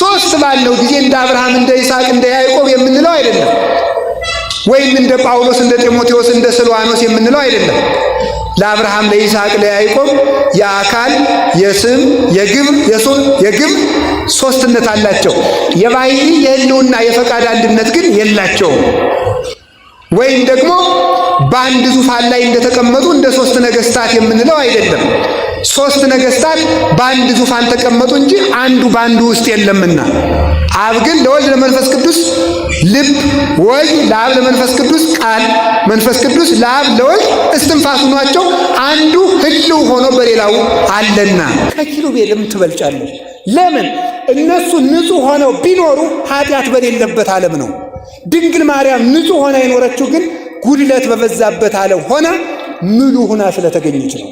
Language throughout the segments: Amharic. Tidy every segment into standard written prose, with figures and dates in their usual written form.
ሶስት ባለው ጊዜ እንደ አብርሃም እንደ ይስሐቅ እንደ ያዕቆብ የምንለው አይደለም። ወይም እንደ ጳውሎስ እንደ ጢሞቴዎስ እንደ ስልዋኖስ የምንለው አይደለም። ለአብርሃም ለይስሐቅ ለያዕቆብ የአካል የስም የግብር ሶስትነት አላቸው። የባህሪ የህልውና የፈቃድ አንድነት ግን የላቸውም። ወይም ደግሞ በአንድ ዙፋን ላይ እንደተቀመጡ እንደ ሶስት ነገስታት የምንለው አይደለም። ሶስት ነገስታት በአንድ ዙፋን ተቀመጡ እንጂ አንዱ በአንዱ ውስጥ የለምና አብ ግን ለወልድ ለመንፈስ ቅዱስ ልብ፣ ወልድ ለአብ ለመንፈስ ቅዱስ ቃል፣ መንፈስ ቅዱስ ለአብ ለወልድ እስትንፋስ ሆኗቸው አንዱ ህልው ሆኖ በሌላው አለና ከኪሩቤልም ትበልጫለች። ለምን? እነሱ ንጹሕ ሆነው ቢኖሩ ኃጢአት በሌለበት ዓለም ነው። ድንግል ማርያም ንጹሕ ሆና የኖረችው ግን ጉድለት በበዛበት ዓለም ሆና ምሉ ሆና ስለተገኘች ነው።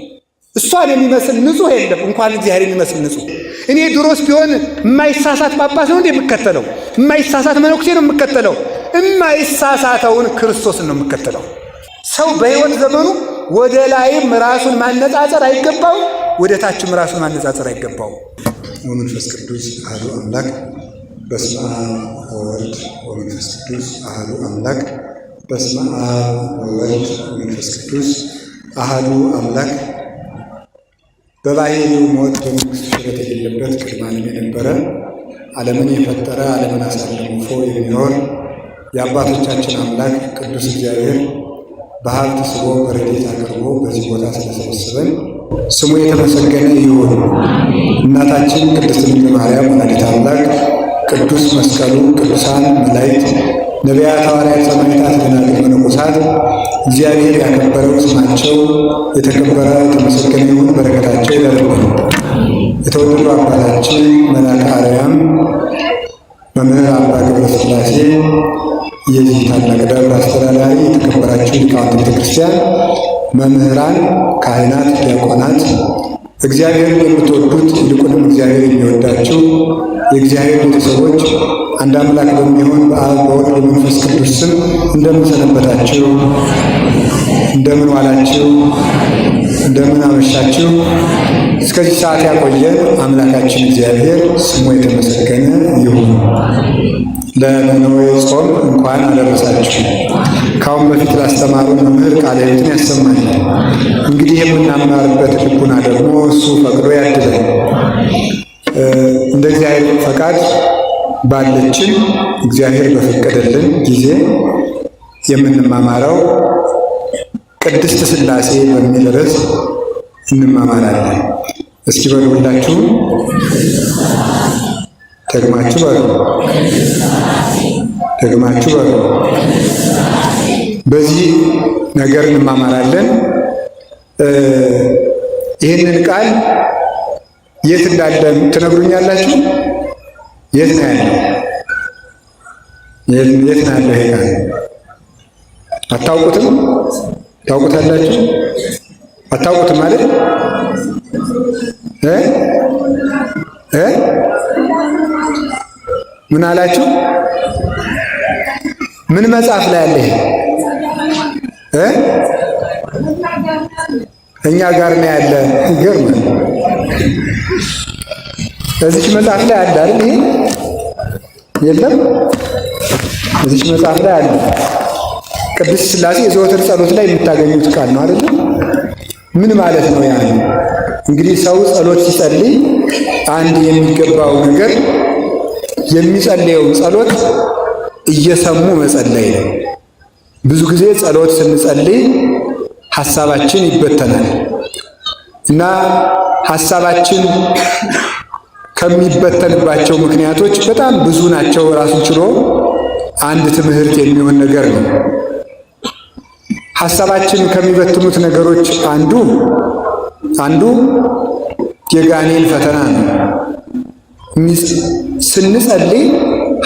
እሷን የሚመስል ንጹሕ የለም፣ እንኳን እግዚአብሔር የሚመስል ንጹሕ። እኔ ድሮስ ቢሆን የማይሳሳት ጳጳስ ነው እንዴ የምከተለው? የማይሳሳት መነኩሴ ነው የምከተለው? የማይሳሳተውን ክርስቶስን ነው የምከተለው። ሰው በሕይወት ዘመኑ ወደ ላይም ራሱን ማነጻጸር አይገባው፣ ወደ ታችም ራሱን ማነጻጸር አይገባው። ወመንፈስ ቅዱስ አሐዱ አምላክ በስመ አብ ወወልድ ወመንፈስ ቅዱስ አሐዱ አምላክ በስመ አብ ወወልድ ወመንፈስ ቅዱስ አሐዱ አምላክ። በባሕርዩ ሞት በመንግሥቱ ሽረት የሌለበት ቅድመ ዓለም የነበረ ዓለምን የፈጠረ ዓለምን አሳልፎ የሚኖር የአባቶቻችን አምላክ ቅዱስ እግዚአብሔር በሀብት ስቦ በረድኤት አቅርቦ በዚህ ቦታ ስለሰበሰበን ስሙ የተመሰገነ ይሁን። እናታችን ቅድስት ድንግል ማርያም ወላዲተ አምላክ፣ ቅዱስ መስቀሉ፣ ቅዱሳን መላእክት፣ ነቢያት፣ ሐዋርያት፣ ሰማዕታት፣ ደናግል፣ መነኮሳት እግዚአብሔር ያከበረው ስማቸው የተከበረ የተመሰገነ ይሁን። በረከታቸው ይደርብን። የተወደዱ አባታችን መልአከ አርያም መምህር አባ ገብረ ሥላሴ የዚህ ታላቅ ደብር አስተዳዳሪ፣ የተከበራችሁ ሊቃውንተ ቤተ ክርስቲያን፣ መምህራን፣ ካህናት፣ ዲያቆናት፣ እግዚአብሔርን የምትወዱት ይልቁንም እግዚአብሔር የሚወዳችሁ የእግዚአብሔር ቤተሰቦች አንድ አምላክ በሚሆን በአብ በወልድ በመንፈስ ቅዱስ ስም እንደምን ሰነበታችሁ? እንደምን ዋላችሁ? እንደምን አመሻችሁ? እስከዚህ ሰዓት ያቆየን አምላካችን እግዚአብሔር ስሙ የተመሰገነ ይሁን። ለነነዌ ጾም እንኳን አደረሳችሁ። ካሁን በፊት ላስተማሩን መምህር ቃለ ሕይወትን ያሰማል። እንግዲህ የምናማርበት ልቡና ደግሞ እሱ ፈቅዶ ያድለን። እንደ እግዚአብሔር ፈቃድ ባለችን እግዚአብሔር በፈቀደልን ጊዜ የምንማማረው ቅድስት ሥላሴ በሚል ርዕስ እንማማራለን። እስኪ በሉ ሁላችሁ ደግማችሁ በሉ፣ ደግማችሁ በሉ። በዚህ ነገር እንማማራለን። ይህንን ቃል የት እንዳለ ትነግሩኛላችሁ? የት ነው ያለው? የት ነው ያለው? ይሄ ቃል አታውቁትም? ታውቁታላችሁ? አታውቁትም ማለት ምን አላችሁ? ምን መጽሐፍ ላይ አለ? ይሄ እኛ ጋር ነው ያለ። ይገርማል። እዚች መጽሐፍ ላይ አለ አይደል? ይሄ የለም? እዚች መጽሐፍ ላይ አለ። ቅድስት ሥላሴ የዘወትር ጸሎት ላይ የምታገኙት ቃል ነው አይደል? ምን ማለት ነው? ያ እንግዲህ ሰው ጸሎት ሲጸልይ አንድ የሚገባው ነገር የሚጸልየው ጸሎት እየሰሙ መጸለይ ነው። ብዙ ጊዜ ጸሎት ስንጸልይ ሐሳባችን ይበተናል እና ሐሳባችን ከሚበተንባቸው ምክንያቶች በጣም ብዙ ናቸው። ራሱን ችሎ አንድ ትምህርት የሚሆን ነገር ነው። ሐሳባችን ከሚበትኑት ነገሮች አንዱ የጋኔን ፈተና ነው። ስንጸልይ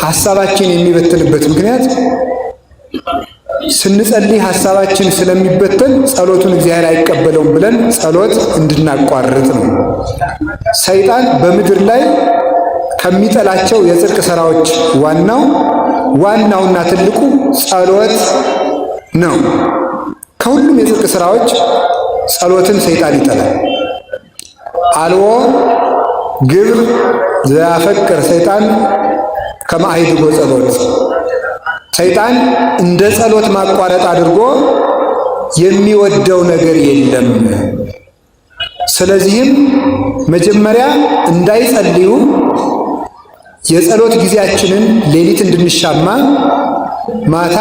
ሐሳባችን የሚበትንበት ምክንያት ስንጸልይ ሐሳባችን ስለሚበተን ጸሎቱን እግዚአብሔር አይቀበለውም ብለን ጸሎት እንድናቋርጥ ነው። ሰይጣን በምድር ላይ ከሚጠላቸው የጽድቅ ሥራዎች ዋናውና ትልቁ ጸሎት ነው። ከሁሉም የጽድቅ ሥራዎች ጸሎትን ሰይጣን ይጠላል። አልቦ ግብር ዘያፈቅር ሰይጣን ከመ አሕድጎ ጸሎት፣ ሰይጣን እንደ ጸሎት ማቋረጥ አድርጎ የሚወደው ነገር የለም። ስለዚህም መጀመሪያ እንዳይጸልዩ የጸሎት ጊዜያችንን ሌሊት እንድንሻማ ማታ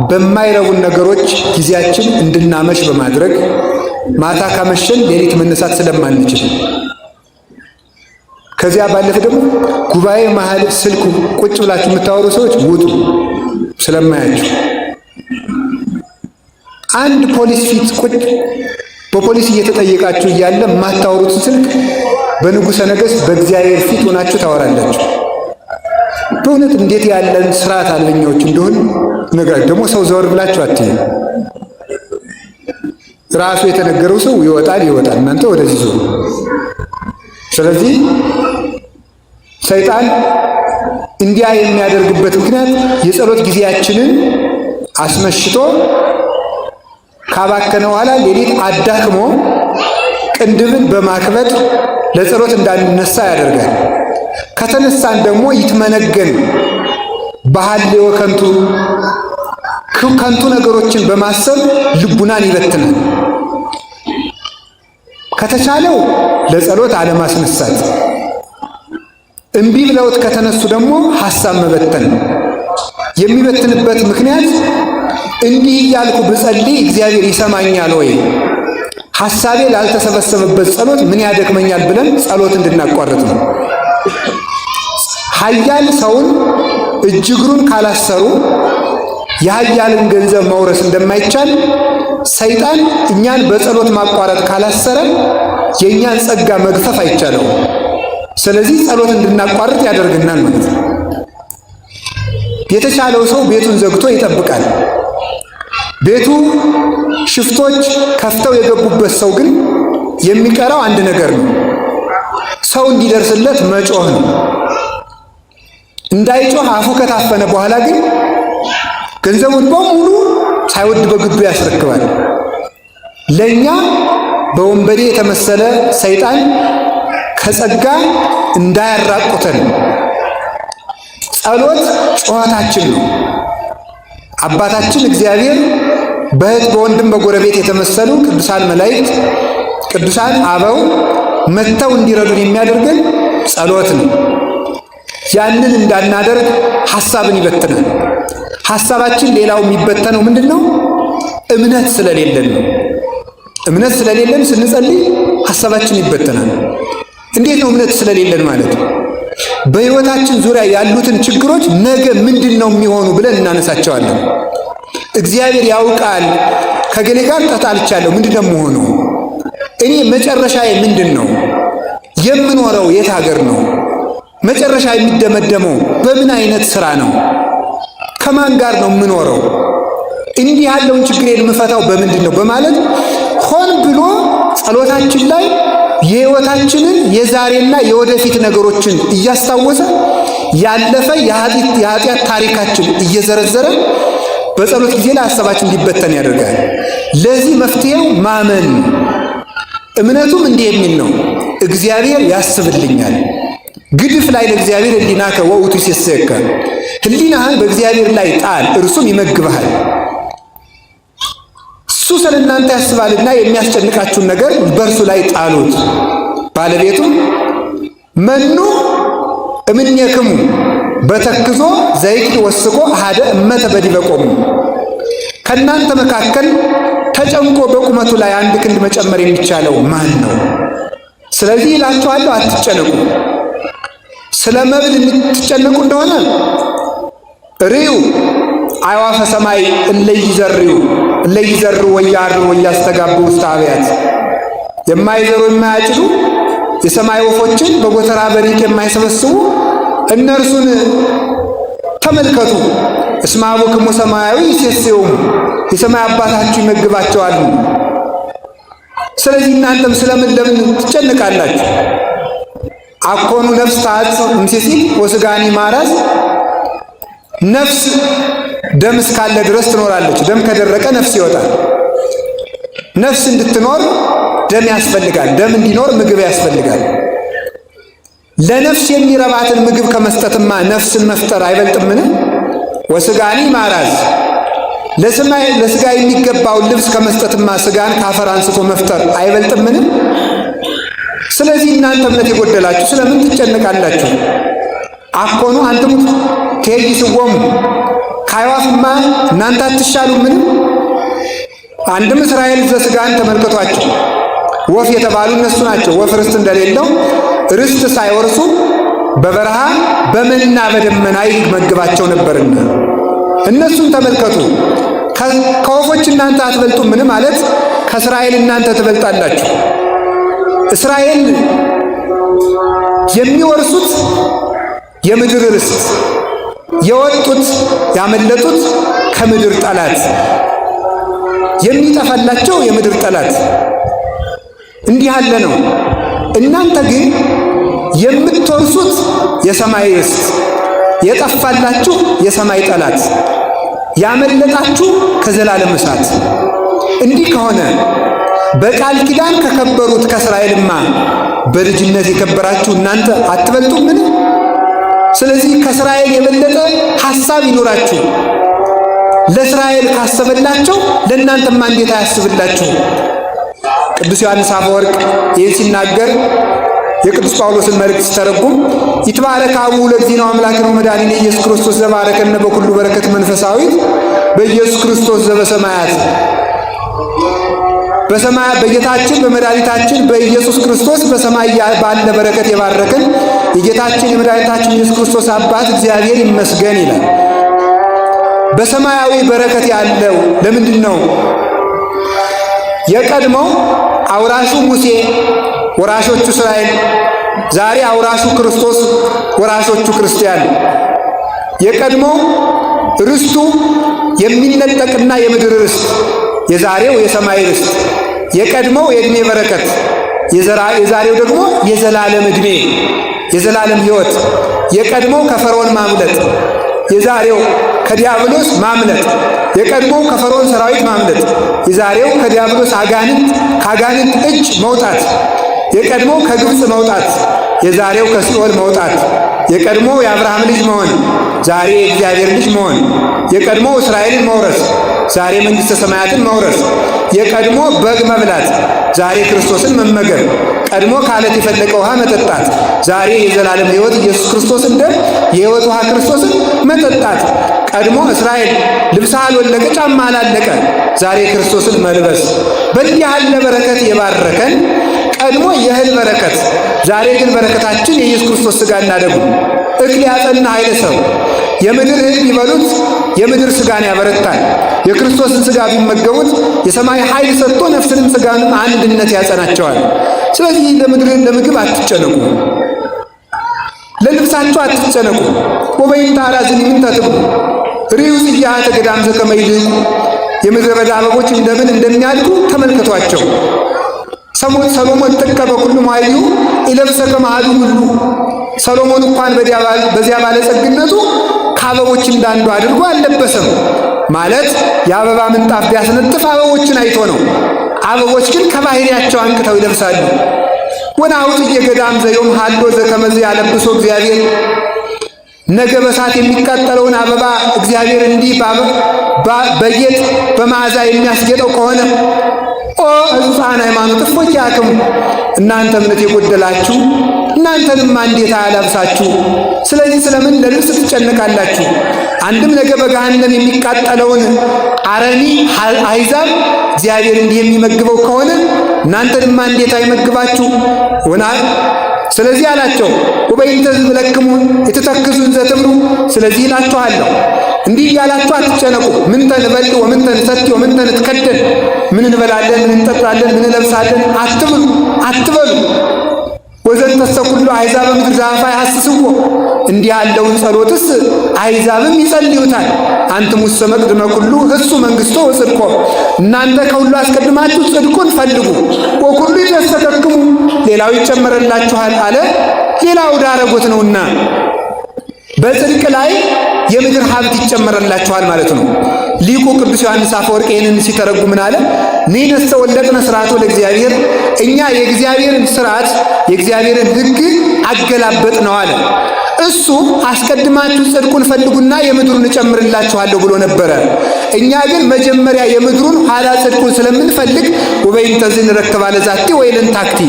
በማይረቡን ነገሮች ጊዜያችን እንድናመሽ በማድረግ ማታ ካመሸን ሌሊት መነሳት ስለማንችል፣ ከዚያ ባለፈ ደግሞ ጉባኤ መሃል ስልክ ቁጭ ብላችሁ የምታወሩ ሰዎች ውጡ ስለማያችሁ። አንድ ፖሊስ ፊት ቁጭ በፖሊስ እየተጠየቃችሁ እያለ የማታወሩት ስልክ በንጉሠ ነገሥት በእግዚአብሔር ፊት ሆናችሁ ታወራላችሁ። በእውነት እንዴት ያለን ስርዓት አልበኛዎች እንደሆን ነግራችሁ። ደግሞ ሰው ዘወር ብላችሁ አትይም። ራሱ የተነገረው ሰው ይወጣል፣ እናንተ ወደዚህ ዞሩ። ስለዚህ ሰይጣን እንዲያ የሚያደርግበት ምክንያት የጸሎት ጊዜያችንን አስመሽቶ ካባከነ በኋላ ሌሊት አዳክሞ ቅንድብን በማክበድ ለጸሎት እንዳንነሳ ያደርጋል። ከተነሳን ደግሞ ይትመነገን በሐልዮ ከንቱ ነገሮችን በማሰብ ልቡናን ይበትናል። ከተቻለው ለጸሎት አለማስነሳት፣ እምቢ ብለውት ከተነሱ ደግሞ ሐሳብ መበተን። የሚበትንበት ምክንያት እንዲህ እያልኩ ብጸልይ እግዚአብሔር ይሰማኛል ወይ፣ ሐሳቤ ላልተሰበሰበበት ጸሎት ምን ያደክመኛል ብለን ጸሎት እንድናቋርጥ ነው። ኃያል ሰውን እጅ እግሩን ካላሰሩ የኃያልን ገንዘብ መውረስ እንደማይቻል ሰይጣን እኛን በጸሎት ማቋረጥ ካላሰረ የእኛን ጸጋ መግፈፍ አይቻለው። ስለዚህ ጸሎት እንድናቋርጥ ያደርግናል ማለት ነው። የተቻለው ሰው ቤቱን ዘግቶ ይጠብቃል። ቤቱ ሽፍቶች ከፍተው የገቡበት ሰው ግን የሚቀረው አንድ ነገር ነው፣ ሰው እንዲደርስለት መጮህ ነው። እንዳይጮህ አፉ ከታፈነ በኋላ ግን ገንዘቡን በሙሉ ሳይወድ በግዱ ያስረክባል። ለእኛ በወንበዴ የተመሰለ ሰይጣን ከጸጋ እንዳያራቁተን ጸሎት ጩኸታችን ነው። አባታችን እግዚአብሔር በእህት በወንድም በጎረቤት የተመሰሉ ቅዱሳን መላእክት፣ ቅዱሳን አበው መጥተው እንዲረዱን የሚያደርገን ጸሎት ነው። ያንን እንዳናደርግ ሐሳብን ይበትናል። ሐሳባችን ሌላው የሚበተነው ምንድን ነው? እምነት ስለሌለን ነው። እምነት ስለሌለን ስንጸልይ ሐሳባችን ይበተናል። እንዴት ነው እምነት ስለሌለን ማለት? በሕይወታችን ዙሪያ ያሉትን ችግሮች ነገ ምንድን ነው የሚሆኑ ብለን እናነሳቸዋለን። እግዚአብሔር ያውቃል፣ ከገሌ ጋር ተጣልቻለሁ፣ ምንድን ነው የምሆነው? እኔ መጨረሻዬ ምንድን ነው? የምኖረው የት ሀገር ነው? መጨረሻ የሚደመደመው በምን አይነት ሥራ ነው? ከማን ጋር ነው የምኖረው? እንዲህ ያለውን ችግሬን የምፈታው በምንድን ነው? በማለት ሆን ብሎ ጸሎታችን ላይ የሕይወታችንን የዛሬና የወደፊት ነገሮችን እያስታወሰ ያለፈ የኃጢአት ታሪካችን እየዘረዘረ በጸሎት ጊዜ ላይ ሐሳባችን እንዲበተን ያደርጋል። ለዚህ መፍትሄው ማመን። እምነቱም እንዲህ የሚል ነው፣ እግዚአብሔር ያስብልኛል። ግድፍ ላይ ለእግዚአብሔር ሕሊናከ ወውቱ ይሴሰከ፣ ሕሊናህን በእግዚአብሔር ላይ ጣል እርሱም ይመግብሃል። እሱ ስለ እናንተ ያስባልና የሚያስጨንቃችሁን ነገር በእርሱ ላይ ጣሉት። ባለቤቱም መኑ እምኔክሙ በተክዞ ዘይክል ወስቆ አሐደ እመተ በዲበ ቆሙ፣ ከእናንተ መካከል ተጨንቆ በቁመቱ ላይ አንድ ክንድ መጨመር የሚቻለው ማን ነው? ስለዚህ እላችኋለሁ አትጨነቁ። ስለ መብል የምትጨነቁ እንደሆነ ርዩ አዕዋፈ ሰማይ እለይዘሩ ወያርሩ ወያስተጋቡ ውስተ አብያት፣ የማይዘሩ የማያጭዱ የሰማይ ወፎችን በጎተራ በሪቅ የማይሰበስቡ እነርሱን ተመልከቱ። እስመ አቡክሙ ሰማያዊ ይሴስዮሙ፣ የሰማይ አባታችሁ ይመግባቸዋል። ስለዚህ እናንተም ስለምን ለምን ትጨነቃላችሁ? አኮኑ ነፍስ ታጽእ እምሲሲት ወሥጋኒ ማራስ፣ ነፍስ ደም እስካለ ድረስ ትኖራለች። ደም ከደረቀ ነፍስ ይወጣል። ነፍስ እንድትኖር ደም ያስፈልጋል። ደም እንዲኖር ምግብ ያስፈልጋል። ለነፍስ የሚረባትን ምግብ ከመስጠትማ ነፍስን መፍጠር አይበልጥምን? ወስጋኒ ማራዝ ለስጋ የሚገባውን ልብስ ከመስጠትማ ስጋን ካፈር አንስቶ መፍጠር አይበልጥምን? ስለዚህ እናንተ እምነት የጎደላችሁ ስለምን ትጨነቃላችሁ? አኮኑ አንትሙ ትሄይስዎሙ ከአዕዋፍማ እናንተ አትሻሉምን? አንድም እስራኤል ዘሥጋን ተመልከቷቸው። ወፍ የተባሉ እነሱ ናቸው። ወፍ ርስት እንደሌለው ርስት ሳይወርሱ በበረሃ በመና በደመና ይመግባቸው ነበርና እነሱን ተመልከቱ። ከወፎች እናንተ አትበልጡምን? ማለት ከእስራኤል እናንተ ትበልጣላችሁ። እስራኤል የሚወርሱት የምድር ርስት፣ የወጡት ያመለጡት ከምድር ጠላት፣ የሚጠፋላቸው የምድር ጠላት እንዲህ ያለ ነው። እናንተ ግን የምትወርሱት የሰማይ ርስት፣ የጠፋላችሁ የሰማይ ጠላት፣ ያመለጣችሁ ከዘላለም እሳት። እንዲህ ከሆነ በቃል ኪዳን ከከበሩት ከእስራኤልማ በልጅነት የከበራችሁ እናንተ አትበልጡምን? ስለዚህ ከእስራኤል የበለጠ ሐሳብ ይኖራችሁ። ለእስራኤል ካሰበላቸው ለእናንተማ እንዴት አያስብላችሁ? ቅዱስ ዮሐንስ አፈወርቅ ይህን ሲናገር የቅዱስ ጳውሎስን መልእክት ሲተረጉም ይትባረክ አቡሁ ለእግዚእነ አምላክነ ወመድኃኒነ ኢየሱስ ክርስቶስ ዘባረከነ በኩሉ በረከት መንፈሳዊት በኢየሱስ ክርስቶስ ዘበሰማያት። በሰማይ በጌታችን በመድኃኒታችን በኢየሱስ ክርስቶስ በሰማይ ባለ በረከት የባረከን የጌታችን የመድኃኒታችን ኢየሱስ ክርስቶስ አባት እግዚአብሔር ይመስገን ይላል። በሰማያዊ በረከት ያለው ለምንድን ነው? የቀድሞው አውራሹ ሙሴ ወራሾቹ እስራኤል፣ ዛሬ አውራሹ ክርስቶስ ወራሾቹ ክርስቲያን። የቀድሞው ርስቱ የሚነጠቅና የምድር ርስት፣ የዛሬው የሰማይ ርስት። የቀድሞው የዕድሜ በረከት፣ የዛሬው ደግሞ የዘላለም ዕድሜ፣ የዘላለም ሕይወት። የቀድሞው ከፈርዖን ማምለጥ፣ የዛሬው ከዲያብሎስ ማምለጥ። የቀድሞው ከፈርዖን ሰራዊት ማምለጥ፣ የዛሬው ከዲያብሎስ ከአጋንንት እጅ መውጣት። የቀድሞው ከግብፅ መውጣት፣ የዛሬው ከሲኦል መውጣት። የቀድሞው የአብርሃም ልጅ መሆን፣ ዛሬ የእግዚአብሔር ልጅ መሆን። የቀድሞው እስራኤልን መውረስ፣ ዛሬ መንግሥተ ሰማያትን መውረስ። የቀድሞ በግ መብላት፣ ዛሬ ክርስቶስን መመገብ። ቀድሞ ከዓለት የፈለቀ ውሃ መጠጣት፣ ዛሬ የዘላለም ሕይወት ኢየሱስ ክርስቶስን ደም የሕይወት ውሃ ክርስቶስን መጠጣት። ቀድሞ እስራኤል ልብስ አልወለቀ ጫማ አላለቀ፣ ዛሬ ክርስቶስን መልበስ። በዚህ ያለ በረከት የባረከን ቀድሞ የእህል በረከት፣ ዛሬ ግን በረከታችን የኢየሱስ ክርስቶስ ሥጋና ደሙ። እክል ያጸና ኃይለ ሰው የምድር እህል ቢበሉት የምድር ሥጋን ያበረታል። የክርስቶስን ሥጋ ቢመገቡት የሰማይ ኃይል ሰጥቶ ነፍስንም ሥጋንም አንድነት ያጸናቸዋል። ስለዚህ ለምግብ አትጨነቁ፣ ለልብሳችሁ አትጨነቁ። ወበይንተ አራዝኒ ምንተ ትብሉ ርዩ ጽጌሃተ ገዳም ዘከመ ይድህቁ። የምድረ በዳ አበቦች እንደምን እንደሚያድጉ ተመልከቷቸው። ሰሎሞን ጥቀ በኩሉ መኃይሉ ኢለብሰ ከመ ሁሉ። ሰሎሞን እንኳን በዚያ ባለጸግነቱ ከአበቦች እንዳንዱ አድርጎ አልለበሰም። ማለት የአበባ ምንጣፍ ቢያስነጥፍ አበቦችን አይቶ ነው። አበቦች ግን ከባህሪያቸው አንቅተው ይለብሳሉ። ወናሁ ጽጌ ገዳም ዘዮም ሀሎ ዘከመዝ ያለብሶ እግዚአብሔር። ነገ በሳት የሚቃጠለውን አበባ እግዚአብሔር እንዲህ በጌጥ በመዓዛ የሚያስጌጠው ከሆነ ኦ ሕፃን ሃይማኖት እፎኪያክሙ፣ እናንተ እምነት የጎደላችሁ እናንተንማ እንዴት አያላብሳችሁ? ስለዚህ ስለምን ለልብስ ትጨነቃላችሁ? አንድም ነገ በገሃነም የሚቃጠለውን አረሚ አሕዛብ እግዚአብሔር እንዲህ የሚመግበው ከሆነ እናንተንማ እንዴት አይመግባችሁ? ስለዚህ አላቸው ወበይንተ ዝብለክሙ የተተክዙን ዘትብሉ። ስለዚህ እላችኋለሁ እንዲህ እያላችሁ አትጨነቁ። ምንተ ንበልዕ ወምንተ ንሰቲ ወምንተ ንትከደን፣ ምን እንበላለን፣ ምን እንጠጣለን፣ ምን እንለብሳለን አትበሉ። ወዘንተሰ ኩሉ አሕዛብ ምድር ዘአፋ ያሐስስዎ። እንዲህ ያለውን ጸሎትስ አሕዛብም ይጸልዩታል። አንትሙሰ መቅድመ ኩሉ እሱ መንግሥቶ ወጽድቆ፣ እናንተ ከሁሉ አስቀድማችሁ ጽድቁን ፈልጉ። ወኩሉ ይተስተከክሙ፣ ሌላው ይጨመረላችኋል አለ። ሌላው ዳረጎት ነውና በጽድቅ ላይ የምድር ሀብት ይጨመረላችኋል ማለት ነው። ሊቁ ቅዱስ ዮሐንስ አፈወርቅ ይህንን ሲተረጉም ምን አለ? ንሕነሰ ወለድነ ሥርዓቶ ለእግዚአብሔር፣ እኛ የእግዚአብሔርን ሥርዓት የእግዚአብሔርን ሕግ አገላበጥ ነው አለ። እሱ አስቀድማችሁ ጽድቁን ፈልጉና የምድሩን እጨምርላችኋለሁ ብሎ ነበረ። እኛ ግን መጀመሪያ የምድሩን ኋላ ጽድቁን ስለምንፈልግ ወበይንተዝን ረከባ ለዛቲ ወይለን ታክቲ፣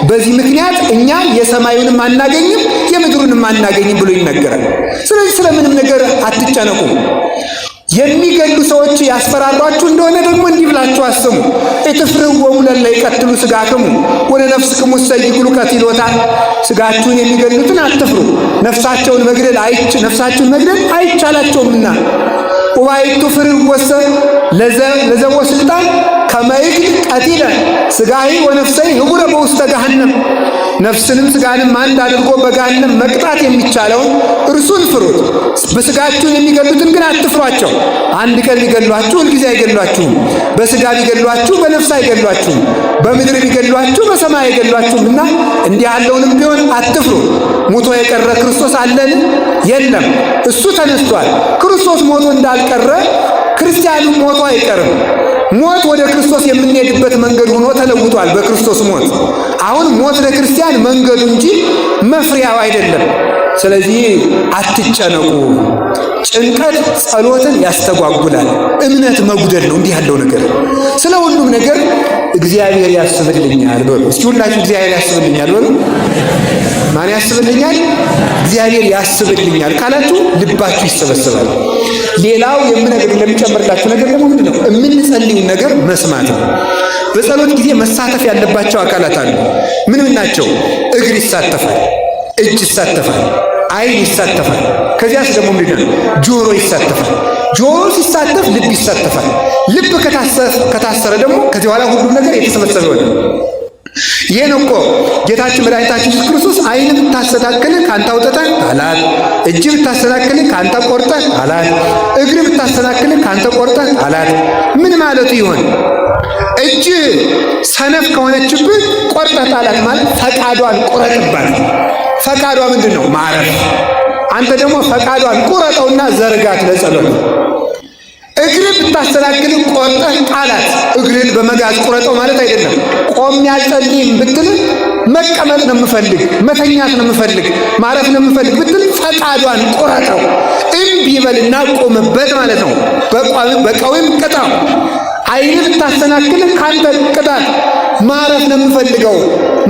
በዚህ ምክንያት እኛ የሰማዩንም አናገኝም የምድሩንም አናገኝም ብሎ ይነገራል። ስለዚህ ስለምንም ነገር አትጨነቁ። የሚገሉ ሰዎች ያስፈራሯችሁ እንደሆነ ደግሞ እንዲህ ብላችሁ አስሙ። እትፍርወሙ ለለ ይቀትሉ ሥጋክሙ ወለነፍስክሙ ሰይኩሉ ቀትሎታ። ሥጋችሁን የሚገሉትን አትፍሩ፣ ነፍሳቸውን መግደል አይቻላቸውምና። ወባይቱ ፍርወሰ ለዘቦ ስልጣን ከመይግል ቀቲለ ሥጋሂ ወነፍሰይ ህቡረ በውስተ ገሃነም። ነፍስንም ሥጋንም አንድ አድርጎ በገሃነም መቅጣት የሚቻለውን እርሱን ፍሩት። በሥጋችሁ የሚገሉትን ግን አትፍሯቸው። አንድ ቀን ቢገሏችሁ ሁልጊዜ አይገሏችሁም። በሥጋ ቢገሏችሁ በነፍስ አይገሏችሁም። በምድር ቢገሏችሁ በሰማይ አይገሏችሁምና እንዲህ ያለውንም ቢሆን አትፍሩ። ሞቶ የቀረ ክርስቶስ አለን? የለም፣ እሱ ተነስቷል። ክርስቶስ ሞቶ እንዳልቀረ ክርስቲያኑ ሞቶ አይቀርም። ሞት ወደ ክርስቶስ የምንሄድበት መንገድ ሆኖ ተለውጧል በክርስቶስ ሞት። አሁን ሞት ለክርስቲያን መንገዱ እንጂ መፍሪያው አይደለም። ስለዚህ አትጨነቁ። ጭንቀት ጸሎትን ያስተጓጉላል፣ እምነት መጉደል ነው እንዲህ ያለው ነገር። ስለ ሁሉም ነገር እግዚአብሔር ያስብልኛል በሉ። እስኪ ሁላችሁ እግዚአብሔር ያስብልኛል በሉ። ማን ያስብልኛል? እግዚአብሔር ያስብልኛል ካላችሁ ልባችሁ ይሰበሰባል። ሌላው ለሚጨምርላችሁ ነገር ደግሞ ምንድን ነው? የምንጸልዩ ነገር መስማት ነው። በጸሎት ጊዜ መሳተፍ ያለባቸው አካላት አሉ። ምን ናቸው? እግር ይሳተፋል፣ እጅ ይሳተፋል፣ ዓይን ይሳተፋል። ከዚያስ ደግሞ ምንድን ነው? ጆሮ ይሳተፋል። ጆሮ ሲሳተፍ ልብ ይሳተፋል። ልብ ከታሰረ ደግሞ ከዚህ በኋላ ሁሉም ነገር የተሰበሰበ ይሆናል። ይሄን እኮ ጌታችን መድኃኒታችን ኢየሱስ ክርስቶስ ዓይን ብታሰናክል ካንተ አውጥተህ አላት፣ እጅ ብታሰናክል ካንተ ቆርጠህ አላት፣ እግር ብታሰናክል ካንተ ቆርጠህ አላት። ምን ማለቱ ይሆን? እጅ ሰነፍ ከሆነችብህ ቆርጠህ ጣላት ማለት ፈቃዷን ቁረጥባት። ፈቃዷ ምንድን ነው? ማረፍ። አንተ ደግሞ ፈቃዷን ቁረጠውና ዘርጋት ለጸሎት። እግር ብታሰናክል ቆርጠህ ጣላት። እግርን በመጋዝ ቁረጠው ማለት አይደለም። ቆሜ አልጸልይም ብትል መቀመጥ ነው የምፈልግ፣ መተኛት ነው የምፈልግ፣ ማረፍ ነው የምፈልግ ብትል ፈቃዷን ቁረጠው። እምቢ በልና ቆምበት ማለት ነው። በቀዊም ቅጣው። ዓይን ብታሰናክል ካንተ ቅጣት። ማረፍ ነው የምፈልገው፣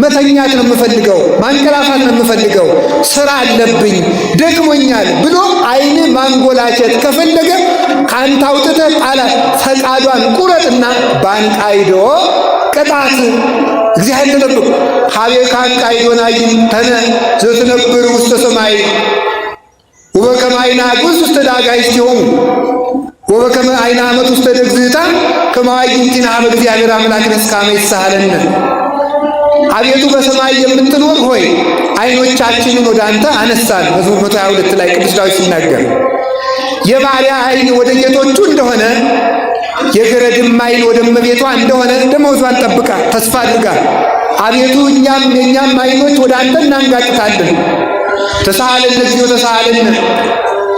መተኛት ነው የምፈልገው፣ ማንቀላፋት ነው የምፈልገው፣ ስራ አለብኝ፣ ደክሞኛል ብሎ ዓይን ማንጎላቸት ከፈለገ ካንተ አውጥተህ ጣላት። ፈቃዷን ቁረጥና ባንቃይዶ ቅጣት። እግዚአብሔር ተጠብቁ። ሀቤ ካንቃይዶና ይንተነ ዘትነብር ውስተ ሰማይ ወበከመ ዓይነ አግብዝ ውስተ ዳጋይስቲሆሙ ወበከመ ዓይነ ዓመት ውስተ ደግዝታ ከማይንቲና በእግዚአብሔር አምላክ ነስካመ ይሳሃለነ። አቤቱ በሰማይ የምትኖር ሆይ ዓይኖቻችንን ወደ አንተ አነሳን። መዝሙር 122 ላይ ቅዱስ ዳዊት ሲናገር የባሪያ ዓይን ወደ ጌቶቹ እንደሆነ የገረድም ዓይን ወደ እመቤቷ እንደሆነ ደመወዟን ጠብቃ ተስፋ አድርጋ አቤቱ የእኛም ዓይኖች ወደ አንተ እናንጋጥታለን። ተሳሃለነ እግዚኦ ተሳሃለነ።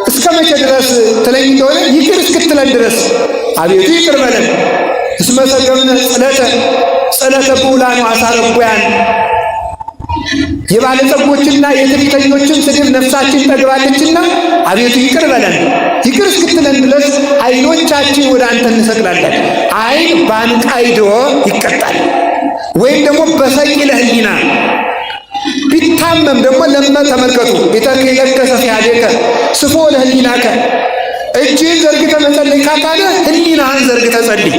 እስከ መቼ ድረስ ትለኝ እንደሆነ ይቅር እስክትለን ድረስ አቤቱ ይቅር በለን። እስመ ሰገምነ ጸለተ ብዑላን ወአሳረኩያን። የባለጸጎችና የትዕቢተኞችን ስድብ ነፍሳችን ጠግባለችና አቤቱ ይቅር በለን። ይቅር እስክትለን ድረስ ዓይኖቻችን ወደ አንተ እንሰቅላለን። ዓይን ባንቃይዶ ይቀጣል፣ ወይም ደግሞ በሰቂለ ሕሊና ቢታመም ደግሞ ተመልከቱ። ቤተክለከ ሰፊሃዴከ ስፎ ለሕሊናከ። እጅህን ዘርግተህ መጸለይ ካቃተ ሕሊናህን ዘርግተህ ጸልይ።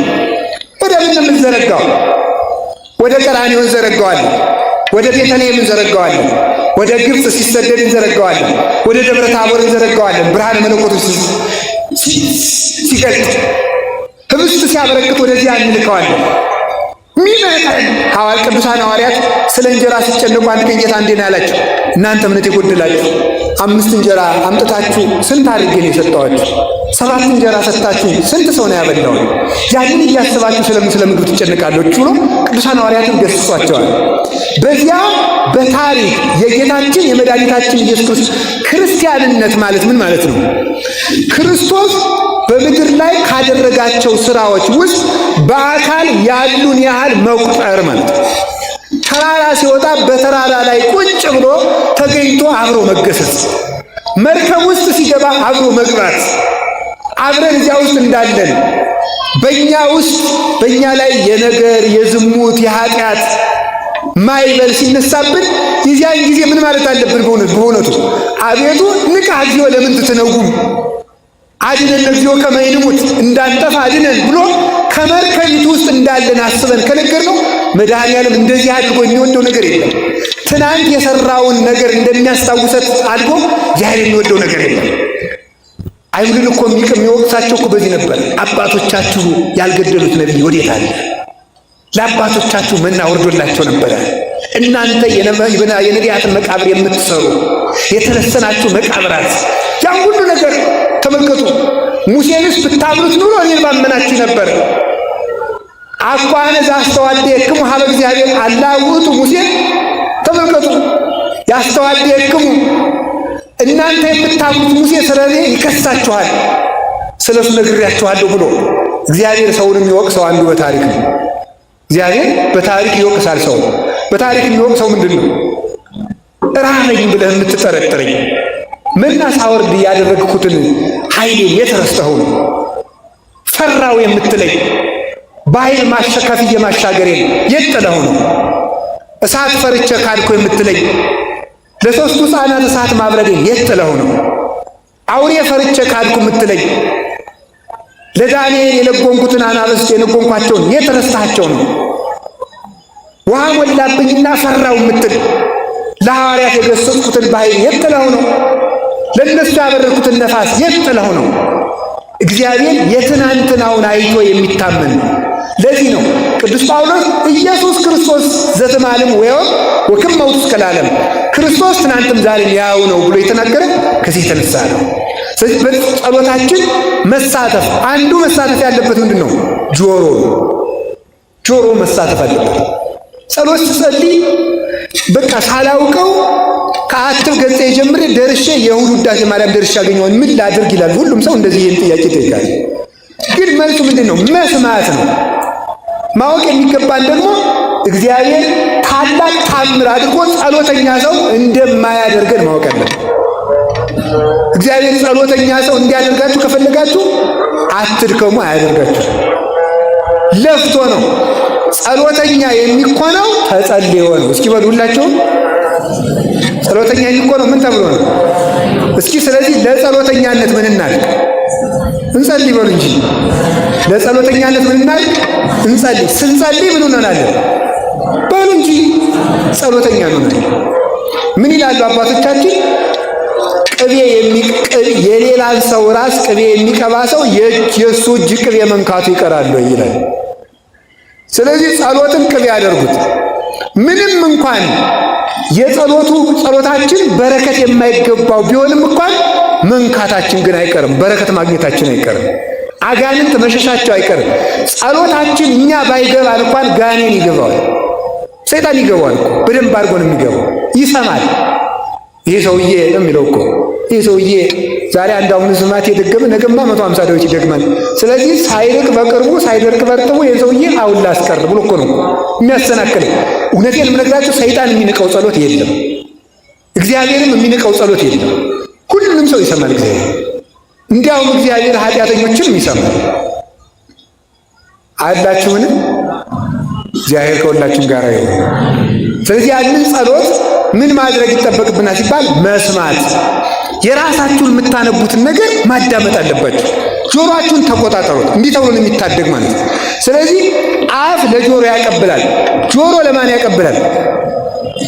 ወደ ምን የምንዘረጋው? ወደ ቀራንዮ እንዘረጋዋለን፣ ወደ ቤተልሔም እንዘረጋዋለን፣ ወደ ግብፅ ሲሰደድ እንዘረጋዋለን፣ ወደ ደብረ ታቦር እንዘረጋዋለን። ብርሃነ መለኮቱ ሲገልጥ ህብስት ሲያበረክት ወደዚያ እንልከዋለን። ሚመጣን ቅዱሳን ሐዋርያት ስለ እንጀራ ሲጨነቁ አንድ ቀን ጌታ እንዴት ያላቸው? እናንተ እምነት የጎደላችሁ 5 እንጀራ አምጥታችሁ ስንት አድርጌ ነው የሰጠኋችሁ? 7 እንጀራ ሰጥታችሁ ስንት ሰው ነው ያበላው? ያንን እያስባችሁ ስለ ምግብ ትጨነቃላችሁ ብሎ ቅዱሳን ሐዋርያትን ገስጿቸዋል። በዚያ በታሪክ የጌታችን የመድኃኒታችን ኢየሱስ ክርስቶስ ክርስቲያንነት ማለት ምን ማለት ነው? ክርስቶስ በምድር ላይ ካደረጋቸው ስራዎች ውስጥ በአካል ያሉን ያህል መቁጠር ማለት ነው። ተራራ ሲወጣ በተራራ ላይ ቁጭ ብሎ ተገኝቶ አብሮ መገሰጽ፣ መርከብ ውስጥ ሲገባ አብሮ መግባት፣ አብረን እዚያ ውስጥ እንዳለን በእኛ ውስጥ በእኛ ላይ የነገር የዝሙት የኃጢአት ማይበል ሲነሳብን የዚያን ጊዜ ምን ማለት አለብን? በእውነቱ አቤቱ ንቃ እግዚኦ ለምን ትትነጉም አድነን እግዚኦ ከመ ንሙት እንዳንጠፋ አድነን ብሎ ከመርከቢቱ ውስጥ እንዳለን አስበን ከነገርነው መድኃኔዓለም እንደዚህ አድርጎ የሚወደው ነገር የለም። ትናንት የሰራውን ነገር እንደሚያስታውሰት አድርጎ ዛሬ የሚወደው ነገር የለም። አይሁድን እኮ የሚወቅሳቸው እኮ በዚህ ነበር። አባቶቻችሁ ያልገደሉት ነቢይ ወዴት አለ? ለአባቶቻችሁ መና ወርዶላቸው ነበረ። እናንተ የነቢያትን መቃብር የምትሰሩ የተለሰናችሁ መቃብራት፣ ያን ሁሉ ነገር ተመልከቱ። ሙሴንስ ብታምኑት ኑሮ እኔን ባመናችሁ ነበር። አኳነ ዘአስተዋድየክሙ ሀበ እግዚአብሔር አላ ውእቱ ሙሴ። ተመልከቱ፣ ያስተዋድየክሙ እናንተ የምታምኑት ሙሴ ስለኔ ይከሳችኋል፣ ስለሱ ነግሬያችኋለሁ ብሎ እግዚአብሔር ሰውን የሚወቅሰው አንዱ በታሪክ ነው። እግዚአብሔር በታሪክ ይወቅሳል ሰው። በታሪክ የሚወቅሰው ምንድን ነው? ራበኝ ብለህ የምትጠረጥረኝ መና ሳወርድ ያደረግኩትን ኃይሌን የት ረስተኸው ነው? ፈራው የምትለኝ በኃይል ከፍዬ ማሻገሬን የት ጥለኸው ነው? እሳት ፈርቼ ካድኩ የምትለኝ ለሦስቱ ሕፃናት እሳት ማብረዴን የት ጥለኸው ነው? አውሬ ፈርቼ ካድኩ የምትለኝ ለዳንኤል የለጎምኩትን አናብስት የለጎምኳቸውን የት ረስተሃቸው ነው? ውሃ ሞላብኝና ፈራው የምትል ለሐዋርያት የገሰጽኩትን በኃይል የት ጥለኸው ነው? ለእነሱ ያበረርኩትን ነፋስ የት ጥለኸው ነው? እግዚአብሔር የትናንትናውን አይቶ የሚታመን ነው። ለዚህ ነው ቅዱስ ጳውሎስ ኢየሱስ ክርስቶስ ዘትማልም ወክም ውእቱ እስከ ለዓለም፣ ክርስቶስ ትናንትም ዛሬም ያው ነው ብሎ የተናገረ ከዚህ የተነሳ ነው። ስለዚህ በጸሎታችን መሳተፍ አንዱ መሳተፍ ያለበት ምንድን ነው? ጆሮ መሳተፍ አለበት። ጸሎት ስጸልይ በቃ ሳላውቀው ከአትብ ገጽ ጀምሬ ደርሼ የእሑድ ውዳሴ ማርያም ደርሼ አገኘውን ምን ላድርግ ይላል። ሁሉም ሰው እንደዚህ ይህን ጥያቄ ይጠይቃል። ግን መልሱ ምንድን ነው? መስማት ነው። ማወቅ የሚገባን ደግሞ እግዚአብሔር ታላቅ ታምር አድርጎ ጸሎተኛ ሰው እንደማያደርገን ማወቅ አለብን። እግዚአብሔር ጸሎተኛ ሰው እንዲያደርጋችሁ ከፈለጋችሁ አትድከሙ፣ አያደርጋችሁ። ለፍቶ ነው። ጸሎተኛ የሚኮነው ተጸልዮ ነው። እስኪ በሉ ሁላችሁም ጸሎተኛ የሚኮነው ምን ተብሎ ነው? እስኪ ስለዚህ ለጸሎተኛነት ምን እናድርግ? እንጸልይ በሉ እንጂ። ለጸሎተኛነት ምን እናድርግ? እንጸልይ። ስንጸልይ ምን እንሆናለን? በሉ እንጂ ጸሎተኛ እንሆናለን። ምን ይላሉ አባቶቻችን? የሌላን ሰው ራስ ቅቤ የሚቀባ ሰው የእሱ እጅ ቅቤ መንካቱ ይቀራል ይላል። ስለዚህ ጸሎትን ቅቤ ያደርጉት። ምንም እንኳን ጸሎታችን በረከት የማይገባው ቢሆንም እንኳን መንካታችን ግን አይቀርም፣ በረከት ማግኘታችን አይቀርም፣ አጋንንት መሸሻቸው አይቀርም። ጸሎታችን እኛ ባይገባን እንኳን ጋኔን ይገባዋል፣ ሰይጣን ይገባዋል እኮ በደንብ አድርጎ ነው የሚገባው። ይሰማል። ይህ ሰውዬ ነው የሚለው እኮ ይህ ሰውዬ ዛሬ አንድ አሁን ስማት የደገመ ነገማ 150 ዳዊት ይደግማል። ስለዚህ ሳይርቅ በቅርቡ ሳይደርቅ በርጥቡ ይህ ሰውዬ አሁን ላስቀር ብሎ እኮ ነው የሚያሰናክል። እውነቴን የምነግራቸው ሰይጣን የሚንቀው ጸሎት የለም፣ እግዚአብሔርም የሚንቀው ጸሎት የለም። ሁሉንም ሰው ይሰማል እግዚአብሔር። እንዲያውም እግዚአብሔር ኃጢአተኞችንም ይሰማል። አላችሁን? እግዚአብሔር ከሁላችን ጋር ይሁን። ስለዚህ ያንን ጸሎት ምን ማድረግ ይጠበቅብናል ሲባል መስማት። የራሳችሁን የምታነቡትን ነገር ማዳመጥ አለባችሁ። ጆሮአችሁን ተቆጣጠሩት። እንዲህ ተብሎ ነው የሚታደግ ማለት ነው። ስለዚህ አፍ ለጆሮ ያቀብላል። ጆሮ ለማን ያቀብላል?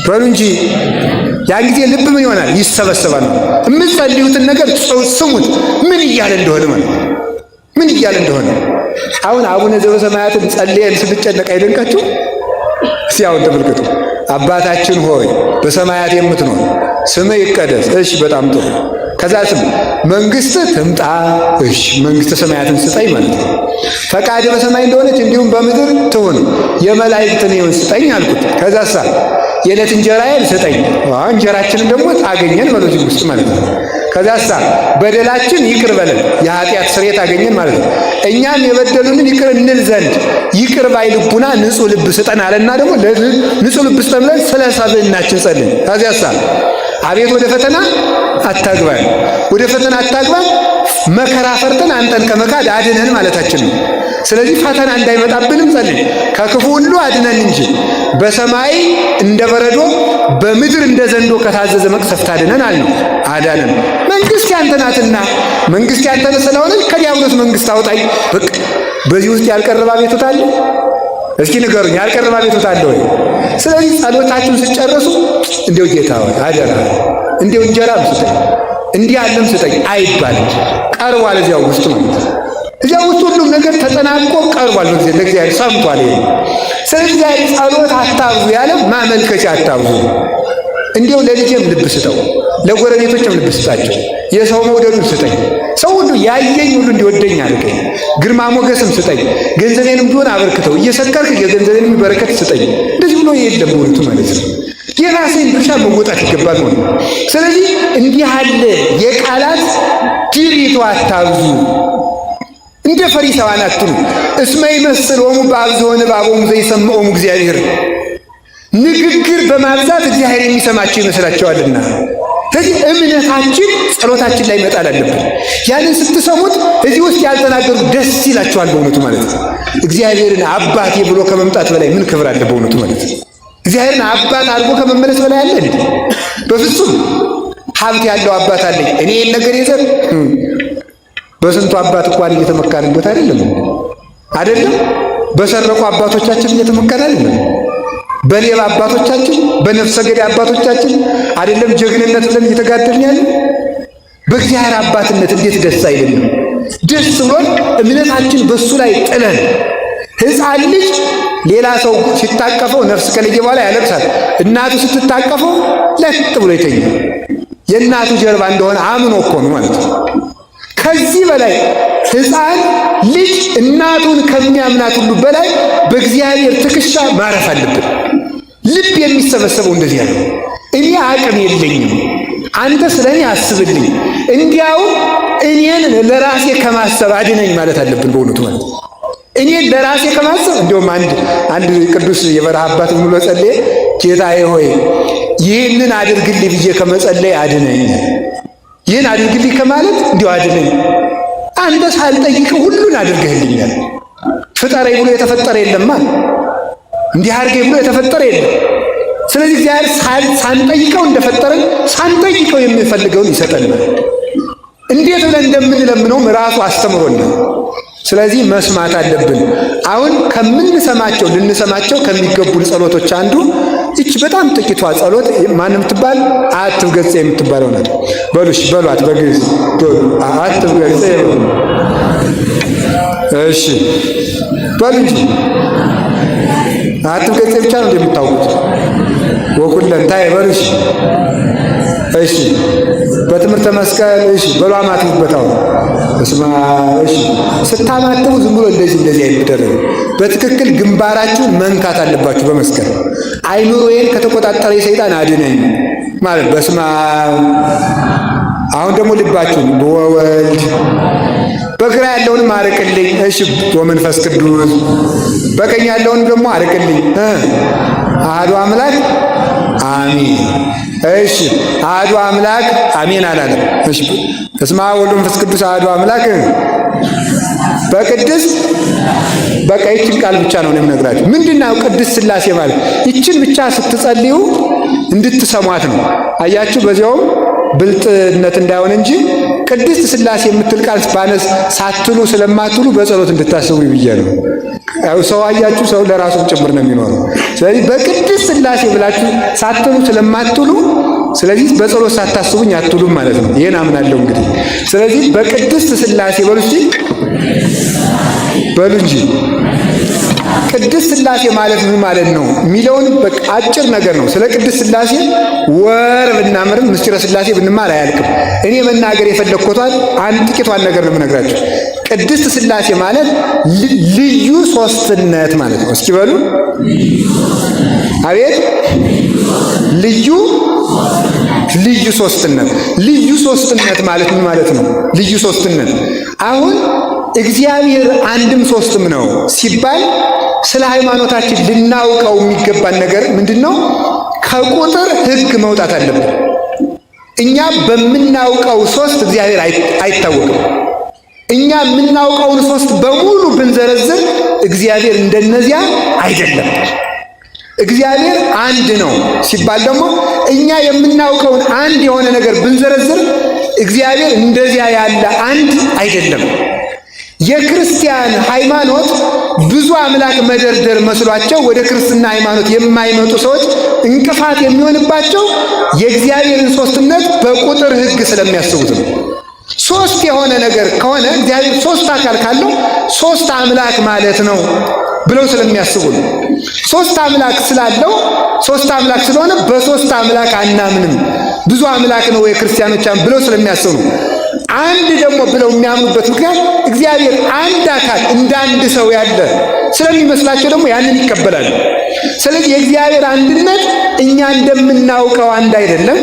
በሉ እንጂ። ያን ጊዜ ልብ ምን ይሆናል? ይሰበሰባል። የምትጸልዩትን ነገር ስሙት፣ ምን እያለ እንደሆነ ማለት ነው። ምን እያለ እንደሆነ አሁን አቡነ ዘበሰማያትን ጸልየን ስንጨነቅ አይደንቃችሁ? እስኪ አሁን ተመልከቱ። አባታችን ሆይ በሰማያት የምትኖር ስምህ ይቀደስ። እሺ፣ በጣም ጥሩ። ከዛ ስም መንግሥትህ ትምጣ። እሺ፣ መንግሥተ ሰማያትን ስጠኝ ማለት ነው። ፈቃድ በሰማይ እንደሆነች እንዲሁም በምድር ትሁን። የመላእክትን ሕይወት ስጠኝ አልኩት። ከዛሳ የዕለት እንጀራዬን ስጠኝ። እንጀራችንን ደግሞ አገኘን በሎዚ ውስጥ ማለት ነው። ከዛሳ በደላችን ይቅር በለን፣ የኃጢአት ስርየት አገኘን ማለት ነው። እኛም የበደሉንን ይቅር እንል ዘንድ ይቅር ባይ ልቡና ንጹሕ ልብ ስጠን አለና ደግሞ ንጹሕ ልብ ስጠን ብለን ስለ ሰብዕናችን ጸልይ። ከዚያሳ አቤት ወደ ፈተና አታግባን፣ ወደ ፈተና አታግባን፣ መከራ ፈርተን አንተን ከመካድ አድነን ማለታችን ነው። ስለዚህ ፈተና እንዳይመጣብንም ጸልይ፣ ከክፉ ሁሉ አድነን እንጂ በሰማይ እንደ በረዶ በምድር እንደ ዘንዶ ከታዘዘ መቅሰፍት አድነን አልነው። አዳነን። መንግስት ያንተ ናትና መንግስት ያንተ ስለሆነ ከዲያብሎስ መንግስት አውጣኝ። በቃ በዚህ ውስጥ ያልቀረበ አቤቱታ አለ? እስኪ ንገሩኝ፣ ያልቀረበ አቤቱታ አለ ወይ? ስለዚህ ጸሎታችሁን ስጨርሱ እንዲው ጌታ ሆይ አደራ እንዲው እንጀራም ስጠኝ እንዲህ ያለም ስጠኝ አይባልም። ቀርቧል እዚያው ውስጥ ማለት ነው። እዚያው ውስጥ ሁሉም ነገር ተጠናቆ ቀርቧል። ለእግዚአብሔር ሰምቷል። ይሄ ስለዚህ ጸሎት አታብዙ ያለ ማመልከቻ አታብዙ። እንዲው ለልጄም ልብ ስጠው፣ ለጎረቤቶችም ልብ ስጣቸው፣ የሰው መውደዱን ስጠኝ፣ ሰው ሁሉ ያየኝ ሁሉ እንዲወደኝ አድርገኝ፣ ግርማ ሞገስም ስጠኝ፣ ገንዘቤንም ቢሆን አበርክተው፣ እየሰከርክ የገንዘቤንም በረከት ስጠኝ። እንደዚህ ብሎ የለም በእውነቱ ማለት ነው። የራሴን ድርሻ መወጣት ይገባል ማለት ነው። ስለዚህ እንዲህ ያለ የቃላት ድሪቶ አታብዙ። እንደ ፈሪሳውያን አትሁኑ። እስመ ይመስሎሙ በአብዝሖነ እባቦሙ ዘይሰምዖሙ እግዚአብሔር። ንግግር በማብዛት እግዚአብሔር የሚሰማቸው ይመስላቸዋልና። ስለዚህ እምነታችን ጸሎታችን ላይ መጣል አለብን። ያንን ስትሰሙት እዚህ ውስጥ ያልተናገሩት ደስ ይላቸዋል በእውነቱ ማለት ነው። እግዚአብሔርን አባቴ ብሎ ከመምጣት በላይ ምን ክብር አለ በእውነቱ ማለት ነው። እግዚአብሔርን አባት አድርጎ ከመመለስ በላይ አለ እንዴ? በፍጹም። ሀብት ያለው አባት አለኝ እኔ ይህን ነገር ይዘን በስንቱ አባት እንኳን እየተመካንበት አይደለም? በሰረቁ አባቶቻችን እየተመካን አይደለም? በሌባ አባቶቻችን፣ በነፍሰ ገዳይ አባቶቻችን አይደለም ጀግንነት ብለን እየተጋደልን ያለ? በእግዚአብሔር አባትነት እንዴት ደስ አይለንም? ደስ ብሎን እምነታችን በሱ ላይ ጥለን ሕፃን ልጅ ሌላ ሰው ሲታቀፈው ነፍስ ከለየ በኋላ ያለቅሳል። እናቱ ስትታቀፈው ለጥ ብሎ ይተኛል። የእናቱ ጀርባ እንደሆነ አምኖ እኮ ነው ማለት ነው። ከዚህ በላይ ሕፃን ልጅ እናቱን ከሚያምናት ሁሉ በላይ በእግዚአብሔር ትከሻ ማረፍ አለብን። ልብ የሚሰበሰበው እንደዚህ ነው። እኔ አቅም የለኝም፣ አንተ ስለ እኔ አስብልኝ፣ እንዲያው እኔን ለራሴ ከማሰብ አድነኝ ማለት አለብን በእውነቱ ማለት ነው። እኔን ለራሴ ከማሰብ እንዲሁም አንድ ቅዱስ የበረሃ አባት ብሎ ጸለየ፣ ጌታዬ ሆይ ይህንን አድርግልኝ ብዬ ከመጸለይ አድነኝ። ይህን አድርግልኝ ከማለት እንዲሁ አድነኝ። አንተ ሳልጠይቅ ሁሉን አድርገህልኛል። ፍጠረኝ ብሎ የተፈጠረ የለማ፣ እንዲህ አድርገኝ ብሎ የተፈጠረ የለም። ስለዚህ እግዚአብሔር ሳንጠይቀው እንደፈጠረን ሳንጠይቀው የሚፈልገውን ይሰጠናል። እንዴት ብለን እንደምንለምነውም ራሱ አስተምሮናል። ስለዚህ መስማት አለብን። አሁን ከምንሰማቸው ልንሰማቸው ከሚገቡን ጸሎቶች አንዱ ይች በጣም ጥቂቷ ጸሎት ማንም ትባል አትብ ገጽ የምትባለው ናት። በሉሽ በሏት በግዕዝ አትብ ገጽ። እሺ በሉ እንጂ አትብ ገጽ ብቻ ነው እንደምታውቁት። ወኩለንታይ በሉሽ። እሺ በትምህርተ መስቀል እሺ በሉ አማትቡበታው እስማ እሺ ስታማትቡ ዝም ብሎ እንደዚህ አይደረግ። በትክክል ግንባራችሁን መንካት አለባችሁ በመስቀል። አይኑሮዬን ከተቆጣጠረ ሰይጣን አድነኝ ማለት በስማ። አሁን ደግሞ ልባችሁን በወልድ በግራ ያለውን አርቅልኝ። እሺ በመንፈስ ቅዱስ በቀኝ ያለውን ደግሞ አርቅልኝ። አሐዱ አምላክ አሜን። እሺ አሐዱ አምላክ አሜን አላለም። እሺ በስመ አብ ወወልድ ወመንፈስ ቅዱስ አሐዱ አምላክ በቅድስት በቃ ይችን ቃል ብቻ ነው የምነግራችሁ። ምንድነው ቅድስት ሥላሴ ማለት? ይችን ብቻ ስትጸልዩ እንድትሰሟት ነው። አያችሁ፣ በዚያውም ብልጥነት እንዳይሆን እንጂ ቅድስት ሥላሴ የምትል ቃል ባነስ ሳትሉ ስለማትሉ በጸሎት እንድታስቡ ብዬ ነው። ያው ሰው አያችሁ፣ ሰው ለራሱ ጭምር ነው የሚኖረው። ስለዚህ በቅድስት ሥላሴ ብላችሁ ሳትሉ ስለማትሉ፣ ስለዚህ በጸሎት ሳታስቡኝ አትሉም ማለት ነው። ይሄን አምናለሁ እንግዲህ። ስለዚህ በቅድስት ሥላሴ በሉ እስቲ በሉ እንጂ። ቅድስት ሥላሴ ማለት ምን ማለት ነው የሚለውን በቃ አጭር ነገር ነው። ስለ ቅድስት ሥላሴ ወር ብናምርም ምስጢረ ሥላሴ ብንማር አያልቅም። እኔ መናገር የፈለግኩት አንድ ጥቂቷን ነገር ነው የምነግራችሁ። ቅድስት ሥላሴ ማለት ልዩ ሶስትነት ማለት ነው። እስኪ በሉ አቤት። ልዩ ሶስትነት። ልዩ ሶስትነት ማለት ምን ማለት ነው? ልዩ ሶስትነት አሁን እግዚአብሔር አንድም ሶስትም ነው ሲባል ስለ ሃይማኖታችን ልናውቀው የሚገባን ነገር ምንድነው? ከቁጥር ሕግ መውጣት አለብን። እኛ በምናውቀው ሶስት እግዚአብሔር አይታወቅም። እኛ የምናውቀውን ሶስት በሙሉ ብንዘረዝር እግዚአብሔር እንደነዚያ አይደለም። እግዚአብሔር አንድ ነው ሲባል ደግሞ እኛ የምናውቀውን አንድ የሆነ ነገር ብንዘረዝር እግዚአብሔር እንደዚያ ያለ አንድ አይደለም። የክርስቲያን ሃይማኖት ብዙ አምላክ መደርደር መስሏቸው ወደ ክርስትና ሃይማኖት የማይመጡ ሰዎች እንቅፋት የሚሆንባቸው የእግዚአብሔርን ሶስትነት በቁጥር ሕግ ስለሚያስቡት ነው። ሶስት የሆነ ነገር ከሆነ እግዚአብሔር ሶስት አካል ካለው ሶስት አምላክ ማለት ነው ብለው ስለሚያስቡ ነው። ሶስት አምላክ ስላለው ሶስት አምላክ ስለሆነ በሶስት አምላክ አናምንም፣ ብዙ አምላክ ነው የክርስቲያኖች ብለው ስለሚያስቡ ነው። አንድ ደግሞ ብለው የሚያምኑበት ምክንያት እግዚአብሔር አንድ አካል እንደ አንድ ሰው ያለ ስለሚመስላቸው ደግሞ ያንን ይቀበላሉ። ስለዚህ የእግዚአብሔር አንድነት እኛ እንደምናውቀው አንድ አይደለም።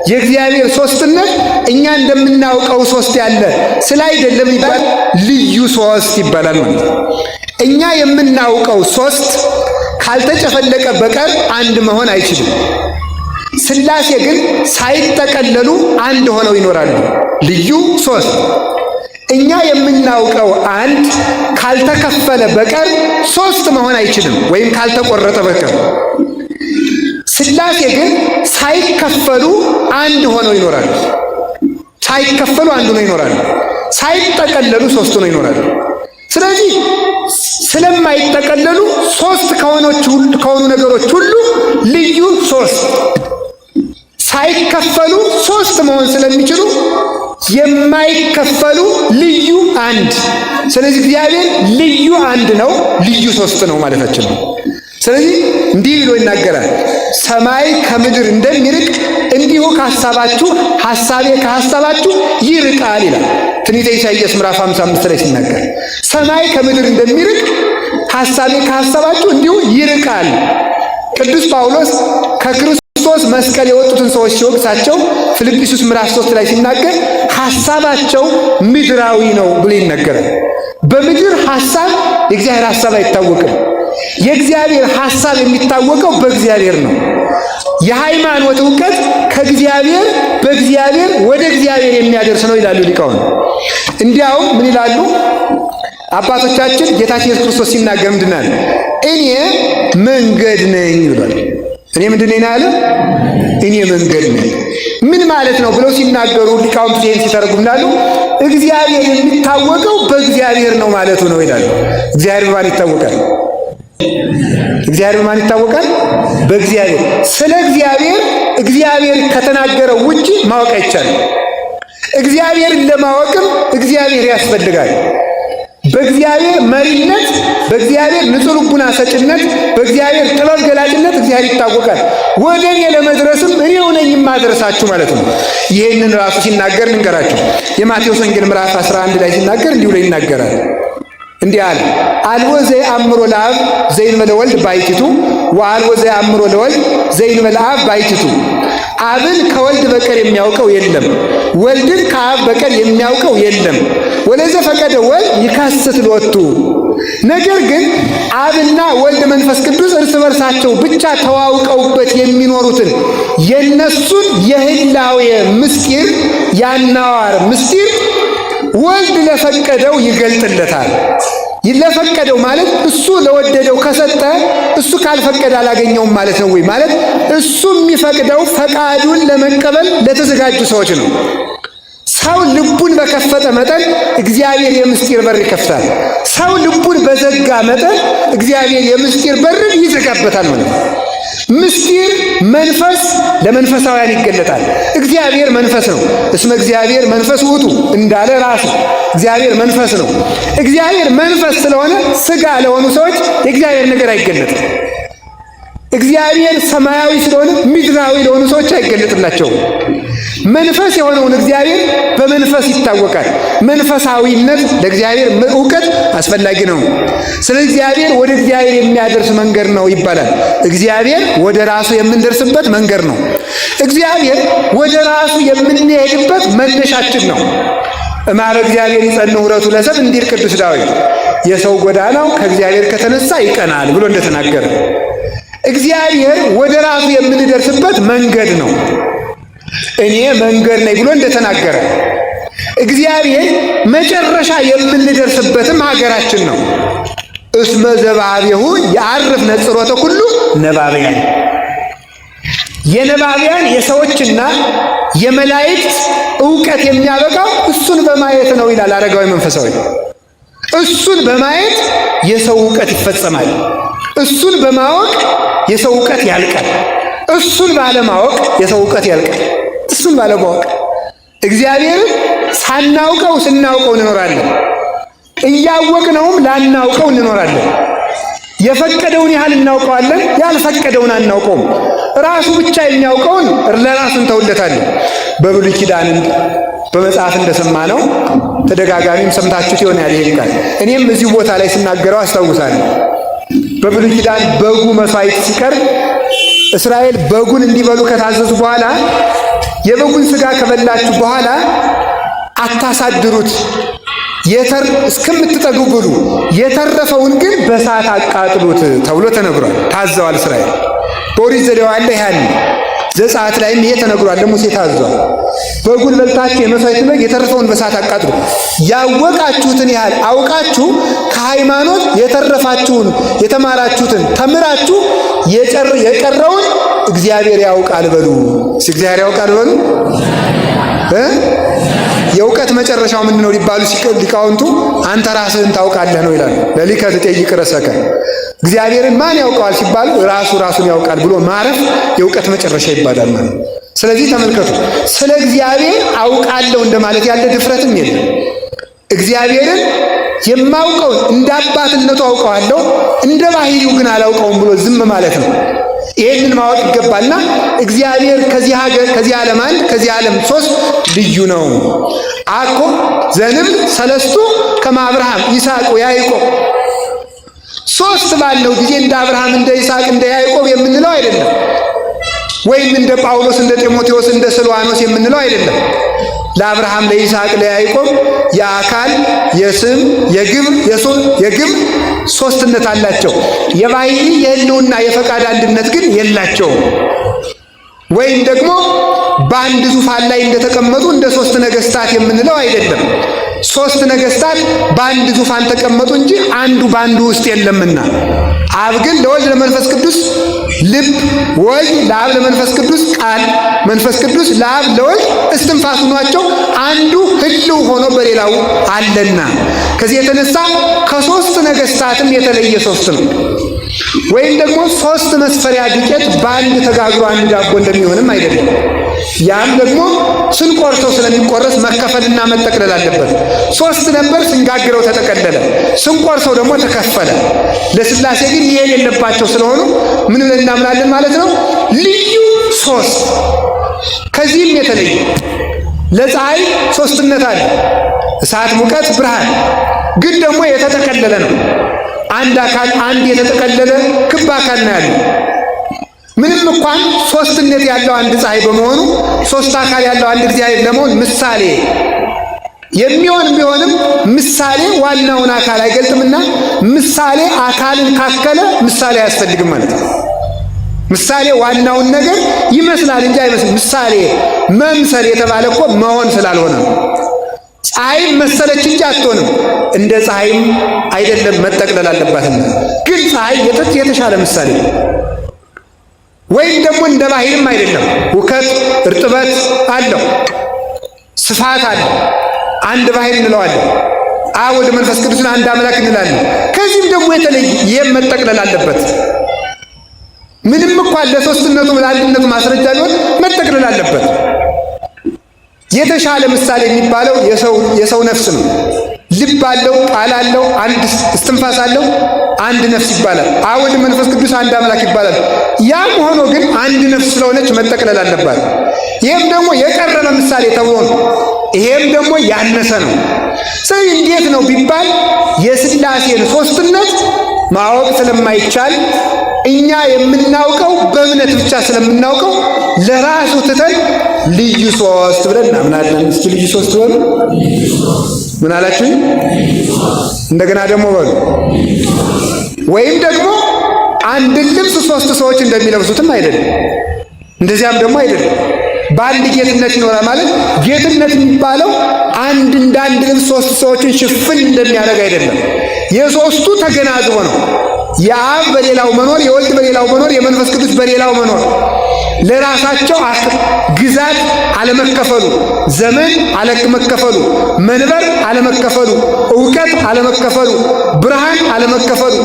የእግዚአብሔር ሶስትነት እኛ እንደምናውቀው ሶስት ያለ ስላይደለም ይባል ልዩ ሶስት ይባላል ማለት ነው። እኛ የምናውቀው ሶስት ካልተጨፈለቀ በቀር አንድ መሆን አይችልም። ሥላሴ ግን ሳይጠቀለሉ አንድ ሆነው ይኖራሉ። ልዩ ሶስት። እኛ የምናውቀው አንድ ካልተከፈለ በቀር ሶስት መሆን አይችልም፣ ወይም ካልተቆረጠ በቀር። ሥላሴ ግን ሳይከፈሉ አንድ ሆነው ይኖራሉ። ሳይከፈሉ አንድ ሆነው ይኖራሉ። ሳይጠቀለሉ ሶስት ሆነው ይኖራሉ። ስለዚህ ስለማይጠቀለሉ ሶስት ከሆኑ ነገሮች ሁሉ ልዩ ሶስት፣ ሳይከፈሉ ሶስት መሆን ስለሚችሉ የማይከፈሉ ልዩ አንድ። ስለዚህ እግዚአብሔር ልዩ አንድ ነው፣ ልዩ ሶስት ነው ማለታችን ነው። ስለዚህ እንዲህ ብሎ ይናገራል፣ ሰማይ ከምድር እንደሚርቅ እንዲሁ ከሐሳባችሁ ሐሳቤ ከሐሳባችሁ ይርቃል ይላል ትንቢተ ኢሳይያስ ምዕራፍ 55 ላይ ሲናገር፣ ሰማይ ከምድር እንደሚርቅ ሐሳቤ ከሐሳባችሁ እንዲሁ ይርቃል። ቅዱስ ጳውሎስ ከክርስቶስ መስቀል የወጡትን ሰዎች ሲወቅሳቸው ፊልጵስዩስ ምዕራፍ 3 ላይ ሲናገር ሐሳባቸው ምድራዊ ነው ብሎ ይናገራል። በምድር ሐሳብ የእግዚአብሔር ሐሳብ አይታወቅም። የእግዚአብሔር ሐሳብ የሚታወቀው በእግዚአብሔር ነው። የሃይማኖት ዕውቀት ከእግዚአብሔር በእግዚአብሔር ወደ እግዚአብሔር የሚያደርስ ነው ይላሉ ሊቃውንት። እንዲያውም ምን ይላሉ አባቶቻችን? ጌታችን ኢየሱስ ክርስቶስ ሲናገር ምንድን አለ? እኔ መንገድ ነኝ ብሏል። እኔ ምንድን ነኝ አለ? እኔ መንገድ ነኝ። ምን ማለት ነው ብለው ሲናገሩ ሊቃውንት ይህን ሲተረጉሙ ይላሉ እግዚአብሔር የሚታወቀው በእግዚአብሔር ነው ማለቱ ነው ይላሉ። እግዚአብሔር በማን ይታወቃል? እግዚአብሔር በማን ይታወቃል? በእግዚአብሔር። ስለ እግዚአብሔር ከተናገረው ውጪ ማወቅ አይቻልም። እግዚአብሔርን ለማወቅም እግዚአብሔር ያስፈልጋል። በእግዚአብሔር መሪነት፣ በእግዚአብሔር ንጹሕ ልቡና ሰጭነት፣ በእግዚአብሔር ጥበብ ገላጭነት እግዚአብሔር ይታወቃል። ወደ እኔ ለመድረስም እኔው ነኝ የማደርሳችሁ ማለት ነው። ይህንን ራሱ ሲናገር ልንገራችሁ። የማቴዎስ ወንጌል ምዕራፍ 11 ላይ ሲናገር እንዲሁ ላይ ይናገራል። እንዲህ አለ፣ አልቦ ዘየአምሮ ለአብ ዘእንበለ ወልድ ባሕቲቱ ወአልቦ ዘየአምሮ ለወልድ ዘእንበለ አብ ባሕቲቱ። አብን ከወልድ በቀር የሚያውቀው የለም፣ ወልድን ከአብ በቀር የሚያውቀው የለም። ወለዘፈቀደ ወልድ ይካስት ሎቱ። ነገር ግን አብና ወልድ መንፈስ ቅዱስ እርስ በርሳቸው ብቻ ተዋውቀውበት የሚኖሩትን የነሱን የህላዌ ምስጢር ያናዋር ምስጢር ወልድ ለፈቀደው ይገልጥለታል። ለፈቀደው ማለት እሱ ለወደደው ከሰጠ እሱ ካልፈቀደ አላገኘውም ማለት ነው ወይ? ማለት እሱ የሚፈቅደው ፈቃዱን ለመቀበል ለተዘጋጁ ሰዎች ነው። ሰው ልቡን በከፈተ መጠን እግዚአብሔር የምስጢር በር ይከፍታል። ሰው ልቡን በዘጋ መጠን እግዚአብሔር የምስጢር በርን ይዘጋበታል ማለት ነው። ምስጢር መንፈስ ለመንፈሳውያን ይገለጣል። እግዚአብሔር መንፈስ ነው። እስመ እግዚአብሔር መንፈስ ውእቱ እንዳለ ራሱ እግዚአብሔር መንፈስ ነው። እግዚአብሔር መንፈስ ስለሆነ ሥጋ ለሆኑ ሰዎች የእግዚአብሔር ነገር አይገለጥም። እግዚአብሔር ሰማያዊ ስለሆነ ምድራዊ ለሆኑ ሰዎች አይገለጥላቸውም። መንፈስ የሆነውን እግዚአብሔር በመንፈስ ይታወቃል። መንፈሳዊነት ለእግዚአብሔር ዕውቀት አስፈላጊ ነው። ስለ እግዚአብሔር ወደ እግዚአብሔር የሚያደርስ መንገድ ነው ይባላል። እግዚአብሔር ወደ ራሱ የምንደርስበት መንገድ ነው። እግዚአብሔር ወደ ራሱ የምንሄድበት መነሻችን ነው። እማረ እግዚአብሔር ይጸንዕ ኅብረቱ ለሰብእ እንዲል ቅዱስ ዳዊት የሰው ጎዳናው ከእግዚአብሔር ከተነሳ ይቀናል ብሎ እንደተናገረ እግዚአብሔር ወደ ራሱ የምንደርስበት መንገድ ነው። እኔ መንገድ ነኝ ብሎ እንደተናገረ እግዚአብሔር መጨረሻ የምንደርስበትም ሀገራችን ነው። እስመ ዘባቤሁ የዐርፍ ነጽሮተ ኩሉ ነባብያን የነባቢያን የሰዎችና የመላእክት ዕውቀት የሚያበቃው እሱን በማየት ነው ይላል አረጋዊ መንፈሳዊ። እሱን በማየት የሰው ዕውቀት ይፈጸማል። እሱን በማወቅ የሰው ዕውቀት ያልቃል። እሱን ባለማወቅ የሰው ዕውቀት ያልቃል። እሱን ባለማወቅ እግዚአብሔርን ሳናውቀው ስናውቀው እንኖራለን። እያወቅነውም ላናውቀው እንኖራለን። የፈቀደውን ያህል እናውቀዋለን፣ ያልፈቀደውን አናውቀውም። ራሱ ብቻ የሚያውቀውን ለራሱ እንተውለታለን። በብሉይ ኪዳን በመጽሐፍ እንደሰማነው ተደጋጋሚም ሰምታችሁት ይሆናል ይሄን ቃል። እኔም እዚህ ቦታ ላይ ስናገረው አስታውሳለሁ። በብሉይ ኪዳን በጉ መስዋዕት ሲቀርብ እስራኤል በጉን እንዲበሉ ከታዘዙ በኋላ የበጉን ሥጋ ከበላችሁ በኋላ አታሳድሩት፣ እስከምትጠግቡ ብሉ፣ የተረፈውን ግን በእሳት አቃጥሉት ተብሎ ተነግሯል። ታዘዋል እስራኤል። በኦሪት ዘሌዋውያን ላይ ያን ዘጸአት ላይም ይሄ ተነግሯል። ለሙሴ ታዟል። በጉን በልታችሁ የመሥዋዕት በግ የተረፈውን በእሳት አቃጥሉ። ያወቃችሁትን ያህል አውቃችሁ ከሃይማኖት የተረፋችሁን የተማራችሁትን ተምራችሁ የቀረውን እግዚአብሔር ያውቃል በሉ። እግዚአብሔር ያውቃል በሉ። የእውቀት መጨረሻው ምንድን ነው ሊባሉ ሊቃውንቱ አንተ ራስህን ታውቃለህ ነው ይላሉ። ለሊከ ትጠይቅ ርእሰከ እግዚአብሔርን ማን ያውቀዋል ሲባሉ ራሱን ያውቃል ብሎ ማረፍ የእውቀት መጨረሻ ይባላል ማለት ነው። ስለዚህ ተመልከቱ፣ ስለ እግዚአብሔር አውቃለሁ እንደማለት ያለ ድፍረትም የለም። እግዚአብሔርን የማውቀውን እንደ አባትነቱ አውቀዋለሁ፣ እንደ ባህሪው ግን አላውቀውም ብሎ ዝም ማለት ነው። ይሄንን ማወቅ ይገባልና እግዚአብሔር ከዚህ ዓለም አንድ ከዚህ ዓለም ሶስት ልዩ ነው። አኮ ዘንብል ሰለስቱ ከመ አብርሃም ይስሐቅ ወያዕቆብ ሶስት ባለው ጊዜ እንደ አብርሃም እንደ ይስሐቅ እንደ ያዕቆብ የምንለው አይደለም። ወይም እንደ ጳውሎስ እንደ ጢሞቴዎስ እንደ ስልዋኖስ የምንለው አይደለም። ለአብርሃም ለይስሐቅ ለያዕቆብ የአካል የስም የግብር ሶስትነት አላቸው። የባህሪ የህልውና የፈቃድ አንድነት ግን የላቸውም። ወይም ደግሞ በአንድ ዙፋን ላይ እንደተቀመጡ እንደ ሶስት ነገስታት የምንለው አይደለም። ሶስት ነገስታት በአንድ ዙፋን ተቀመጡ እንጂ አንዱ በአንዱ ውስጥ የለምና አብ ግን ለወልድ ለመንፈስ ቅዱስ ልብ፣ ወልድ ለአብ ለመንፈስ ቅዱስ ቃል፣ መንፈስ ቅዱስ ለአብ ለወልድ እስትንፋስ ሆኗቸው አንዱ ህልው ሆኖ በሌላው አለና ከዚህ የተነሳ ከሶስት ነገስታትም የተለየ ሶስት ነው። ወይም ደግሞ ሶስት መስፈሪያ ዱቄት በአንድ ተጋግሮ አንድ ዳቦ እንደሚሆንም አይደለም። ያም ደግሞ ስንቆርሰው ስለሚቆረስ መከፈልና መጠቅለል አለበት። ሶስት ነበር፣ ስንጋግረው ተጠቀለለ፣ ስንቆርሰው ደግሞ ተከፈለ። ለሥላሴ ግን ይሄን የለባቸው ስለሆኑ ምን ብለን እናምናለን ማለት ነው? ልዩ ሶስት። ከዚህም የተለየ ለፀሐይ ሶስትነት አለ። እሳት፣ ሙቀት፣ ብርሃን ግን ደግሞ የተጠቀለለ ነው። አንድ አካል አንድ የተጠቀለለ ክብ አካል ነው ያለው። ምንም እንኳን ሶስትነት ያለው አንድ ፀሐይ በመሆኑ ሶስት አካል ያለው አንድ እግዚአብሔር ለመሆን ምሳሌ የሚሆን ቢሆንም ምሳሌ ዋናውን አካል አይገልጥምና ምሳሌ አካልን ካከለ ምሳሌ አያስፈልግም ማለት ነው። ምሳሌ ዋናውን ነገር ይመስላል እንጂ አይመስልም። ምሳሌ መምሰል የተባለ እኮ መሆን ስላልሆነ ነው። ፀሐይም መሰለች እንጂ አትሆንም። እንደ ፀሐይም አይደለም፣ መጠቅለል አለባትና። ግን ፀሐይ የተሻለ ምሳሌ ነው። ወይም ደግሞ እንደ ባህርም አይደለም። ውከት፣ እርጥበት አለው፣ ስፋት አለው። አንድ ባህር እንለዋለን። አብ ወልድ መንፈስ ቅዱስን አንድ አምላክ እንላለን። ከዚህም ደግሞ የተለየ ይህም መጠቅለል አለበት። ምንም እንኳን ለሶስትነቱ ለአንድነቱ ማስረጃ ቢሆን መጠቅለል አለበት። የተሻለ ምሳሌ የሚባለው የሰው ነፍስ ነው። ልብ አለው፣ ቃል አለው፣ አንድ እስትንፋስ አለው፣ አንድ ነፍስ ይባላል። አብ ወልድ መንፈስ ቅዱስ አንድ አምላክ ይባላል። ያም ሆኖ ግን አንድ ነፍስ ስለሆነች መጠቅለል አለባት። ይህም ደግሞ የቀረበ ምሳሌ ተብሎ ነው። ይሄም ደግሞ ያነሰ ነው። ስለዚህ እንዴት ነው ቢባል የሥላሴን ሶስትነት ማወቅ ስለማይቻል እኛ የምናውቀው በእምነት ብቻ ስለምናውቀው ለራሱ ትተን ልዩ ሶስት ብለን እናምናለን። እስኪ ልዩ ሶስት በሉ። ምን አላችሁ? እንደገና ደግሞ በሉ። ወይም ደግሞ አንድ ልብስ ሶስት ሰዎች እንደሚለብሱትም አይደለም፣ እንደዚያም ደግሞ አይደለም። በአንድ ጌትነት ይኖራል ማለት ጌትነት የሚባለው አንድ እንዳንድ ልብስ ሶስት ሰዎችን ሽፍን እንደሚያደርግ አይደለም። የሶስቱ ተገናዝቦ ነው። የአብ በሌላው መኖር፣ የወልድ በሌላው መኖር፣ የመንፈስ ቅዱስ በሌላው መኖር፣ ለራሳቸው ግዛት አለመከፈሉ፣ ዘመን አለመከፈሉ፣ መንበር አለመከፈሉ፣ ዕውቀት አለመከፈሉ፣ ብርሃን አለመከፈሉ፣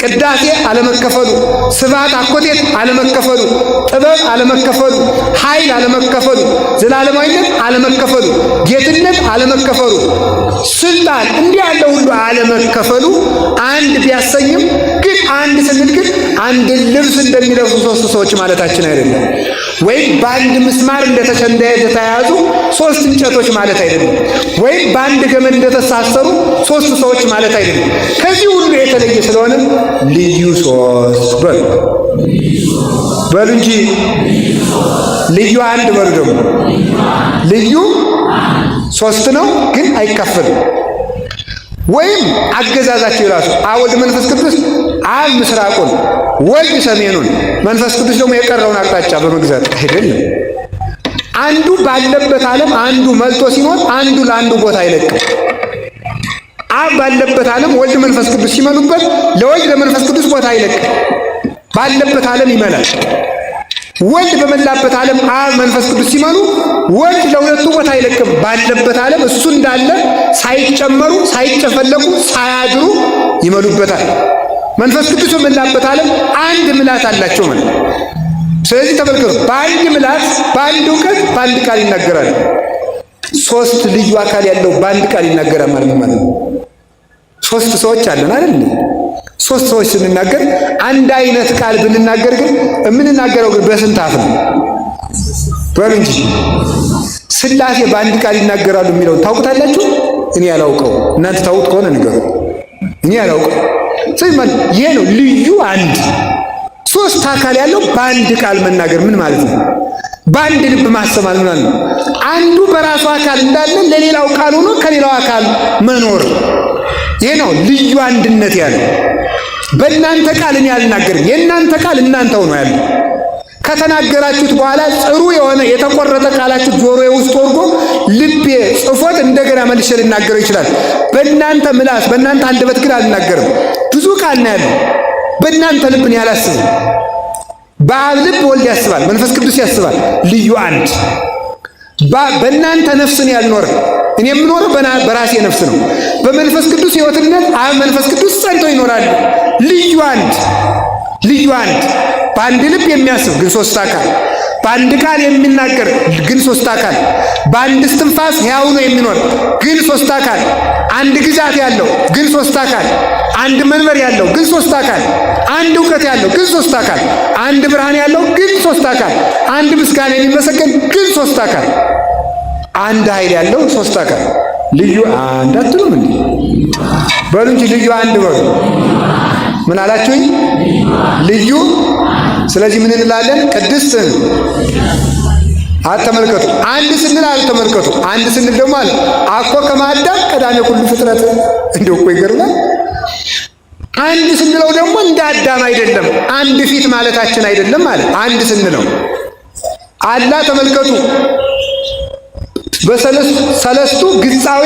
ቅዳሴ አለመከፈሉ፣ ስብሐት አኮቴት አለመከፈሉ፣ ጥበብ አለመከፈሉ፣ ኃይል አለመከፈሉ፣ ዘላለማዊነት አለመከፈሉ፣ ጌትነት አለመከፈሉ፣ ስልጣን እንዲህ ያለ ሁሉ አለመከፈሉ አንድ ቢያሰኝም ግን አንድ ስንል ግን አንድ ልብስ እንደሚለብሱ ሶስት ሰዎች ማለታችን አይደለም። ወይም በአንድ ምስማር እንደተያያዙ ሶስት እንጨቶች ማለት አይደለም። ወይም በአንድ ገመድ እንደተሳሰሩ ሶስት ሰዎች ማለት አይደለም። ከዚህ ሁሉ የተለየ ስለሆነ ልዩ ሶስት በሉ እንጂ ልዩ አንድ በሉ። ደግሞ ልዩ ሶስት ነው ግን አይካፈልም። ወይም አገዛዛቸው የራሱ አብ ወልድ መንፈስ ቅዱስ አብ ምስራቁን ወልድ ሰሜኑን መንፈስ ቅዱስ ደግሞ የቀረውን አቅጣጫ በመግዛት አይደለም። አንዱ ባለበት ዓለም አንዱ መልጦ ሲኖር አንዱ ለአንዱ ቦታ አይለቅም። አብ ባለበት ዓለም ወልድ መንፈስ ቅዱስ ሲመሉበት ለወልድ ለመንፈስ ቅዱስ ቦታ አይለቅም። ባለበት ዓለም ይመላል። ወልድ በመላበት ዓለም አብ መንፈስ ቅዱስ ሲመሉ ወልድ ለሁለቱ ቦታ አይለቅም። ባለበት ዓለም እሱ እንዳለ ሳይጨመሩ ሳይጨፈለቁ ሳያድሩ ይመሉበታል። መንፈስ ቅዱስ በመላበት ዓለም አንድ ምላት አላቸው ማለት። ስለዚህ ተመልከቱ፣ በአንድ ምላት፣ በአንድ እውቀት፣ በአንድ ቃል ይናገራል። ሶስት ልዩ አካል ያለው በአንድ ቃል ይናገራል ማለት ነው። ሶስት ሰዎች አለን አይደል? ሶስት ሰዎች ስንናገር አንድ አይነት ቃል ብንናገር ግን የምንናገረው ግን በስንት አፍ ነው? በሉ እንጂ ሥላሴ በአንድ ቃል ይናገራሉ የሚለውን ታውቁታላችሁ? እኔ ያላውቀው፣ እናንተ ታውቁት ከሆነ ንገሩ። እኔ ያላውቀው። ስለዚህ ማለት ይሄ ነው ልዩ አንድ። ሶስት አካል ያለው በአንድ ቃል መናገር ምን ማለት ነው? በአንድ ልብ ማሰማል ምን ማለት ነው? አንዱ በራሱ አካል እንዳለ ለሌላው ቃል ሆኖ ከሌላው አካል መኖር። ይሄ ነው ልዩ አንድነት ያለው። በእናንተ ቃል እኔ አልናገርም፣ የእናንተ ቃል እናንተው ነው ያለው። ከተናገራችሁት በኋላ ጥሩ የሆነ የተቆረጠ ቃላችሁ ጆሮዬ ውስጥ ወርዶ ልቤ ጽፎት እንደገና መልሼ ልናገረው ይችላል። በእናንተ ምላስ በእናንተ አንደበት ግን አልናገርም። ብዙ ቃል ነው ያለው። በእናንተ ልብ እኔ አላስብም። በአብ ልብ ወልድ ያስባል፣ መንፈስ ቅዱስ ያስባል። ልዩ አንድ። በእናንተ ነፍስ እኔ አልኖርም። እኔ የምኖረው በራሴ ነፍስ ነው። በመንፈስ ቅዱስ ሕይወትነት አብ መንፈስ ቅዱስ ጸንተው ይኖራሉ። ልዩ አንድ። ልዩ አንድ። በአንድ ልብ የሚያስብ ግን ሶስት አካል፣ በአንድ ቃል የሚናገር ግን ሶስት አካል፣ በአንድ እስትንፋስ ሕያው ነው የሚኖር ግን ሶስት አካል፣ አንድ ግዛት ያለው ግን ሶስት አካል፣ አንድ መንበር ያለው ግን ሶስት አካል፣ አንድ እውቀት ያለው ግን ሶስት አካል፣ አንድ ብርሃን ያለው ግን ሶስት አካል፣ አንድ ምስጋና የሚመሰገን ግን ሶስት አካል፣ አንድ ኃይል ያለው ሶስት አካል። ልዩ አንድ አትሉም እንዴ? በሉ እንጂ ልዩ አንድ በሉ። ምን አላችሁኝ? ልዩ። ስለዚህ ምን እንላለን? ቅድስት አትመልከቱ። አንድ ስንል አልተመልከቱ። አንድ ስንል ደግሞ አለ አኮ ከማዳም ቀዳሜ ሁሉ ፍጥረት። እንደው እኮ ይገርማል። አንድ ስንለው ደግሞ እንደ አዳም አይደለም፣ አንድ ፊት ማለታችን አይደለም ማለት አንድ ስንለው አላ ተመልከቱ በሰለስቱ ግጻዌ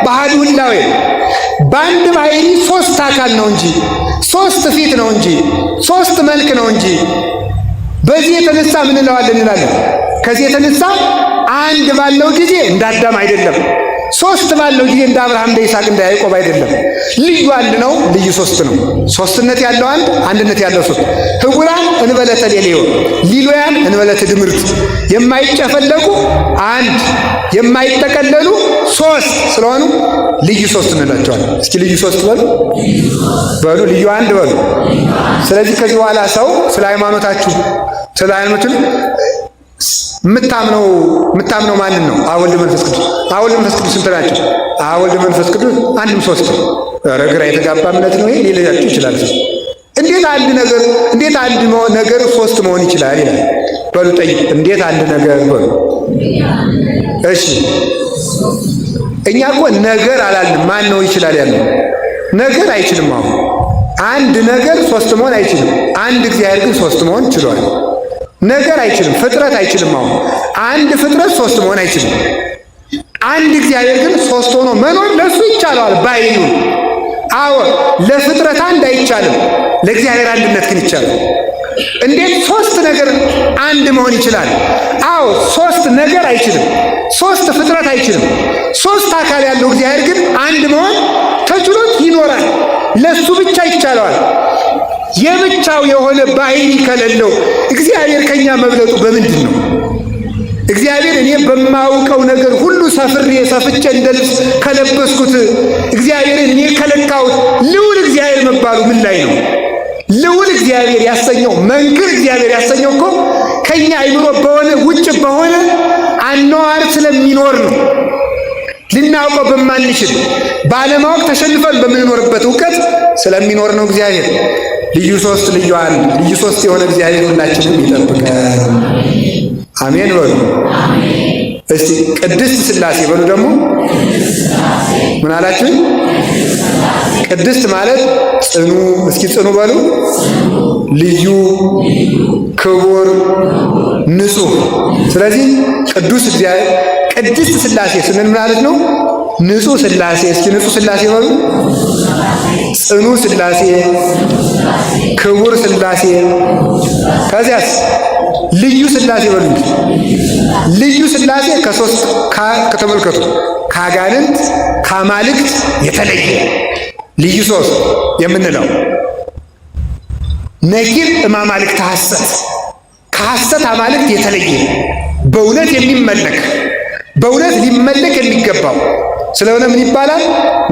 ባህዱ ህላዌ በአንድ ባህሪ ሶስት አካል ነው እንጂ ሶስት ፊት ነው እንጂ ሶስት መልክ ነው እንጂ። በዚህ የተነሳ ምን እንላለን? ከዚህ የተነሳ አንድ ባለው ጊዜ እንደ አዳም አይደለም፣ ሶስት ባለው ጊዜ እንደ አብርሃም እንደ ይስሐቅ እንደ ያዕቆብ አይደለም። ልዩ አንድ ነው፣ ልዩ ሶስት ነው። ሶስትነት ያለው አንድ፣ አንድነት ያለው ሶስት። ህቡራን እንበለተ ሌሌዮ ሊሎያን እንበለተ ድምርት የማይጨፈለቁ አንድ የማይጠቀለሉ ሶስት ስለሆኑ ልዩ ሶስት እንላቸዋለን። እስኪ ልዩ ሶስት በሉ በሉ፣ ልዩ አንድ በሉ። ስለዚህ ከዚህ በኋላ ሰው ስለ ሃይማኖታችሁ ስለ ሃይማኖቱን የምታምነው ማንን ነው? አብ ወልድ መንፈስ ቅዱስ። አብ ወልድ መንፈስ ቅዱስ ስንት ናቸው? አብ ወልድ መንፈስ ቅዱስ አንድም ሶስት። ኧረ ግራ የተጋባ እምነት ነው ይሄ ሊላችሁ ይችላል። እንዴት አንድ ነገር ሶስት መሆን ይችላል ይላል። በሉ ጠይቁ። እንዴት አንድ ነገር በሉ። እሺ እኛ እኮ ነገር አላልንም። ማን ነው ይችላል ያለው? ነገር አይችልም። አሁን አንድ ነገር ሶስት መሆን አይችልም። አንድ እግዚአብሔር ግን ሶስት መሆን ችሏል። ነገር አይችልም። ፍጥረት አይችልም። አሁን አንድ ፍጥረት ሶስት መሆን አይችልም። አንድ እግዚአብሔር ግን ሶስት ሆኖ መኖር ለሱ ይቻለዋል ባይዩ። አዎ ለፍጥረት አንድ አይቻልም፣ ለእግዚአብሔር አንድነት ግን ይቻላል። እንዴት ሶስት ነገር አንድ መሆን ይችላል? አዎ ሶስት ነገር አይችልም፣ ሶስት ፍጥረት አይችልም። ሶስት አካል ያለው እግዚአብሔር ግን አንድ መሆን ተችሎት ይኖራል። ለሱ ብቻ ይቻለዋል። የብቻው የሆነ ባህሪ ከሌለው እግዚአብሔር ከኛ መብለጡ በምንድን ነው? እግዚአብሔር እኔ በማውቀው ነገር ሁሉ ሰፍቼ እንደ ልብስ ከለበስኩት እግዚአብሔርን እኔ ከለካሁት ልዑል እግዚአብሔር መባሉ ምን ላይ ነው? ልዑል እግዚአብሔር ያሰኘው መንክር እግዚአብሔር ያሰኘው እኮ ከኛ አይምሮ በሆነ ውጭ በሆነ አኗዋር ስለሚኖር ነው። ልናውቀው በማንችል ባለማወቅ ተሸንፈን በምንኖርበት እውቀት ስለሚኖር ነው እግዚአብሔር። ልዩ ሶስት ልዩ አንድ ልዩ ሶስት የሆነ እግዚአብሔር ሁላችንም ይጠብቀን። አሜን በሉ። እስቲ ቅድስት ሥላሴ በሉ። ደግሞ ምን አላችሁ? ቅድስት ማለት ጽኑ። እስኪ ጽኑ በሉ። ልዩ፣ ክቡር፣ ንጹሕ። ስለዚህ ቅዱስ እግዚአብሔር ቅድስት ሥላሴ ስንል ማለት ነው ንጹሕ ሥላሴ። እስኪ ንጹሕ ሥላሴ በሉ። ጽኑ ሥላሴ፣ ክቡር ሥላሴ፣ ከዚያስ ልዩ ሥላሴ በሉ። ልዩ ሥላሴ ከሶስት ከተመልከቱ ከአጋንንት ከአማልክት የተለየ ልዩ ሶስት የምንለው ነኪር እማማልክት ሐሰት ከሐሰት አማልክት የተለየ በእውነት የሚመለክ በእውነት ሊመለክ የሚገባው ስለሆነ ምን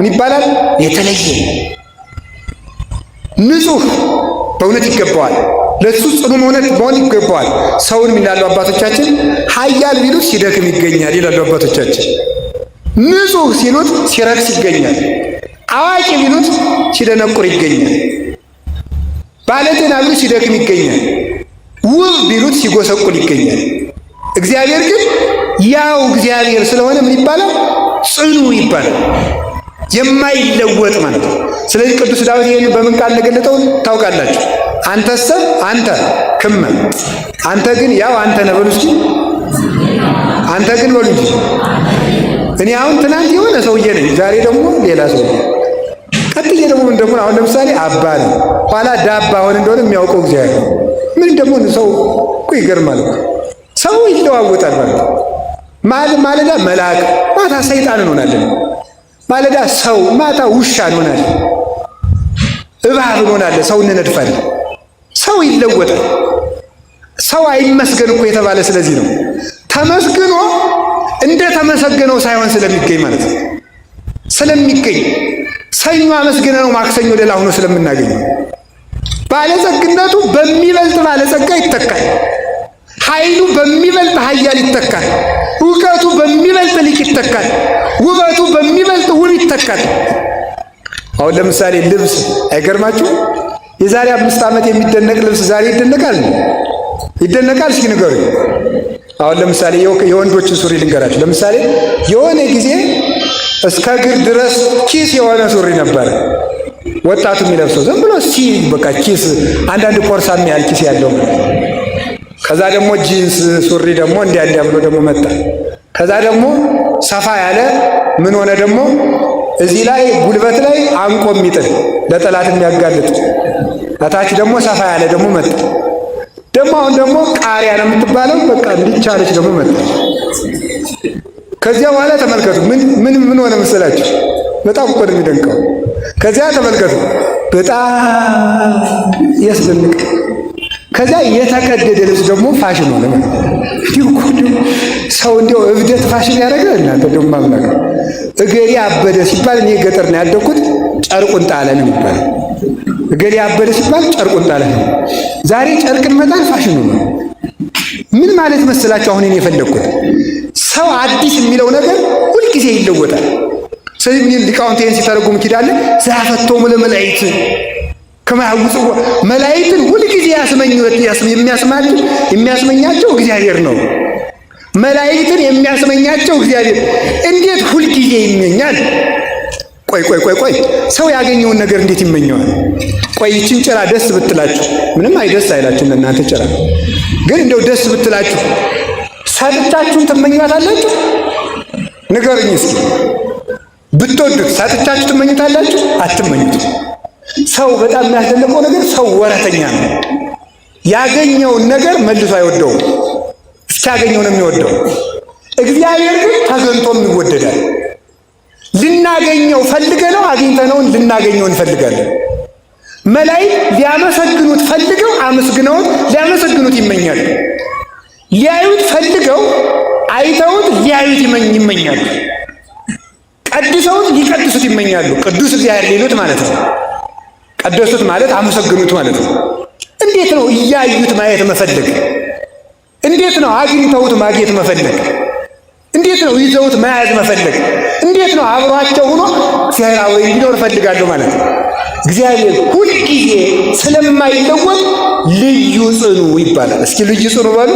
ይባላል? የተለየ ንጹሕ በእውነት ይገባዋል። ለሱ ጽኑ መሆን ይገባዋል። ሰውን ይላሉ አባቶቻችን ኃያል ቢሉት ሲደክም ይገኛል ይላሉ አባቶቻችን። ንጹሕ ሲሉት ሲረክስ ይገኛል። አዋቂ ቢሉት ሲደነቁር ይገኛል። ባለጤና ቢሉት ሲደክም ይገኛል። ውብ ቢሉት ሲጎሰቁል ይገኛል። እግዚአብሔር ግን ያው እግዚአብሔር ስለሆነ ምን ይባላል? ጽኑ ይባላል። የማይለወጥ ማለት ነው። ስለዚህ ቅዱስ ዳዊት ይህን በምን ቃል እንደገለጠው ታውቃላችሁ? አንተሰ አንተ ክመ አንተ ግን ያው አንተ ነህ በሉ እስኪ። አንተ ግን በሉ እንጂ። እኔ አሁን ትናንት የሆነ ሰውዬ ነኝ፣ ዛሬ ደግሞ ሌላ ሰው ነኝ። ቀጥዬ ደግሞ ምን ደግሞ አሁን ለምሳሌ አባ ነው፣ ኋላ ዳባ ሆነ እንደሆነ የሚያውቀው እግዚአብሔር ነው። ምን ደግሞ ሰው እኮ ይገርማል። ሰው ይለዋወጣል ማለት ነው። ማለዳ መልአክ ማታ ሰይጣን እንሆናለን። ማለዳ ሰው ማታ ውሻ እንሆናለን። እባብ እንሆናለን። ሰው እንነድፋለን። ሰው ይለወጣል። ሰው አይመስገን እኮ የተባለ ስለዚህ ነው። ተመስግኖ እንደ ተመሰገነው ሳይሆን ስለሚገኝ ማለት ነው። ስለሚገኝ ሰኞ አመስግነ ነው ማክሰኞ ሌላ ሆኖ ስለምናገኘው ባለጸግነቱ በሚበልጥ ባለጸጋ ይተካል። ኃይሉ በሚበልጥ ኃያል ይተካል። እውቀቱ በሚበልጥ ሊቅ ይተካል። ውበቱ በሚበልጥ ውብ ይተካል። አሁን ለምሳሌ ልብስ አይገርማችሁ? የዛሬ 5 ዓመት የሚደነቅ ልብስ ዛሬ ይደነቃል? ይደነቃል? እስኪ ንገሩኝ። አሁን ለምሳሌ የወንዶችን ሱሪ ልንገራችሁ። ለምሳሌ የሆነ ጊዜ እስከ እግር ድረስ ኪስ የሆነ ሱሪ ነበር ወጣቱ የሚለብሰው። ዝም ብሎ በቃ ኪስ፣ አንዳንድ ፖርሳ የሚያህል ኪስ ያለው። ከዛ ደግሞ ጂንስ ሱሪ ደግሞ እንዲያ ብሎ ደግሞ መጣ። ከዛ ደግሞ ሰፋ ያለ ምን ሆነ ደግሞ እዚህ ላይ ጉልበት ላይ አንቆ የሚጥል ለጠላት የሚያጋልጥ፣ ከታች ደግሞ ሰፋ ያለ ደግሞ መጣ። ደግሞ አሁን ደግሞ ቃሪያ ነው የምትባለው በቃ እንዲቻለች ደግሞ መጣ። ከዚያ በኋላ ተመልከቱ ምን ሆነ መሰላችሁ? በጣም እኮ ነው የሚደንቀው። ከዚያ ተመልከቱ በጣም ያስደንቅ። ከዚያ የተቀደደ ልብስ ደግሞ ፋሽን ሆነ። ሰው እንዲያው እብደት ፋሽን ያደርጋል። እናንተ ደግሞ ማምላክ እገሌ አበደ ሲባል እኔ ገጠር ነው ያደግኩት፣ ጨርቁን ጣለ ነው የሚባለው። እገሌ አበደ ሲባል ጨርቁን ጣለ ነው። ዛሬ ጨርቅን መጣል ፋሽኑ ነው። ምን ማለት መሰላችሁ? አሁን እኔ የፈለግኩት ሰው አዲስ የሚለው ነገር ሁልጊዜ ይለወጣል። ስለዚህ ሊቃውንት ይህን ሲተረጉም ኪዳለ ዘአፈቶሙ ለመላእክት ከማያውጽዎ መላእክትን ሁልጊዜ የሚያስመኛቸው እግዚአብሔር ነው። መላእክትን የሚያስመኛቸው እግዚአብሔር እንዴት ሁልጊዜ ይመኛል? ቆይ ሰው ያገኘውን ነገር እንዴት ይመኘዋል? ቆይ ይችን ጭራ ደስ ብትላችሁ ምንም አይደስ አይላችሁ ለእናንተ ጭራ ግን እንደው ደስ ብትላችሁ ሰጥቻችሁን ትመኟታላችሁ? ንገሩኝ እስኪ። ብትወዱት ሰጥቻችሁ ትመኙታላችሁ? አትመኙት። ሰው በጣም የሚያስደንቀው ነገር ሰው ወረተኛ ነው። ያገኘውን ነገር መልሶ አይወደውም። እስኪያገኘው ነው የሚወደው። እግዚአብሔር ግን ተገንቶም ይወደዳል። ልናገኘው ፈልገነው አግኝተነውን ልናገኘው እንፈልጋለን። መላእክት ሊያመሰግኑት ፈልገው አመስግነውት ሊያመሰግኑት ይመኛሉ። ሊያዩት ፈልገው አይተውት ሊያዩት ይመኛሉ። ቀድሰውት ሊቀድሱት ይመኛሉ። ቅዱስ እግዚአብሔር ሊሉት ማለት ነው። ቀደሱት ማለት አመሰግኑት ማለት ነው። እንዴት ነው እያዩት ማየት መፈለግ? እንዴት ነው አግኝተውት ማግኘት መፈለግ? እንዴት ነው ይዘውት መያዝ መፈለግ? እንዴት ነው አብሯቸው ሆኖ እግዚአብሔር አብሮኝ እንዲኖር እፈልጋለሁ ማለት ነው? እግዚአብሔር ሁልጊዜ ስለማይለወጥ ልዩ ጽኑ ይባላል። እስኪ ልዩ ጽኑ በሉ።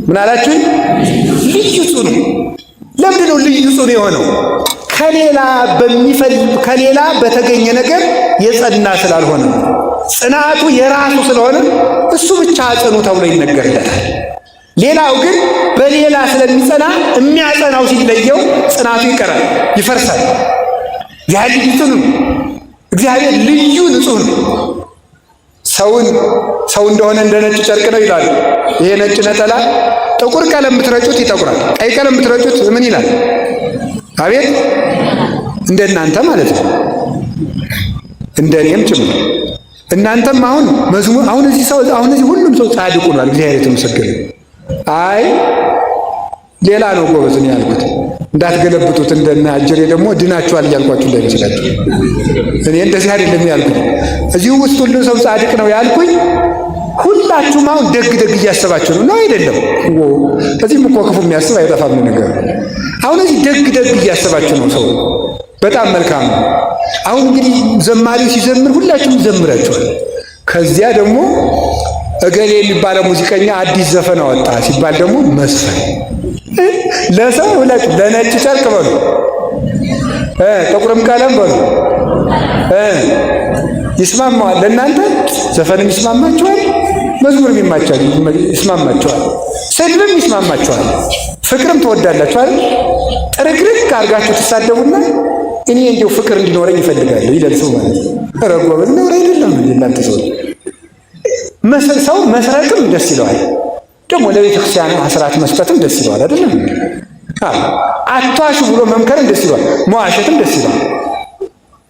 ምን አላችሁኝ? ልዩ ጽኑ። ለምንድን ነው ልዩ ጽኑ የሆነው? ከሌላ በተገኘ ነገር የጸና ስላልሆነ፣ ጽናቱ የራሱ ስለሆነ እሱ ብቻ ጽኑ ተብሎ ይነገርለታል። ሌላው ግን በሌላ ስለሚጸና የሚያጸናው ሲለየው ጽናቱ ይቀራል፣ ይፈርሳል። ያ ልዩ ጽኑ ነው። እግዚአብሔር ልዩ ንጹሕ ነው። ሰው እንደሆነ እንደ ነጭ ጨርቅ ነው ይላሉ። ይሄ ነጭ ነጠላ ጥቁር ቀለም ብትረጩት ይጠቁራል፣ ቀይ ቀለም ብትረጩት ምን ይላል? አቤት እንደናንተ ማለት ነው። እንደኔም ጭምር እናንተም አሁን እዚህ ሁሉም ሰው ጻድቅ ሆኗል። እግዚአብሔር የተመሰገነ። አይ ሌላ ነው ጎበዝ ነው ያልኩት። እንዳትገለብጡት እንደና አጀሬ ደግሞ ድናችኋል እያልኳችሁ እንዳይመስላችሁ። እኔ እንደዚህ አይደለም ያልኩት። እዚሁ ውስጥ ሁሉም ሰው ጻድቅ ነው ያልኩኝ። ሁላችሁም አሁን ደግ እያሰባችሁ ነው አይደለም? እዚህም እኮ ክፉ የሚያስብ አይጠፋም ነገር። አሁን እዚህ ደግ እያሰባችሁ ነው ሰው። በጣም መልካም ነው። አሁን እንግዲህ ዘማሪው ሲዘምር ሁላችሁም ዘምራችኋል። ከዚያ ደግሞ እገሌ የሚባለው ሙዚቀኛ አዲስ ዘፈን አወጣ ሲባል ደግሞ መስፈን ለሰው ሁላችሁ ለነጭ ጨርቅ በሉ፣ ጥቁርም ቀለም በሉ ይስማማዋል። ለእናንተ ዘፈንም ይስማማችኋል፣ መዝሙርም ይስማማችኋል፣ ስድብም ይስማማችኋል፣ ፍቅርም ትወዳላችኋል። ጥርግርግ አድርጋችሁ ትሳደቡና እኔ እንዲያው ፍቅር እንዲኖረኝ ይፈልጋለሁ ይላል ሰው ማለት ነው። ኧረ ጎበዝ ነው አይደለም? እናንተ ሰው መስረቅም ደስ ይለዋል፣ ደግሞ ለቤተ ክርስቲያን አስራት መስጠትም ደስ ይለዋል አይደለም? አትዋሹ ብሎ መምከርም ደስ ይለዋል፣ መዋሸትም ደስ ይለዋል።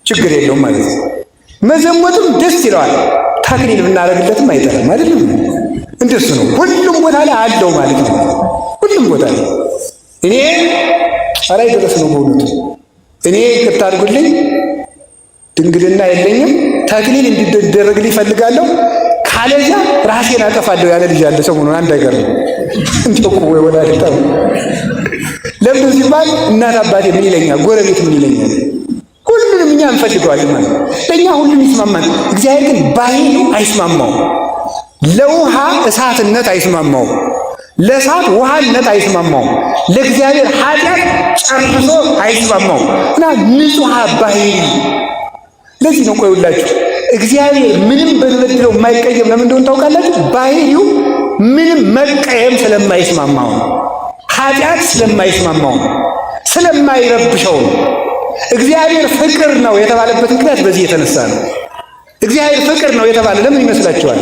ችግር የለውም ማለት ነው። መዘሞትም ደስ ይለዋል፣ ተክሊል ብናደርግለትም አይጠላም አይደለም? እንደሱ ነው። ሁሉም ቦታ ላይ አለው ማለት ነው። ሁሉም ቦታ ላይ እኔ አላይ ድረስ ነው በእውነቱ። እኔ ይቅርታ አድርጉልኝ፣ ድንግልና የለኝም፣ ተክሊል እንዲደረግልኝ ይፈልጋለሁ። ካለዚያ ራሴን አጠፋለሁ ያለ ልጅ ያለ ሰሞኑን አንድ ነገር ነው። እንዲሁ ወይ ወላዲታ ለምን ሲባል እናት አባቴ ምን ይለኛል፣ ጎረቤት ምን ይለኛል፣ ሁሉንም እኛ እንፈልገዋለን ማለት ነው። ለእኛ ሁሉም ይስማማል። እግዚአብሔር ግን ባህሪው አይስማማውም። ለውሃ እሳትነት አይስማማውም፣ ለእሳት ውሃነት አይስማማውም፣ ለእግዚአብሔር ኃጢአት ጨርሶ አይስማማውም እና ንጹሕ ባህሪ። ለዚህ ነው ቆይላችሁ እግዚአብሔር ምንም በተበድለው የማይቀየም ለምን እንደሆነ ታውቃላችሁ? ባህሪው ምንም መቀየም ስለማይስማማው ነው። ኃጢአት ስለማይስማማው ነው፣ ስለማይረብሸው ነው። እግዚአብሔር ፍቅር ነው የተባለበት ምክንያት በዚህ የተነሳ ነው። እግዚአብሔር ፍቅር ነው የተባለ ለምን ይመስላችኋል?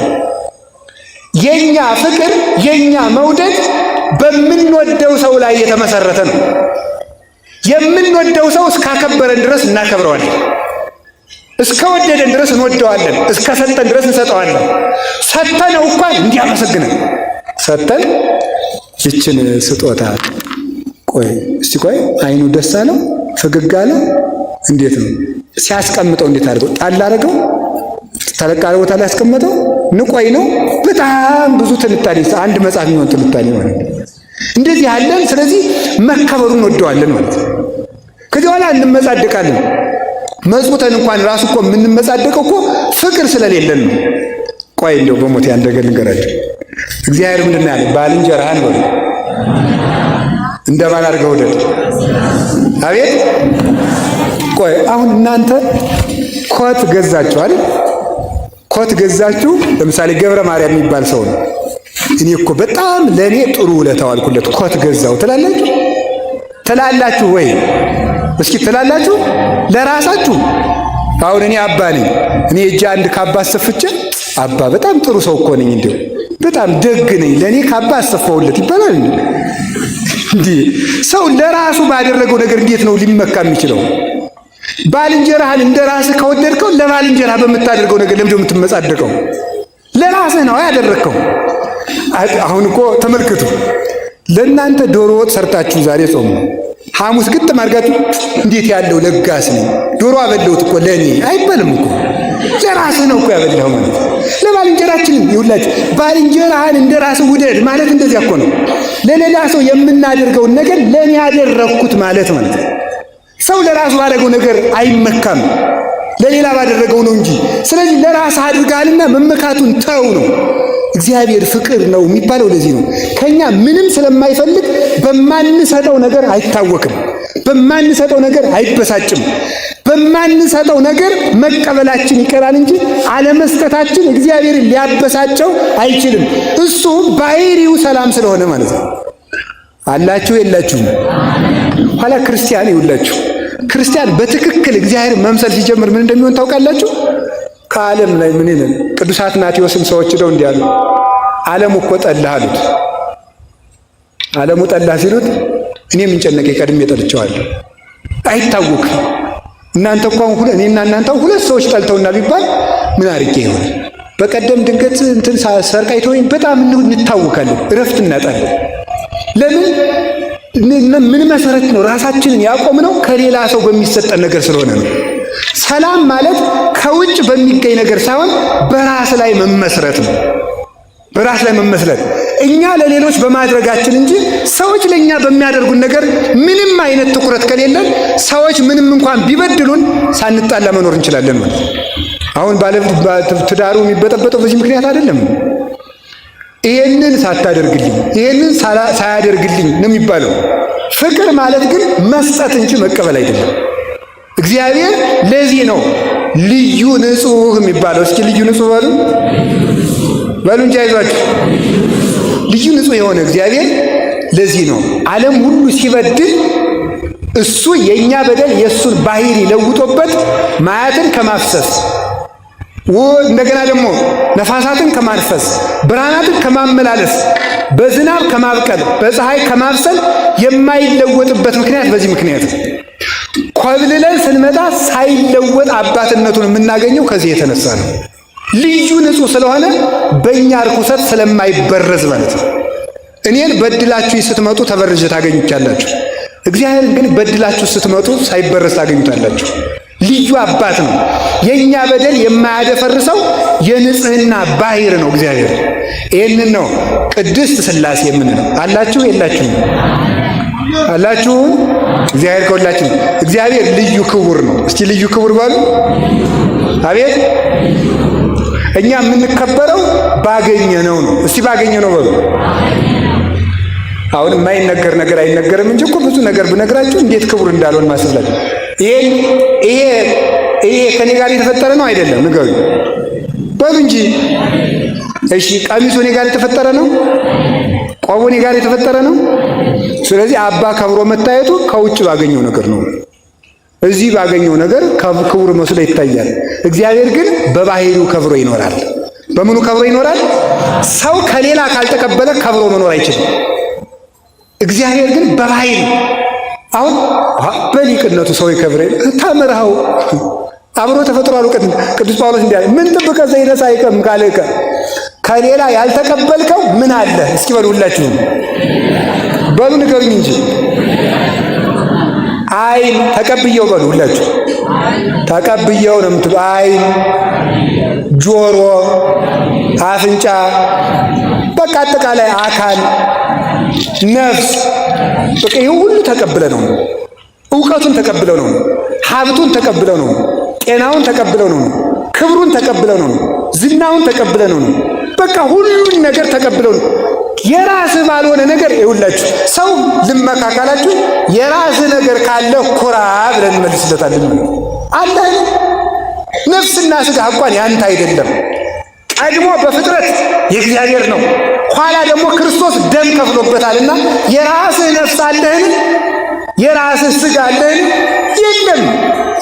የኛ ፍቅር የኛ መውደድ በምንወደው ሰው ላይ የተመሰረተ ነው። የምንወደው ሰው እስካከበረን ድረስ እናከብረዋለን፣ እስከ ወደደን ድረስ እንወደዋለን፣ እስከ ሰጠን ድረስ እንሰጠዋለን። ሰጠነው እንኳን እንዲያመሰግነን ሰጠን። ይችን ስጦታ ቆይ አይኑ ደስ አለው፣ ፈገግ አለ። እንዴት ነው ሲያስቀምጠው? እንዴት አድርገው ጣል አደረገው? ተለቃለ ቦታ ላይ ያስቀመጠው ንቆይ ነው። በጣም ብዙ ትንታኔ፣ አንድ መጽሐፍ የሚሆን ትንታኔ ማለት ነው። እንደዚህ ያለን። ስለዚህ መከበሩን እንወደዋለን ማለት ነው። ከዚህ በኋላ እንመጻደቃለን። መጽውተን እንኳን ራሱ እኮ የምንመጻደቀው እኮ ፍቅር ስለሌለን ነው። ቆይ እንደው በሞት ያን ነገር ልንገራችሁ። እግዚአብሔር ምንድን ነው ያለ? ባልንጀራህን በሉ እንደማን አድርገህ ውደድ። አቤት ቆይ አሁን እናንተ ኮት ገዛችሁ አይደል? ኮት ገዛችሁ። ለምሳሌ ገብረ ማርያም የሚባል ሰው ነው። እኔ እኮ በጣም ለእኔ ጥሩ ውለታ ዋልኩለት ኮት ገዛው ትላላችሁ ወይ? እስኪ ትላላችሁ ለራሳችሁ? አሁን እኔ አባ ነኝ። እኔ እጄ አንድ ካባ አሰፍቼ አባ በጣም ጥሩ ሰው እኮ ነኝ፣ እንደው በጣም ደግ ነኝ፣ ለእኔ ካባ አሰፋውለት ይባላል እንዴ? ሰው ለራሱ ባደረገው ነገር እንዴት ነው ሊመካ የሚችለው? ባልንጀራህን እንደ ራስህ ከወደድከው ለባልንጀራህ በምታደርገው ነገር ለምንድን ነው የምትመጻደቀው? ለራስህ ነው ያደረግከው። አሁን እኮ ተመልክቱ፣ ለእናንተ ዶሮ ወጥ ሰርታችሁ ዛሬ ጾም ነው፣ ሐሙስ ግጥም አድርጋችሁ እንዴት ያለው ለጋስ ነኝ ዶሮ አበላሁት እኮ ለእኔ አይባልም እኮ። ለራስህ ነው እኮ ያበላኸው ማለት። ለባልንጀራችንም ይውላችሁ ባልንጀራህን እንደ ራስህ ውደድ ማለት እንደዚያ እኮ ነው። ለሌላ ሰው የምናደርገውን ነገር ለእኔ ያደረግኩት ማለት ማለት ነው። ሰው ለራሱ ባደረገው ነገር አይመካም፣ ለሌላ ባደረገው ነው እንጂ። ስለዚህ ለራስህ አድርጋልና መመካቱን ተው ነው። እግዚአብሔር ፍቅር ነው የሚባለው ለዚህ ነው። ከኛ ምንም ስለማይፈልግ በማንሰጠው ነገር አይታወክም፣ በማንሰጠው ነገር አይበሳጭም። በማንሰጠው ነገር መቀበላችን ይቀራል እንጂ አለመስጠታችን እግዚአብሔርን ሊያበሳጨው አይችልም። እሱ ባህሪው ሰላም ስለሆነ ማለት ነው። አላችሁ የላችሁም? ኋላ ክርስቲያን ይውላችሁ፣ ክርስቲያን በትክክል እግዚአብሔር መምሰል ሲጀምር ምን እንደሚሆን ታውቃላችሁ? ከዓለም ላይ ምን ይላል? ቅዱስ አትናቴዎስም ሰዎች ደው እንዲያሉ ዓለሙ እኮ ጠላህ አሉት። ዓለሙ ጠላህ ሲሉት እኔ ምን ጨነቀኝ ቀድሜ ጠልቼዋለሁ። አይታወክም። እናንተ እንኳን እኔና እናንተ ሁለት ሰዎች ጠልተውና ቢባል ምን አርቄ ይሆን? በቀደም ድንገት እንትን ሰርቃይተውኝ በጣም እንታወካለን፣ እረፍት እናጣለን። ለምን? ምን መሰረት ነው ራሳችንን ያቆምነው? ከሌላ ሰው በሚሰጠን ነገር ስለሆነ ነው። ሰላም ማለት ከውጭ በሚገኝ ነገር ሳይሆን በራስ ላይ መመስረት ነው። በራስ ላይ መመስረት እኛ ለሌሎች በማድረጋችን እንጂ ሰዎች ለኛ በሚያደርጉን ነገር ምንም አይነት ትኩረት ከሌለን ሰዎች ምንም እንኳን ቢበድሉን ሳንጣላ መኖር እንችላለን ማለት። አሁን ትዳሩ የሚበጠበጠው በዚህ ምክንያት አይደለም። ይሄንን ሳታደርግልኝ ይሄንን ሳያደርግልኝ ነው የሚባለው። ፍቅር ማለት ግን መስጠት እንጂ መቀበል አይደለም። እግዚአብሔር ለዚህ ነው ልዩ ንጹሕ የሚባለው። እስኪ ልዩ ንጹሕ በሉ እንጂ አይዟችሁ። ልዩ ንጹሕ የሆነ እግዚአብሔር ለዚህ ነው ዓለም ሁሉ ሲበድል እሱ የኛ በደል የሱን ባህሪ ለውጦበት ማያትን ከማፍሰስ እንደገና ደግሞ ነፋሳትን ከማንፈስ ብርሃናትን ከማመላለስ በዝናብ ከማብቀል በፀሐይ ከማብሰል የማይለወጥበት ምክንያት በዚህ ምክንያት ኮብልለን ስንመጣ ሳይለወጥ አባትነቱን የምናገኘው ከዚህ የተነሳ ነው። ልዩ ንጹሕ ስለሆነ በእኛ ርኩሰት ስለማይበረዝ ማለት ነው። እኔን በድላችሁ ስትመጡ ተበርዤ ታገኙቻላችሁ። እግዚአብሔርን ግን በድላችሁ ስትመጡ ሳይበረዝ ታገኙታላችሁ። ልዩ አባት ነው። የኛ በደል የማያደፈርሰው የንጽህና ባህር ነው እግዚአብሔር። ይህንን ነው ቅድስት ሥላሴ የምንለው። አላችሁ የላችሁም? አላችሁ? እግዚአብሔር ከሁላችን እግዚአብሔር ልዩ ክቡር ነው። እስቲ ልዩ ክቡር በሉ። አቤት እኛ የምንከበረው ባገኘነው ነው። እስቲ ባገኘነው በሉ። አሁን የማይነገር ነገር አይነገርም እንጂ እኮ ብዙ ነገር ብነግራችሁ እንዴት ክቡር እንዳልሆን ማስብላችሁ። ይሄ ከኔ ጋር የተፈጠረ ነው አይደለም? ንገሩኝ በሉ እንጂ። እሺ ቀሚሱ እኔ ጋር የተፈጠረ ነው? ቆቡ እኔ ጋር የተፈጠረ ነው? ስለዚህ አባ ከብሮ መታየቱ ከውጭ ባገኘው ነገር ነው። እዚህ ባገኘው ነገር ክቡር መስሎ ይታያል። እግዚአብሔር ግን በባህሪው ከብሮ ይኖራል። በምኑ ከብሮ ይኖራል? ሰው ከሌላ ካልተቀበለ ከብሮ መኖር አይችልም። እግዚአብሔር ግን በባህሪው አሁን በሊቅነቱ ሰው ይከብረ ተምረው አብሮ ተፈጥሯል። ቅዱስ ጳውሎስ እንዲያ ምን ጥብቀ ዘይነሳ አይቀም ካለከ ከሌላ ያልተቀበልከው ምን አለ? እስኪ በሉ ሁላችሁም በሉ ንገሩኝ እንጂ አይን ተቀብየው በሉ ሁላችሁ ተቀብየው ነው የምትሉ። አይን፣ ጆሮ፣ አፍንጫ፣ በቃ አጠቃላይ አካል፣ ነፍስ በቃ ይሄ ሁሉ ተቀብለ ነው። እውቀቱን ተቀብለው ነው። ሀብቱን ተቀብለው ነው። ጤናውን ተቀብለው ነው፣ ክብሩን ተቀብለው ነው፣ ዝናውን ተቀብለው ነው፣ በቃ ሁሉን ነገር ተቀብለው ነው። የራስህ ባልሆነ ነገር ይውላችሁ ሰው ልመካ ካላችሁ የራስህ ነገር ካለ ኩራ ብለን እንመልስለታለን። አለ ነፍስና ሥጋ እንኳን ያንተ አይደለም። ቀድሞ በፍጥረት የእግዚአብሔር ነው። ኋላ ደግሞ ክርስቶስ ደም ከፍሎበታልና የራስህ ነፍስ አለህን? የራስህ ሥጋ አለህን? የለም።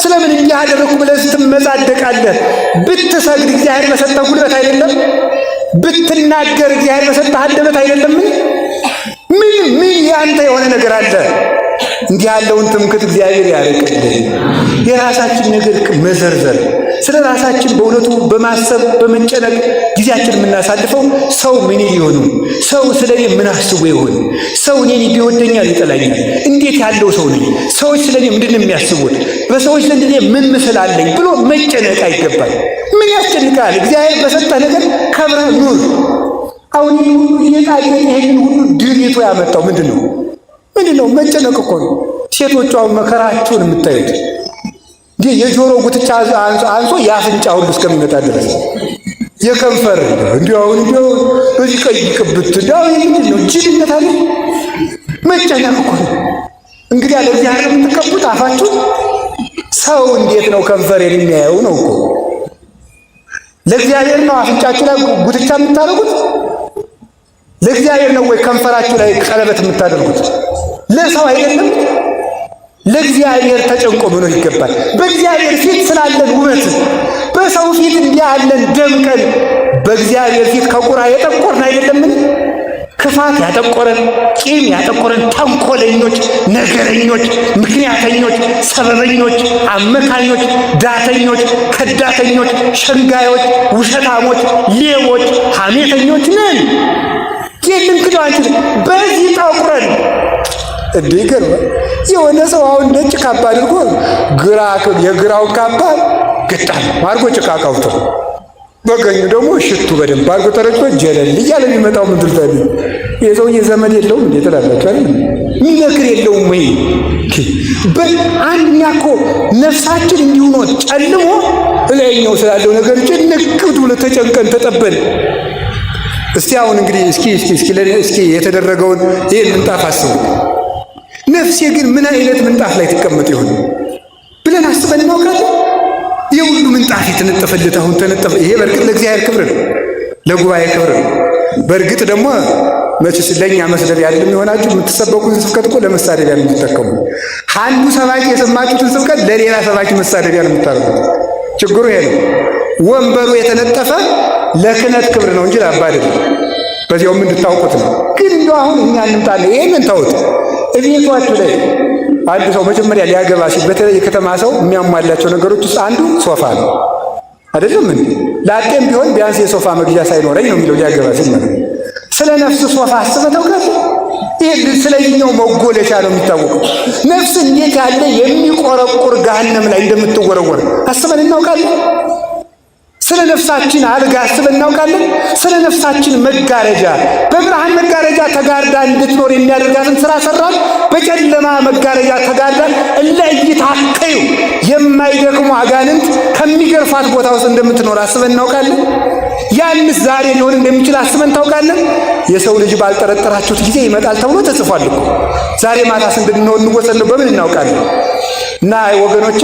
ስለምን እንዲህ አደረኩ ብለህ ትመጻደቃለህ? ብትሰግድ እግዚአብሔር በሰጠህ ጉልበት አይደለም? ብትናገር እግዚአብሔር በሰጠህ አንደበት አይደለም? ምን ያንተ የሆነ ነገር አለ? እንዲህ ያለውን ትምክህት እግዚአብሔር ያርቅልን። የራሳችን ነገር መዘርዘር፣ ስለ ራሳችን በእውነቱ በማሰብ በመጨነቅ ጊዜያችን የምናሳልፈው ሰው ምን ሊሆኑ፣ ሰው ስለ እኔ ምን አስቦ ይሆን፣ ሰው እኔን ቢወደኛል ይጠላኛል፣ እንዴት ያለው ሰው ነኝ፣ ሰዎች ስለ እኔ ምንድን ነው የሚያስቡት፣ በሰዎች ዘንድ እኔ ምን ምስል አለኝ ብሎ መጨነቅ አይገባል። ምን ያስጨንቃል? እግዚአብሔር በሰጠህ ነገር ከብረህ ኑር። አሁን ሁሉ እየጣየ ይሄንን ሁሉ ድሪቶ ያመጣው ምንድን ነው? መጨነቅ እኮ ነው። ሴቶቹ አሁን መከራቸውን የምታዩት እንዲህ የጆሮ ጉትቻ አንሶ የአፍንጫ ሁሉ እስከሚመጣ ድረስ የከንፈር እንዲያው በዚህ ቀይ ቅብት እንዲያው ምንድን ነው? ጅልነት አለ። መጨነቅ እኮ ነው። እንግዲህ ያለ እግዚአብሔር የምትቀቡት አፋችሁ ሰው እንዴት ነው ከንፈሬን የሚያየው ነው እኮ። ለእግዚአብሔር ነው አፍንጫችሁ ላይ ጉትቻ የምታደርጉት? ለእግዚአብሔር ነው ወይ ከንፈራችሁ ላይ ቀለበት የምታደርጉት? ለሰው አይደለም። ለእግዚአብሔር ተጨንቆ መኖር ይገባል። በእግዚአብሔር ፊት ስላለን ውበት፣ በሰው ፊት እንዲህ ያለን ደምቀን በእግዚአብሔር ፊት ከቁራ የጠቆርን አይደለምን? ክፋት ያጠቆረን፣ ቂም ያጠቆረን፣ ተንኮለኞች፣ ነገረኞች፣ ምክንያተኞች፣ ሰበበኞች፣ አመካኞች፣ ዳተኞች፣ ከዳተኞች፣ ሸንጋዮች፣ ውሸታሞች፣ ሌቦች፣ ሐሜተኞች ነን። ይህንን ክዶ አንችል በዚህ ጠቁረን እንዲህ ይገርማል። የሆነ ሰው አሁን ነጭ ካባ አድርጎ የግራውን ካባ ግጣም አድርጎ ጭቃ ቀብቶ በቀኙ ደግሞ ሽቱ በደንብ አድርጎ ተረጭቶ ጀለል እያለ የሚመጣው ምድር ታዲ የሰውዬ ዘመድ የለውም እንዴ ትላላችሁ አይደል? የሚመክር የለውም ወይ? በአንኛ እኮ ነፍሳችን እንዲሁ ነው ጨልሞ እላይኛው ስላለው ነገር ጭንቅ ብሎ ተጨንቀን ተጠበን። እስቲ አሁን እንግዲህ እስኪ የተደረገውን ይህን ምንጣፍ አስቡ። ነፍሴ ግን ምን አይነት ምንጣፍ ላይ ትቀመጥ ይሆን ብለን አስበን እናውቃለን? የሁሉ ምንጣፍ የተነጠፈለት አሁን ተነጠፈ። ይሄ በእርግጥ ለእግዚአብሔር ክብር ነው፣ ለጉባኤ ክብር ነው። በእርግጥ ደግሞ መቼስ ለእኛ መስደቢያ አይደለም የሆናችሁ። የምትሰበኩትን ስብከት እኮ ለመሳደቢያ ነው የምትጠቀሙ። አንዱ ሰባኪ የሰማችሁትን ስብከት ለሌላ ሰባኪ መሳደቢያ ነው የምታደርጉት። ችግሩ ይሄ ነው። ወንበሩ የተነጠፈ ለክህነት ክብር ነው እንጂ ለአባ አይደለም። በዚያውም እንድታውቁት ነው። ግን እንደው አሁን እኛ እንምጣለ ይሄንን ተውት። እቤቷችሁ ላይ አንድ ሰው መጀመሪያ ሊያገባ ሲል በተለይ የከተማ ሰው የሚያሟላቸው ነገሮች ውስጥ አንዱ ሶፋ ነው አይደለም እንዴ? ላጤም ቢሆን ቢያንስ የሶፋ መግዣ ሳይኖረኝ ነው የሚለው ሊያገባ ሲል ማለት ነው። ስለ ነፍስ ሶፋ አስበህ ታውቃለህ? ይሄ ስለኛው መጎለሻ ነው የሚታወቀው። ነፍስ እንዴት ያለ የሚቆረቁር ገሃነም ላይ እንደምትወረወር አስበን እናውቃለን? ስለ ነፍሳችን አልጋ አስበን እናውቃለን? ስለ ነፍሳችን መጋረጃ በብርሃን መጋረጃ ተጋርዳ እንድትኖር የሚያደርጋትን ስራ ሰራን። በጨለማ መጋረጃ ተጋርዳ እለይታከዩ የማይደክሙ አጋንንት ከሚገርፋት ቦታ ውስጥ እንደምትኖር አስበን እናውቃለን? ያንስ ዛሬ ሊሆን እንደሚችል አስበን ታውቃለን? የሰው ልጅ ባልጠረጠራችሁት ጊዜ ይመጣል ተብሎ ተጽፏል እኮ። ዛሬ ማታስ እንድንሆን እንወሰን ነው በምን እናውቃለን? እና ወገኖቼ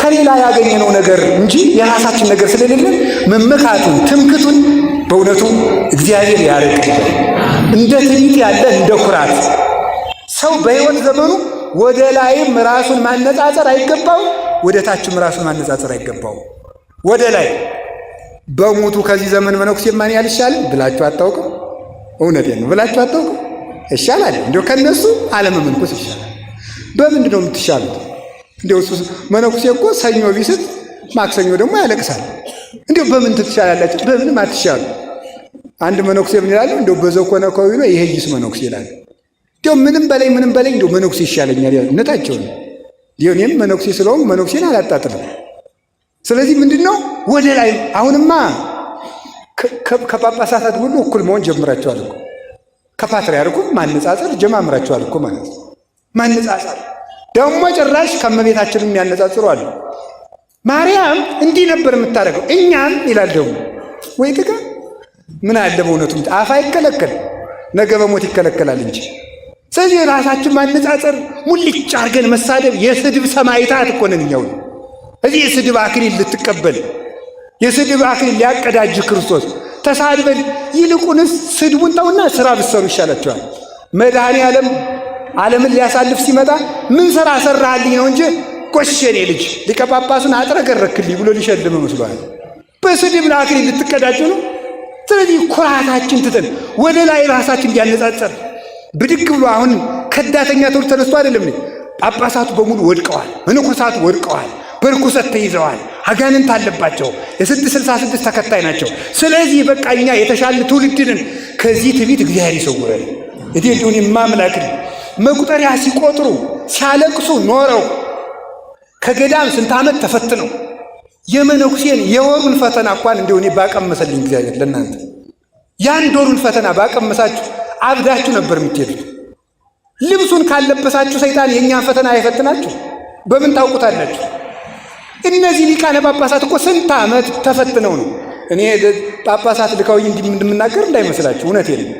ከሌላ ያገኘነው ነገር እንጂ የራሳችን ነገር ስለሌለን መመካቱን ትምክቱን በእውነቱ እግዚአብሔር ያርቅልን። እንደ ትዕቢት ያለ እንደ ኩራት ሰው በሕይወት ዘመኑ ወደ ላይም ራሱን ማነጻጸር አይገባው፣ ወደ ታችም ራሱን ማነጻጸር አይገባው። ወደ ላይ በሞቱ ከዚህ ዘመን መነኩሴ ማን ያልሻል ብላችሁ አታውቁም? እውነቴን ነው ብላችሁ አታውቁም? ይሻላል እንዴ? ከነሱ አለመመንኮስ ይሻላል። በምንድን ነው የምትሻሉት? እንደው መነኩሴ እኮ ሰኞ ቢስት ማክሰኞ ደግሞ ያለቅሳል። እንደው በምን ትሻላላችሁ? በምንም አትሻሉ። አንድ መነኩሴ ምን ይላል? እንደው በዘኮነ ከሆነ ይሄይስ መነኩሴ ይላል። እንደው ምንም በላይ እንደው መነኩሴ ይሻለኛል ያለው ነታቸው ነው። እኔም መነኩሴ ስለሆንኩ መነኩሴን አላጣጥልም። ስለዚህ ምንድነው ወደ ላይ አሁንማ ከጳጳሳት ሁሉ እኩል መሆን ጀምራቸዋል እኮ። ከፓትርያርኩም ማነጻጸር ጀማምራቸዋል እኮ ማለት ነው። ማነጻጸር ደግሞ ጭራሽ ከመቤታችንም የሚያነጻጽሩ አሉ። ማርያም እንዲህ ነበር የምታደርገው። እኛም ይላል ደግሞ ወይ ጥጋ ምን አለ በእውነቱም አፍ አይከለከል ነገ በሞት ይከለከላል እንጂ። ስለዚህ ራሳችን ማነጻጸር፣ ሙልጭ አድርገን መሳደብ የስድብ ሰማዕታት እኮ ነን እኛው። እዚህ የስድብ አክሊል ልትቀበል የስድብ አክሊል ሊያቀዳጅ ክርስቶስ ተሳድበን፣ ይልቁንስ ስድቡን ተውና ስራ ብትሰሩ ይሻላችኋል። መድኃኔ ዓለምን ሊያሳልፍ ሲመጣ ምን ሥራ ሰራህልኝ ነው እንጂ ጎሸኔ ልጅ ሊቀ ጳጳሱን አጥረገረክልኝ ብሎ ሊሸልም መስሏል። በስድብ አክሊል ልትቀዳጁ ነው። ስለዚህ ኩራታችን ትተን ወደ ላይ ራሳችን እንዲያነጻጸር ብድግ ብሎ አሁን ከዳተኛ ትውልድ ተነስቶ አይደለም። ጳጳሳቱ በሙሉ ወድቀዋል፣ መነኮሳቱ ወድቀዋል፣ በርኩሰት ተይዘዋል፣ አጋንንት አለባቸው፣ የ666 ተከታይ ናቸው። ስለዚህ በቃ እኛ የተሻለ ትውልድንን ከዚህ ትዕቢት እግዚአብሔር ይሰውረን። እቴ እንደሆነ የማምላክን መቁጠሪያ ሲቆጥሩ ሲያለቅሱ ኖረው ከገዳም ስንት ዓመት ተፈትነው የመነኩሴን የወሩን ፈተና እንኳን እንደሆነ ባቀመሰልኝ እግዚአብሔር ለእናንተ የአንድ ወሩን ፈተና ባቀመሳችሁ አብዳችሁ ነበር የምትሄዱት። ልብሱን ካለበሳችሁ ሰይጣን የእኛን ፈተና አይፈትናችሁ። በምን ታውቁታላችሁ? እነዚህ ሊቃነ ጳጳሳት እኮ ስንት ዓመት ተፈትነው ነው። እኔ ጳጳሳት ልካውኝ እንደምናገር እንዳይመስላችሁ፣ እውነቴን ነው።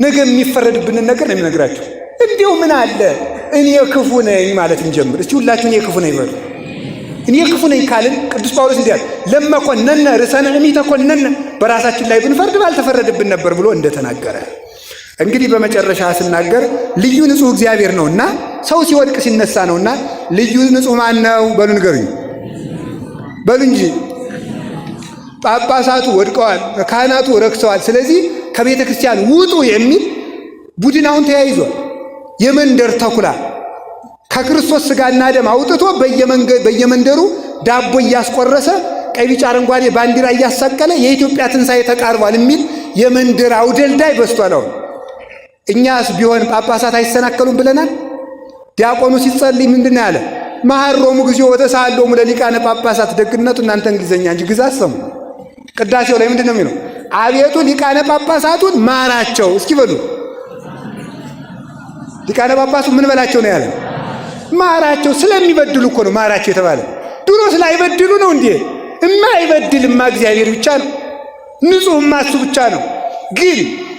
ነገ የሚፈረድብንን ነገር ነው የሚነግራችሁ። እንዲሁ ምን አለ እኔ ክፉ ነኝ ማለት እንጀምር እስቲ። ሁላችሁ እኔ ክፉ ነኝ በሉ። እኔ ክፉ ነኝ ካልን ቅዱስ ጳውሎስ እንዲህ አለ፣ ለመኮነነ ርዕሰነ እሚተኮነነ፣ በራሳችን ላይ ብንፈርድ ባልተፈረድብን ነበር ብሎ እንደተናገረ። እንግዲህ በመጨረሻ ስናገር ልዩ ንጹሕ እግዚአብሔር ነውና ሰው ሲወድቅ ሲነሳ ነውና ልዩ ንጹሕ ማን ነው በሉ ንገሩኝ በሉ እንጂ። ጳጳሳቱ ወድቀዋል፣ ካህናቱ ረክሰዋል። ስለዚህ ከቤተ ክርስቲያን ውጡ የሚል ቡድን አሁን ተያይዟል። የመንደር ተኩላ ከክርስቶስ ሥጋና ደም አውጥቶ በየመንደሩ ዳቦ እያስቆረሰ ቀይ ቢጫ አረንጓዴ ባንዲራ እያሳቀለ የኢትዮጵያ ትንሣኤ ተቃርቧል የሚል የመንደር አውደልዳይ በስቷል። አሁን እኛስ ቢሆን ጳጳሳት አይሰናከሉም ብለናል። ዲያቆኑ ሲጸልይ ምንድን ያለ መሐሮሙ ጊዜው ወተሳሃሎሙ ለሊቃነ ጳጳሳት። ደግነቱ እናንተ እንግሊዘኛ እንጂ ግዛ አሰሙ። ቅዳሴው ላይ ምንድን ነው የሚለው? አቤቱ ሊቃነ ጳጳሳቱን ማራቸው። እስኪ በሉ ሊቃነ ጳጳሱ ምን በላቸው ነው ያለ? ማራቸው። ስለሚበድሉ እኮ ነው ማራቸው የተባለ። ድሮ ስላይበድሉ ነው እንዴ? የማይበድልማ እግዚአብሔር ብቻ ነው። ንጹሕማ እሱ ብቻ ነው። ግን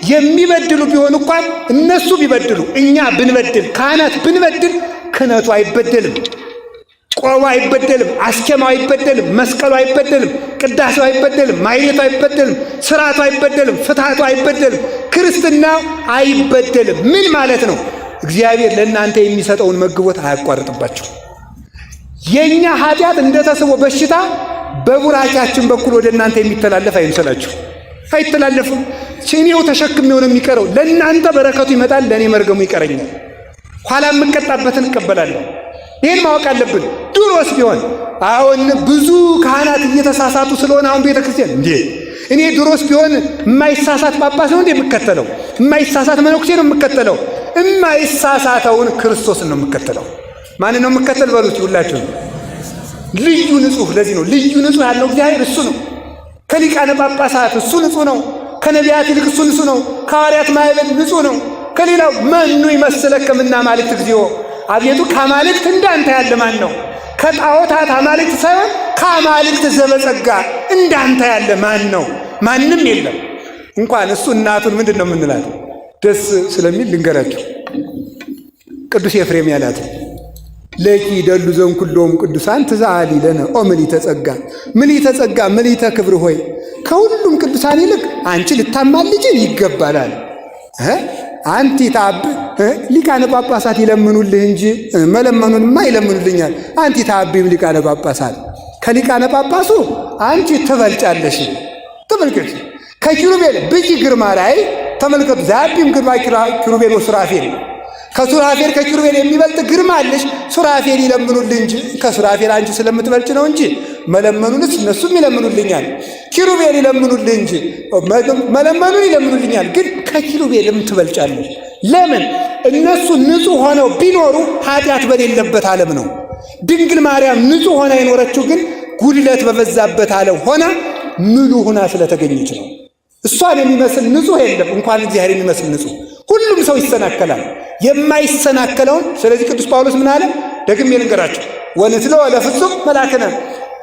የሚበድሉ ቢሆን እንኳን እነሱ ቢበድሉ እኛ ብንበድል ካህናት ብንበድል ክህነቱ አይበደልም፣ ቆቡ አይበደልም፣ አስኬማው አይበደልም፣ መስቀሉ አይበደልም፣ ቅዳሴው አይበደልም፣ ማኅሌቱ አይበደልም፣ ስርዓቱ አይበደልም፣ ፍትሐቱ አይበደልም፣ ክርስትናው አይበደልም። ምን ማለት ነው? እግዚአብሔር ለእናንተ የሚሰጠውን መግቦት አያቋርጥባቸው። የእኛ ኃጢአት እንደተስቦ በሽታ በቡራቻችን በኩል ወደ እናንተ የሚተላለፍ አይምሰላችሁ። አይተላለፍም። እኔው ተሸክሜው ነው የሚቀረው። ለእናንተ በረከቱ ይመጣል፣ ለእኔ መርገሙ ይቀረኛል። ኋላ የምቀጣበትን እቀበላለሁ። ይህን ማወቅ አለብን። ድሮስ ቢሆን አሁን ብዙ ካህናት እየተሳሳቱ ስለሆነ አሁን ቤተ ክርስቲያን እንዴ እኔ ድሮስ ቢሆን የማይሳሳት ጳጳስ ነው እንዴ የምከተለው? የማይሳሳት መነኩሴ ነው የምከተለው? የማይሳሳተውን ክርስቶስን ነው የምከተለው። ማንን ነው የምከተል በሉት ሁላችሁ። ልዩ ንጹሕ። ለዚህ ነው ልዩ ንጹሕ ያለው እግዚአብሔር እሱ ነው። ከሊቃነ ጳጳሳት እሱ ንጹሕ ነው። ከነቢያት ይልቅ እሱ ንጹሕ ነው። ከሐዋርያት ማኅበር ንጹሕ ነው። ከሌላው መኑ ይመስለከ እምነ አማልክት እግዚኦ፣ አቤቱ ከአማልክት እንዳንተ ያለ ማን ነው? ከጣዖታት አማልክት ሳይሆን ከአማልክት ዘበጸጋ እንዳንተ ያለ ማን ነው? ማንም የለም። እንኳን እሱ እናቱን ምንድን ነው የምንላት? ደስ ስለሚል ልንገራችሁ። ቅዱስ ኤፍሬም ያላት ለኪ ደሉ ዘንኩሎም ቅዱሳን ትዛሊ ለነ ኦ ምልዕተ ጸጋ፣ ምልዕተ ጸጋ፣ ምልዕተ ክብር ሆይ ከሁሉም ቅዱሳን ይልቅ አንቺ ልታማልጅን ይገባላል። አንቲ ታብ ሊቃነ ጳጳሳት ይለምኑልህ እንጂ መለመኑንማ ይለምኑልኛል። አንቲ ታቢም ሊቃነ ጳጳሳት፣ ከሊቃነ ጳጳሱ አንቺ ትበልጫለሽ። ተመልከቱ፣ ከኪሩቤል ብይ ግርማ ላይ ተመልከቱ። ዛቢም ግርማ ኪሩቤል ወሱራፌል፣ ከሱራፌል ከኪሩቤል የሚበልጥ ግርማ አለሽ። ሱራፌል ይለምኑልህ እንጂ ከሱራፌል አንቺ ስለምትበልጭ ነው እንጂ መለመኑንስ እነሱም ይለምኑልኛል። ኪሩቤል ይለምኑልህ እንጂ መለመኑን ይለምኑልኛል። ግን ከኪሩቤልም ትበልጫለሽ። ለምን? እነሱ ንጹሕ ሆነው ቢኖሩ ኃጢአት በሌለበት ዓለም ነው። ድንግል ማርያም ንጹሕ ሆና የኖረችው ግን ጉድለት በበዛበት ዓለም ሆና ምሉ ሆና ስለተገኘች ነው። እሷን የሚመስል ንጹሕ የለም፣ እንኳን እግዚአብሔር የሚመስል ንጹሕ። ሁሉም ሰው ይሰናከላል፣ የማይሰናከለውን። ስለዚህ ቅዱስ ጳውሎስ ምን አለ? ደግሜ ልንገራቸው። ወንትለው ለፍጹም መልአክነ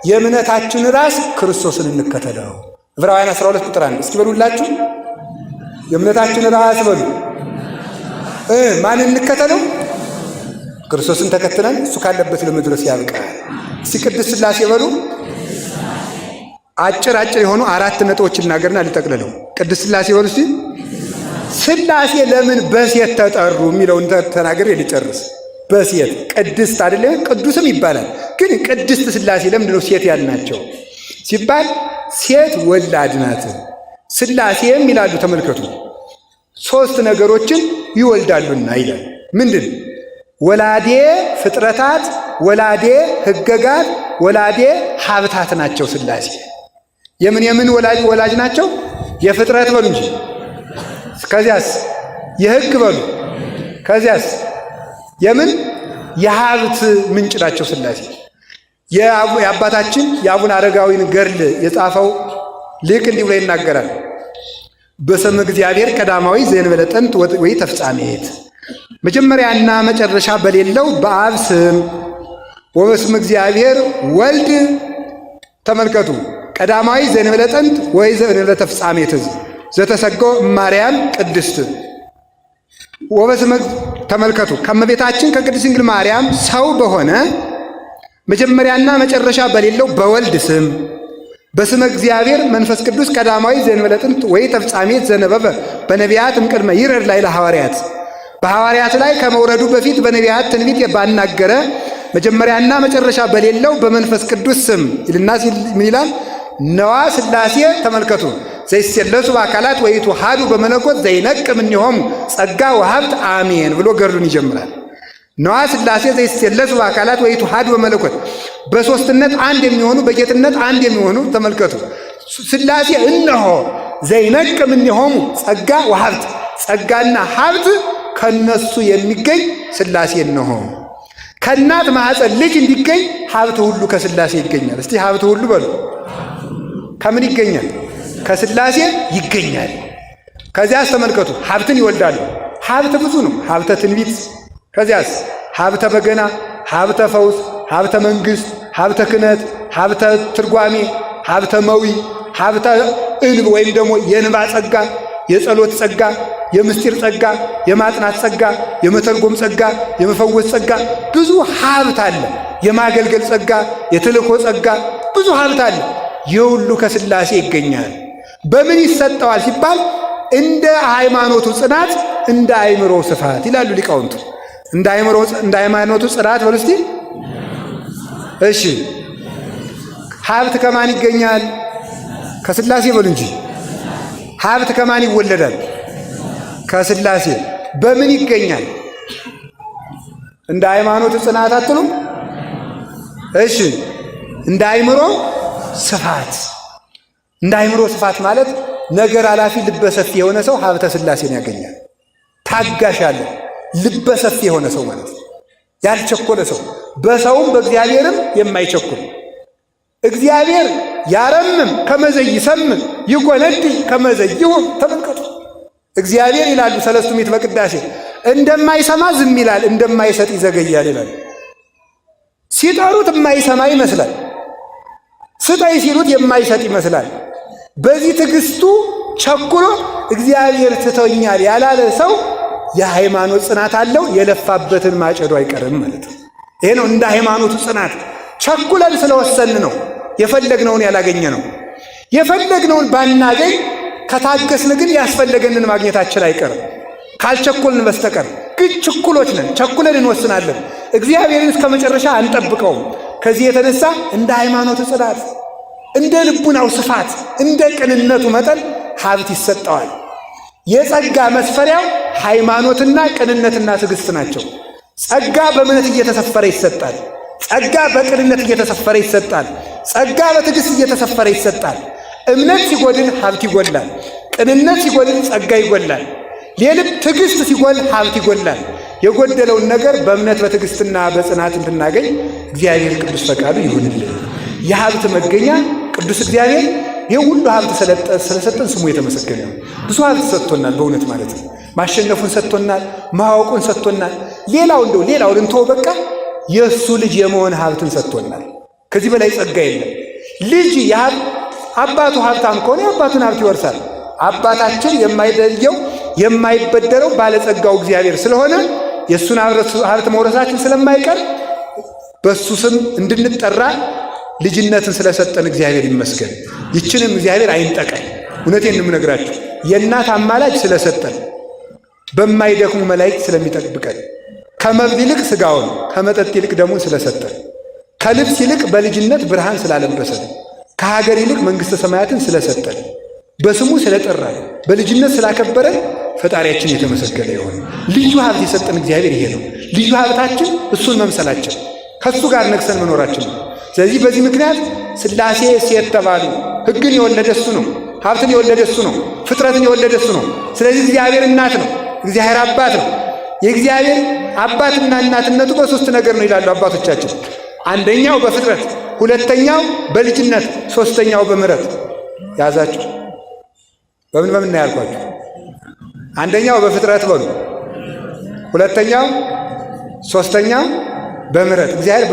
የእምነታችን ራስ ክርስቶስን እንከተለው። ዕብራውያን 12 ቁጥር 1 እስኪ በሉላችሁ። የእምነታችን ራስ በሉ። ማንን እንከተለው? ክርስቶስን ተከትለን እሱ ካለበት ለመድረስ ያብቃል። እስቲ ቅድስት ሥላሴ በሉ። አጭር የሆኑ 4 ነጥቦች እናገርና ልጠቅልለው። ቅድስት ሥላሴ በሉ እስቲ። ሥላሴ ለምን በሴት ተጠሩ የሚለውን ተናግሬ ልጨርስ። በሴት ቅድስት አይደለ? ቅዱስም ይባላል። ግን ቅድስት ሥላሴ ለምንድን ነው ሴት ያልናቸው ሲባል ሴት ወላድ ናት። ሥላሴም ይላሉ ተመልከቱ 3 ነገሮችን ይወልዳሉና ይላል። ምንድን? ወላዴ ፍጥረታት፣ ወላዴ ሕገጋት፣ ወላዴ ሀብታት ናቸው ሥላሴ። የምን ወላጅ ናቸው? የፍጥረት በሉ እንጂ። ከዚያስ የሕግ በሉ። ከዚያስ የምን የሀብት ምንጭ ናቸው ሥላሴ። የአባታችን የአቡነ አረጋዊን ገድል የጻፈው ሊቅ እንዲህ ብሎ ይናገራል። በስመ እግዚአብሔር ቀዳማዊ ዘእንበለ ጥንት ወይ ተፍጻሜት፣ መጀመሪያና መጨረሻ በሌለው በአብ ስም ወበስመ እግዚአብሔር ወልድ። ተመልከቱ ቀዳማዊ ዘእንበለ ጥንት ወይ ዘእንበለ ተፍጻሜት ዘተሰጎ ማርያም ቅድስት ወበስመ። ተመልከቱ ከእመቤታችን ከቅድስት ድንግል ማርያም ሰው በሆነ መጀመሪያና መጨረሻ በሌለው በወልድ ስም በስመ እግዚአብሔር መንፈስ ቅዱስ ቀዳማዊ ዘእንበለ ጥንት ወይ ተፍጻሜት ዘነበበ በነቢያት እምቅድመ ይረድ ላይ ለሐዋርያት፣ በሐዋርያት ላይ ከመውረዱ በፊት በነቢያት ትንቢት ባናገረ መጀመሪያና መጨረሻ በሌለው በመንፈስ ቅዱስ ስም ይልና ምን ይላል? ነዋ ሥላሴ። ተመልከቱ ዘይሴለሱ በአካላት ወይትወሃዱ በመለኮት ዘይነቅም እምኔሆሙ ጸጋ ወሀብት አሜን ብሎ ገድሉን ይጀምራል። ነዋ ሥላሴ ዘይሴለሱ በአካላት ወይትወሃዱ በመለኮት በሦስትነት አንድ የሚሆኑ በጌትነት አንድ የሚሆኑ። ተመልከቱ ሥላሴ እነሆ ዘይነቅም እምኔሆሙ ጸጋ ወሀብት፣ ጸጋና ሀብት ከነሱ የሚገኝ ሥላሴ እነሆ። ከእናት ማኅፀን ልጅ እንዲገኝ ሀብት ሁሉ ከሥላሴ ይገኛል። እስቲ ሀብት ሁሉ በሉ። ከምን ይገኛል? ከሥላሴ ይገኛል። ከዚያስ ተመልከቱ ሀብትን ይወልዳሉ። ሀብት ብዙ ነው። ሀብተ ትንቢት፣ ከዚያስ ሀብተ በገና፣ ሀብተ ፈውስ፣ ሀብተ መንግሥት፣ ሀብተ ክህነት፣ ሀብተ ትርጓሜ፣ ሀብተ መዊ፣ ሀብተ እንብ ወይም ደግሞ የእንባ ጸጋ፣ የጸሎት ጸጋ፣ የምስጢር ጸጋ፣ የማጥናት ጸጋ፣ የመተርጎም ጸጋ፣ የመፈወስ ጸጋ፣ ብዙ ሀብት አለ። የማገልገል ጸጋ፣ የተልእኮ ጸጋ፣ ብዙ ሀብት አለ። የሁሉ ከሥላሴ ይገኛል። በምን ይሰጠዋል ሲባል እንደ ሃይማኖቱ ጽናት እንደ አእምሮ ስፋት ይላሉ ሊቃውንቱ። እንደ ሃይማኖቱ ጽናት በሉ እስቲ። እሺ ሀብት ከማን ይገኛል? ከሥላሴ በሉ እንጂ። ሀብት ከማን ይወለዳል? ከሥላሴ። በምን ይገኛል? እንደ ሃይማኖቱ ጽናት አትሉም? እሺ እንደ አእምሮ ስፋት። እንደ አእምሮ ስፋት ማለት ነገር ኃላፊ ልበሰፊ የሆነ ሰው ሀብተ ሥላሴን ያገኛል። ታጋሽ ያለ ልበሰፊ የሆነ ሰው ማለት ነው። ያልቸኮለ ሰው በሰውም በእግዚአብሔርም የማይቸኩል እግዚአብሔር ያረምም ከመዘይ ይሰምም ይጎነድ ከመዘይ ይሁን። ተመልከቱ እግዚአብሔር ይላሉ ሰለስቱ ምዕት በቅዳሴ እንደማይሰማ ዝም ይላል፣ እንደማይሰጥ ይዘገያል ይላል። ሲጠሩት የማይሰማ ይመስላል፣ ስጠይ ሲሉት የማይሰጥ ይመስላል። በዚህ ትዕግስቱ ቸኩሎ እግዚአብሔር ትቶኛል ያላለ ሰው የሃይማኖት ጽናት አለው። የለፋበትን ማጨዱ አይቀርም ማለት ነው። ይሄ ነው እንደ ሃይማኖቱ ጽናት። ቸኩለን ስለወሰን ነው የፈለግነውን ያላገኘ ነው። የፈለግነውን ባናገኝ ከታገስን ግን ያስፈለገንን ማግኘታችን አይቀርም ካልቸኮልን በስተቀር። ግን ችኩሎች ነን፣ ቸኩለን እንወስናለን። እግዚአብሔርን እስከ መጨረሻ አንጠብቀውም። ከዚህ የተነሳ እንደ ሃይማኖቱ ጽናት፣ እንደ ልቡናው ስፋት፣ እንደ ቅንነቱ መጠን ሀብት ይሰጠዋል። የጸጋ መስፈሪያው ሃይማኖትና ቅንነትና ትዕግስት ናቸው። ጸጋ በእምነት እየተሰፈረ ይሰጣል። ጸጋ በቅንነት እየተሰፈረ ይሰጣል። ጸጋ በትዕግስት እየተሰፈረ ይሰጣል። እምነት ሲጎድል ሀብት ይጎላል። ቅንነት ሲጎድል ጸጋ ይጎላል። ሌልም ትዕግስት ሲጎል ሀብት ይጎላል። የጎደለውን ነገር በእምነት በትዕግስትና በጽናት እንድናገኝ እግዚአብሔር ቅዱስ ፈቃዱ ይሁንልን። የሀብት መገኛ ቅዱስ እግዚአብሔር ይህ ሁሉ ሀብት ስለሰጠን ስሙ የተመሰገነ ነው። ብዙ ሀብት ሰጥቶናል፣ በእውነት ማለት ነው። ማሸነፉን ሰጥቶናል፣ ማወቁን ሰጥቶናል። ሌላውን እንተው በቃ የእሱ ልጅ የመሆን ሀብትን ሰጥቶናል። ከዚህ በላይ ጸጋ የለም። ልጅ አባቱ ሀብታም ከሆነ የአባቱን ሀብት ይወርሳል። አባታችን የማይለየው የማይበደረው ባለጸጋው እግዚአብሔር ስለሆነ የእሱን ሀብት መውረሳችን ስለማይቀር በእሱ ስም እንድንጠራ ልጅነትን ስለሰጠን እግዚአብሔር ይመስገን። ይችንም እግዚአብሔር አይንጠቀን። እውነቴን ነው የምነግራችሁ። የእናት አማላጅ ስለሰጠን፣ በማይደክሙ መላእክት ስለሚጠብቀን፣ ከመብል ይልቅ ሥጋውን ከመጠጥ ይልቅ ደሙን ስለሰጠን፣ ከልብስ ይልቅ በልጅነት ብርሃን ስላለበሰን፣ ከሀገር ይልቅ መንግሥተ ሰማያትን ስለሰጠን፣ በስሙ ስለጠራን፣ በልጅነት ስላከበረን ፈጣሪያችን የተመሰገነ ይሁን። ልዩ ሀብት የሰጠን እግዚአብሔር ይሄ ነው። ልዩ ሀብታችን እሱን መምሰላችን፣ ከእሱ ጋር ነግሰን መኖራችን ነው። ስለዚህ በዚህ ምክንያት ሥላሴ ሴት ተባሉ። ሕግን የወለደ እሱ ነው። ሀብትን የወለደ እሱ ነው። ፍጥረትን የወለደ እሱ ነው። ስለዚህ እግዚአብሔር እናት ነው። እግዚአብሔር አባት ነው። የእግዚአብሔር አባትና እናትነቱ በሶስት ነገር ነው ይላሉ አባቶቻችን። አንደኛው በፍጥረት፣ ሁለተኛው በልጅነት፣ ሶስተኛው በምሕረት። ያዛችሁ በምን ያልኳችሁ? አንደኛው በፍጥረት በሉ፣ ሁለተኛው፣ ሶስተኛው በምሕረት። እግዚአብሔር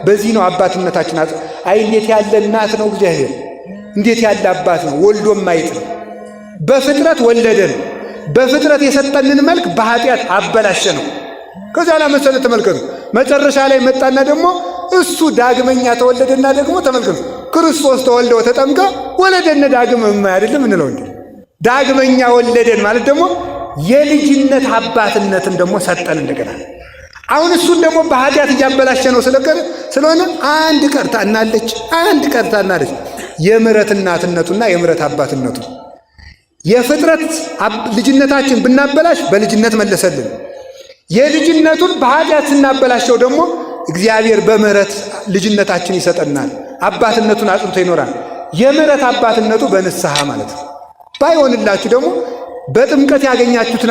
በዚህ ነው አባትነታችን። አይ እንዴት ያለ እናት ነው እግዚአብሔር! እንዴት ያለ አባት ነው! ወልዶ ማይጥል በፍጥረት ወለደን። በፍጥረት የሰጠንን መልክ በኃጢአት አበላሸ ነው። ከዛ ለመሰለ ተመልከቱ። መጨረሻ ላይ መጣና ደግሞ እሱ ዳግመኛ ተወለደና ደግሞ ተመልከቱ፣ ክርስቶስ ተወልደው ተጠምቀ ወለደን ዳግም አይደለም እንለው እንዴ? ዳግመኛ ወለደን ማለት ደግሞ የልጅነት አባትነትን ደግሞ ሰጠን እንደገና። አሁን እሱን ደግሞ በኃጢአት እያበላሸ ነው ስለሆነ አንድ ቀርታናለች፣ አንድ ቀርታናለች። የምሕረት እናትነቱና የምሕረት አባትነቱ። የፍጥረት ልጅነታችን ብናበላሽ በልጅነት መለሰልን። የልጅነቱን በኃጢአት ስናበላሸው ደግሞ እግዚአብሔር በምሕረት ልጅነታችን ይሰጠናል። አባትነቱን አጽንቶ ይኖራል። የምሕረት አባትነቱ በንስሐ ማለት ነው። ባይሆንላችሁ ደግሞ በጥምቀት ያገኛችሁትን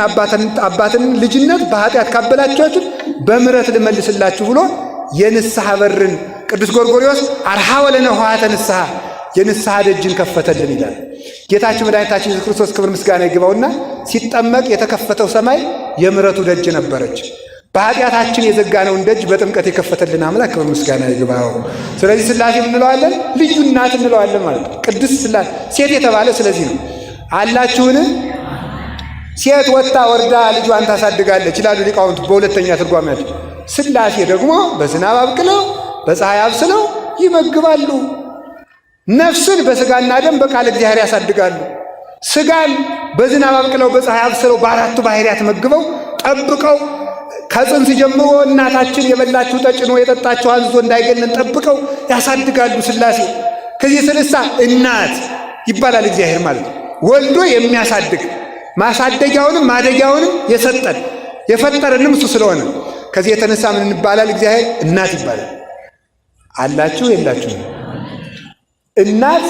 አባትን ልጅነት በኃጢአት ካበላችኋችሁ በምሕረት ልመልስላችሁ ብሎ የንስሐ በርን ቅዱስ ጎርጎርዮስ አርሃወ ለነ ኆኃተ ንስሐ የንስሐ ደጅን ከፈተልን ይላል። ጌታችን መድኃኒታችን ኢየሱስ ክርስቶስ ክብር ምስጋና ይግባውና ሲጠመቅ የተከፈተው ሰማይ የምሕረቱ ደጅ ነበረች። በኃጢአታችን የዘጋነውን ደጅ በጥምቀት የከፈተልን አምላክ ክብር ምስጋና ይግባው። ስለዚህ ሥላሴ እንለዋለን፣ ልዩ እናት እንለዋለን ማለት ነው። ቅድስት ሥላሴ ሴት የተባለ ስለዚህ ነው። አላችሁን? ሴት ወጥታ ወርዳ ልጇን ታሳድጋለች ይላሉ ሊቃውንቱ በሁለተኛ ትርጓሜያቸው። ሥላሴ ደግሞ በዝናብ አብቅለው በፀሐይ አብስለው ይመግባሉ። ነፍስን በሥጋና ደም በቃል እግዚአብሔር ያሳድጋሉ። ሥጋን በዝናብ አብቅለው በፀሐይ አብስለው በአራቱ ባሕርያት መግበው ጠብቀው ከጽንስ ጀምሮ እናታችን የበላችሁ ጠጭኖ የጠጣችሁ አንዝቶ እንዳይገለን ጠብቀው ያሳድጋሉ ሥላሴ። ከዚህ የተነሳ እናት ይባላል እግዚአብሔር ማለት ነው። ወልዶ የሚያሳድግ ማሳደጊያውንም ማደጊያውንም የሰጠን የፈጠረንም እሱ ስለሆነ ከዚህ የተነሳ ምን ይባላል? እግዚአብሔር እናት ይባላል። አላችሁ የላችሁም? እናት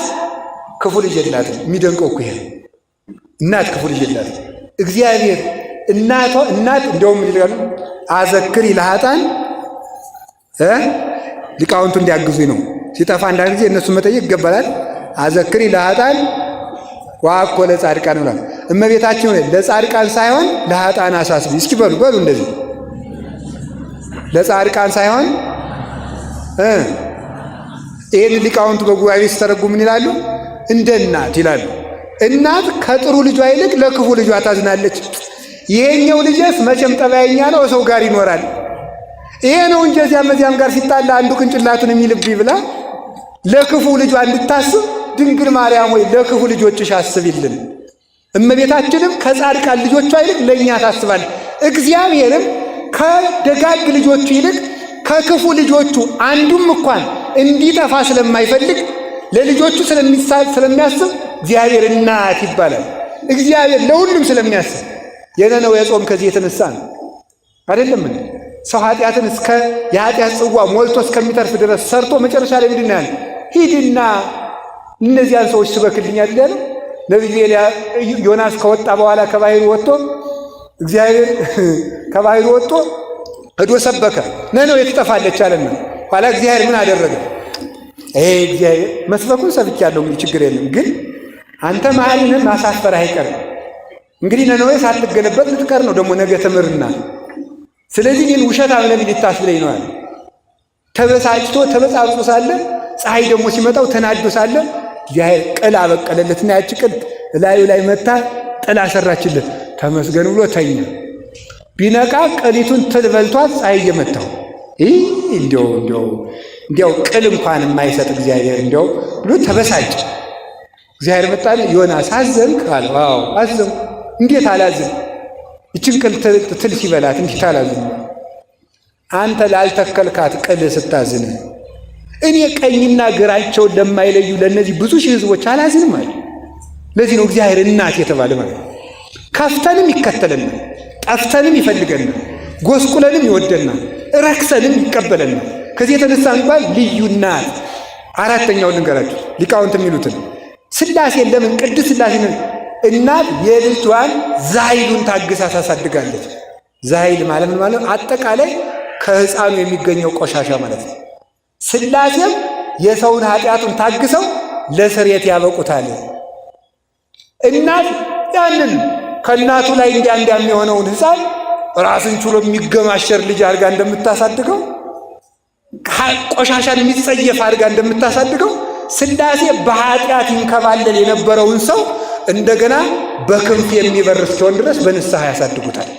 ክፉ ልጅ የላትም። የሚደንቀው እኮ ይሄ እናት ክፉ ልጅ የላትም። እግዚአብሔር እናት እንደውም ይላሉ አዘክሪ ለኃጥአን ሊቃውንቱ እንዲያግዙኝ ነው። ሲጠፋ አንዳንድ ጊዜ እነሱ መጠየቅ ይገባላል። አዘክሪ ለኃጥአን ወአኮ ለጻድቃን ብሏል። እመቤታችን ለጻድቃን ሳይሆን ለኃጥአን አሳስቢ። እስኪ በሉ እንደዚህ ለጻድቃን ሳይሆን ይህን ሊቃውንቱ በጉባኤ ሲተረጉ ምን ይላሉ? እንደ እናት ይላሉ። እናት ከጥሩ ልጇ ይልቅ ለክፉ ልጇ ታዝናለች። ይሄኛው ልጅስ መቼም ጠባየኛ ነው፣ ሰው ጋር ይኖራል። ይሄ ነው እንጂ እዚያም ጋር ሲጣላ አንዱ ቅንጭላቱን የሚልብኝ ብላ ለክፉ ልጇ እንድታስብ ድንግል ማርያም ሆይ ለክፉ ልጆችሽ አስቢልን። እመቤታችንም ከጻድቃን ልጆቿ ይልቅ ለእኛ ታስባል። እግዚአብሔርም ከደጋግ ልጆቹ ይልቅ ከክፉ ልጆቹ አንዱም እንኳን እንዲጠፋ ስለማይፈልግ ለልጆቹ ስለሚያስብ እግዚአብሔር እናት ይባላል። እግዚአብሔር ለሁሉም ስለሚያስብ የነነዌ ጾም ከዚህ የተነሳ ነው አይደለም? ሰው ኃጢአትን የኃጢአት ጽዋ ሞልቶ እስከሚተርፍ ድረስ ሰርቶ መጨረሻ ላይ ምንድን ነው ያለ? ሂድና እነዚያን ሰዎች ስበክልኛል ያለ ነቢዩ ዮናስ ከወጣ በኋላ ከባሕሩ ወጥቶ እግዚአብሔር ከባሕሩ ወጥቶ ሄዶ ሰበከ። ነነዌ ትጠፋለች አለና ኋላ እግዚአብሔር ምን አደረገ? እግዚአብሔር መስበኩን ሰብቻለሁ፣ እንግዲህ ችግር የለም፣ ግን አንተ መሐሪነህ ማሳፈርህ አይቀርም። እንግዲህ ነነዌ ሳትገለበጥ ልትቀር ነው ደግሞ ነገ ትምርና። ስለዚህ እኔን ውሸታም ነቢይ ልታስብለኝ ነው አለ። ተበሳጭቶ ተበጻጽቶ ሳለ ፀሐይ ደግሞ ሲመጣው ተናዶ ሳለ ቅል አበቀለለትና ያቺ ቅል ላዩ ላይ መታ ጥላ ሰራችለት። ተመስገን ብሎ ተኛ። ቢነቃ ቅሊቱን ትል በልቷት ፀሐይ እየመታው እንዲያው ቅል እንኳን የማይሰጥ እግዚአብሔር እንዲያው ብሎ ተበሳጭ። እግዚአብሔር መጣለ። ዮናስ አዘንክ አለ። አዎ አዘንኩ። እንዴት አላዝን? ይችን ቅል ትል ሲበላት እንዴት አላዝን? አንተ ላልተከልካት ቅል ስታዝን እኔ ቀኝና ግራቸውን ለማይለዩ ለእነዚህ ብዙ ሺህ ሕዝቦች አላዝንም አለ። ለዚህ ነው እግዚአብሔር እናት የተባለ ማለት ነው። ከፍተንም ይከተለናል፣ ጠፍተንም ይፈልገናል፣ ጎስቁለንም ይወደናል፣ ረክሰንም ይቀበለናል። ከዚህ የተነሳ እንኳን ልዩ እናት። አራተኛውን ልንገራችሁ ሊቃውንት የሚሉትን ሥላሴን ለምን ቅድስት ሥላሴን እናት የልጇን ዛይሉን ታግሳ ታሳድጋለች። ዛይል ማለት ምን ማለት? አጠቃላይ ከሕፃኑ የሚገኘው ቆሻሻ ማለት ነው። ሥላሴም የሰውን ኃጢአቱን ታግሰው ለስርየት ያበቁታል። እናት ያንን ከእናቱ ላይ እንዲያ የሚሆነውን ሕፃን ራስን ችሎ የሚገማሸር ልጅ አድርጋ እንደምታሳድገው፣ ቆሻሻን የሚጸየፍ አድርጋ እንደምታሳድገው ሥላሴ በኃጢአት ይንከባለል የነበረውን ሰው እንደገና በክንፍ የሚበር እስኪሆን ድረስ በንስሐ ያሳድጉታል።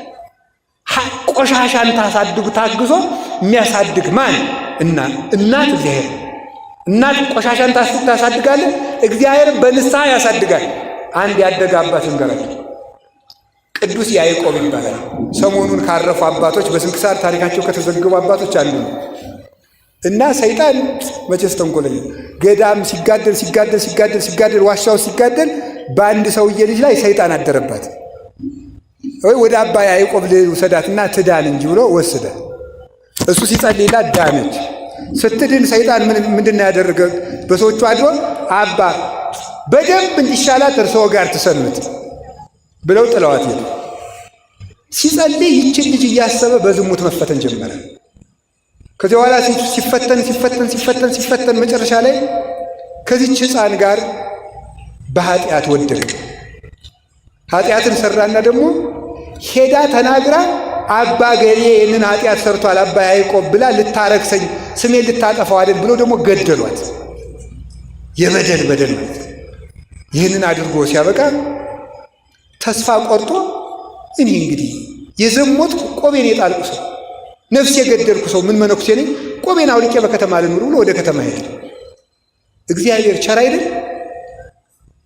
ቆሻሻን ታግሶ የሚያሳድግ ማን? እናት እግዚአብሔር። እናት ቆሻሻን ታሳድጋለህ፣ እግዚአብሔርን በንስሐ ያሳድጋል። አንድ ያደገ አባት እንገራቸው፣ ቅዱስ ያዕቆብ ይባላል። ሰሞኑን ካረፉ አባቶች በስንክሳር ታሪካቸው ከተዘገቡ አባቶች አንዱ ነው እና ሰይጣን መቼስ ተንኮለኛ ገዳም ሲጋደል ዋሻው ሲጋደል በአንድ ሰውዬ ልጅ ላይ ሰይጣን አደረባት። ወደ አባ ያዕቆብ ልውሰዳትና ትዳን እንጂ ብሎ ወሰደ። እሱ ሲጸልይላት ዳነች። ስትድን ሰይጣን ምንድን ያደረገ? በሰዎቹ አድሮ አባ በደንብ እንዲሻላት እርስዎ ጋር ትሰንብት ብለው ጥለዋት ሄዱ። ሲጸልይ ይችን ልጅ እያሰበ በዝሙት መፈተን ጀመረ። ከዚህ በኋላ ሲፈተን መጨረሻ ላይ ከዚች ሕፃን ጋር በኃጢአት ወደቀ። ኃጢአትን ሰራና ደግሞ ሄዳ ተናግራ አባ ገሌ ይህንን ኃጢአት ሰርቷል አባ ያዕቆብ ብላ ልታረክሰኝ ስሜን ልታጠፋው አይደል ብሎ ደግሞ ገደሏት። የበደል ማለት ይህንን አድርጎ ሲያበቃ ተስፋ ቆርጦ እኔ እንግዲህ የዘሞትኩ ቆቤን የጣልኩ ሰው ነፍስ የገደልኩ ሰው ምን መነኩሴ ነኝ? ቆቤን አውልቄ በከተማ ልኑር ብሎ ወደ ከተማ ሄደ። እግዚአብሔር ቸር አይደል?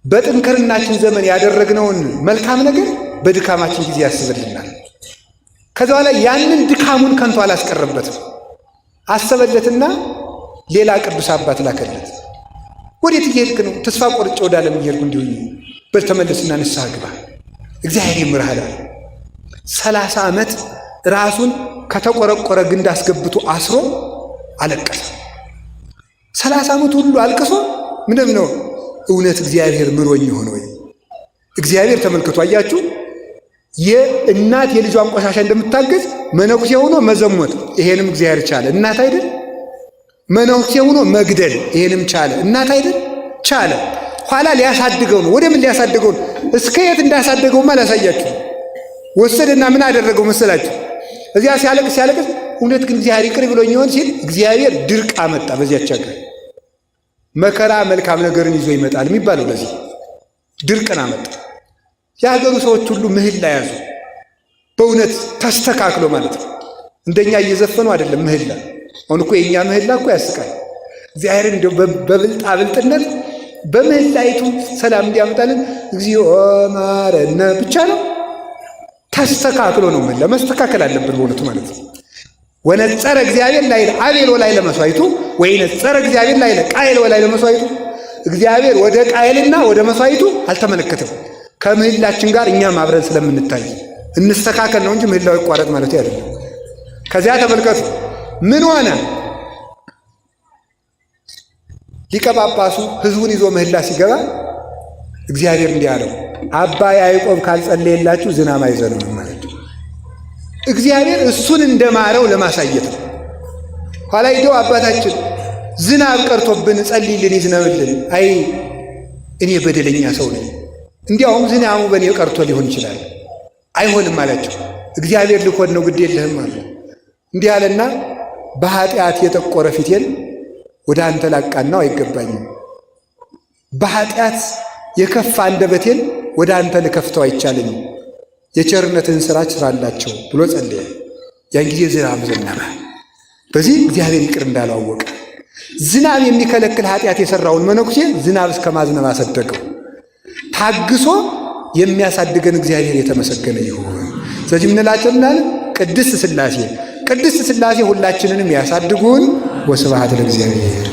በጥንክርናችን ዘመን ያደረግነውን መልካም ነገር በድካማችን ጊዜ ያስብልናል። ከዛ በኋላ ያንን ድካሙን ከንቱ አላስቀረበትም። አሰበለትና ሌላ ቅዱስ አባት ላከለት። ወዴት እየሄድክ ነው? ተስፋ ቆርጬ ወደ ዓለም እየሄድኩ እንዲሁ በል ተመለስና ንስሐ ግባ እግዚአብሔር ይምርሃል። 30 ዓመት ራሱን ከተቆረቆረ ግንድ አስገብቶ አስሮ አለቀሰ። 30 ዓመት ሁሉ አልቅሶ ምንም ነው እውነት እግዚአብሔር ምሮኝ ሆነ ወይ? እግዚአብሔር ተመልክቶ አያችሁ፣ የእናት የልጇን ቆሻሻ እንደምታገዝ መነኩሴ ሆኖ መዘሞት ይሄንም እግዚአብሔር ቻለ። እናት አይደል? መነኩሴ ሆኖ መግደል ይሄንም ቻለ። እናት አይደል? ቻለ። ኋላ ሊያሳድገው ነው። ወደ ምን ሊያሳድገው ነው? እስከ የት እንዳሳደገውማ ላሳያችሁ። ወሰደና ምን አደረገው መሰላችሁ? እዚያ ሲያለቅስ እውነት ግን እግዚአብሔር ይቅር ብሎኝ ይሆን ሲል እግዚአብሔር ድርቅ አመጣ። በዚያች ሀገር መከራ መልካም ነገርን ይዞ ይመጣል የሚባለው ለዚህ ድርቅን አመጣ። የሀገሩ ሰዎች ሁሉ ምህላ ያዙ። በእውነት ተስተካክሎ ማለት ነው። እንደኛ እየዘፈኑ አይደለም ምህላ። አሁን እኮ የኛ ምህላ እኮ ያስቃል። እግዚአብሔርን እንደው በብልጣ ብልጥነት በምህላይቱ ሰላም እንዲያመጣልን እግዚኦ ማረነ ብቻ ነው። ተስተካክሎ ነው ምህላ መስተካከል አለብን በእውነቱ ማለት ነው። ወነጸረ እግዚአብሔር ላይለ አቤል ወላይለ መስዋዕቱ ወይነጸረ እግዚአብሔር ላይለ ቃየል ወላይለ መስዋዕቱ። እግዚአብሔር ወደ ቃየልና ወደ መስዋዕቱ አልተመለከተም። ከምህላችን ጋር እኛም አብረን ስለምንታይ እንስተካከል ነው እንጂ ምህላው ይቋረጥ ማለት አይደለም። ከዚያ ተመልከቱ ምን ሆነ? ሊቀ ጳጳሱ ሕዝቡን ይዞ ምህላ ሲገባ እግዚአብሔር እንዲህ አለው፣ አባ ያዕቆብ ካልጸለየላችሁ ዝናብ አይዘንም ማለት ነው። እግዚአብሔር እሱን እንደማረው ለማሳየት ነው። ኋላ ሄደው አባታችን ዝናብ ቀርቶብን ጸልይልን ይዝነብልን። አይ እኔ በደለኛ ሰው ነኝ፣ እንዲያውም ዝናቡ በእኔ ቀርቶ ሊሆን ይችላል። አይሆንም አላቸው። እግዚአብሔር ልኮድ ነው ግድ የለህም አለ። እንዲህ አለና በኃጢአት የጠቆረ ፊቴን ወደ አንተ ላቃናው አይገባኝም። በኃጢአት የከፋ አንደበቴን ወደ አንተ ልከፍተው አይቻለኝም። የቸርነትህን ሥራ ስራላቸው ብሎ ጸለየ። ያን ጊዜ ዝናብ ዘነበ። በዚህ እግዚአብሔር ይቅር እንዳላወቀ ዝናብ የሚከለክል ኃጢአት የሠራውን መነኩሴ ዝናብ እስከ ማዝነብ አሰደገው። ታግሶ የሚያሳድገን እግዚአብሔር የተመሰገነ ይሁን። ስለዚህ ምንላቸው ምናለን? ቅድስት ሥላሴ ሁላችንንም ያሳድጉን። ወስብሐት ለእግዚአብሔር።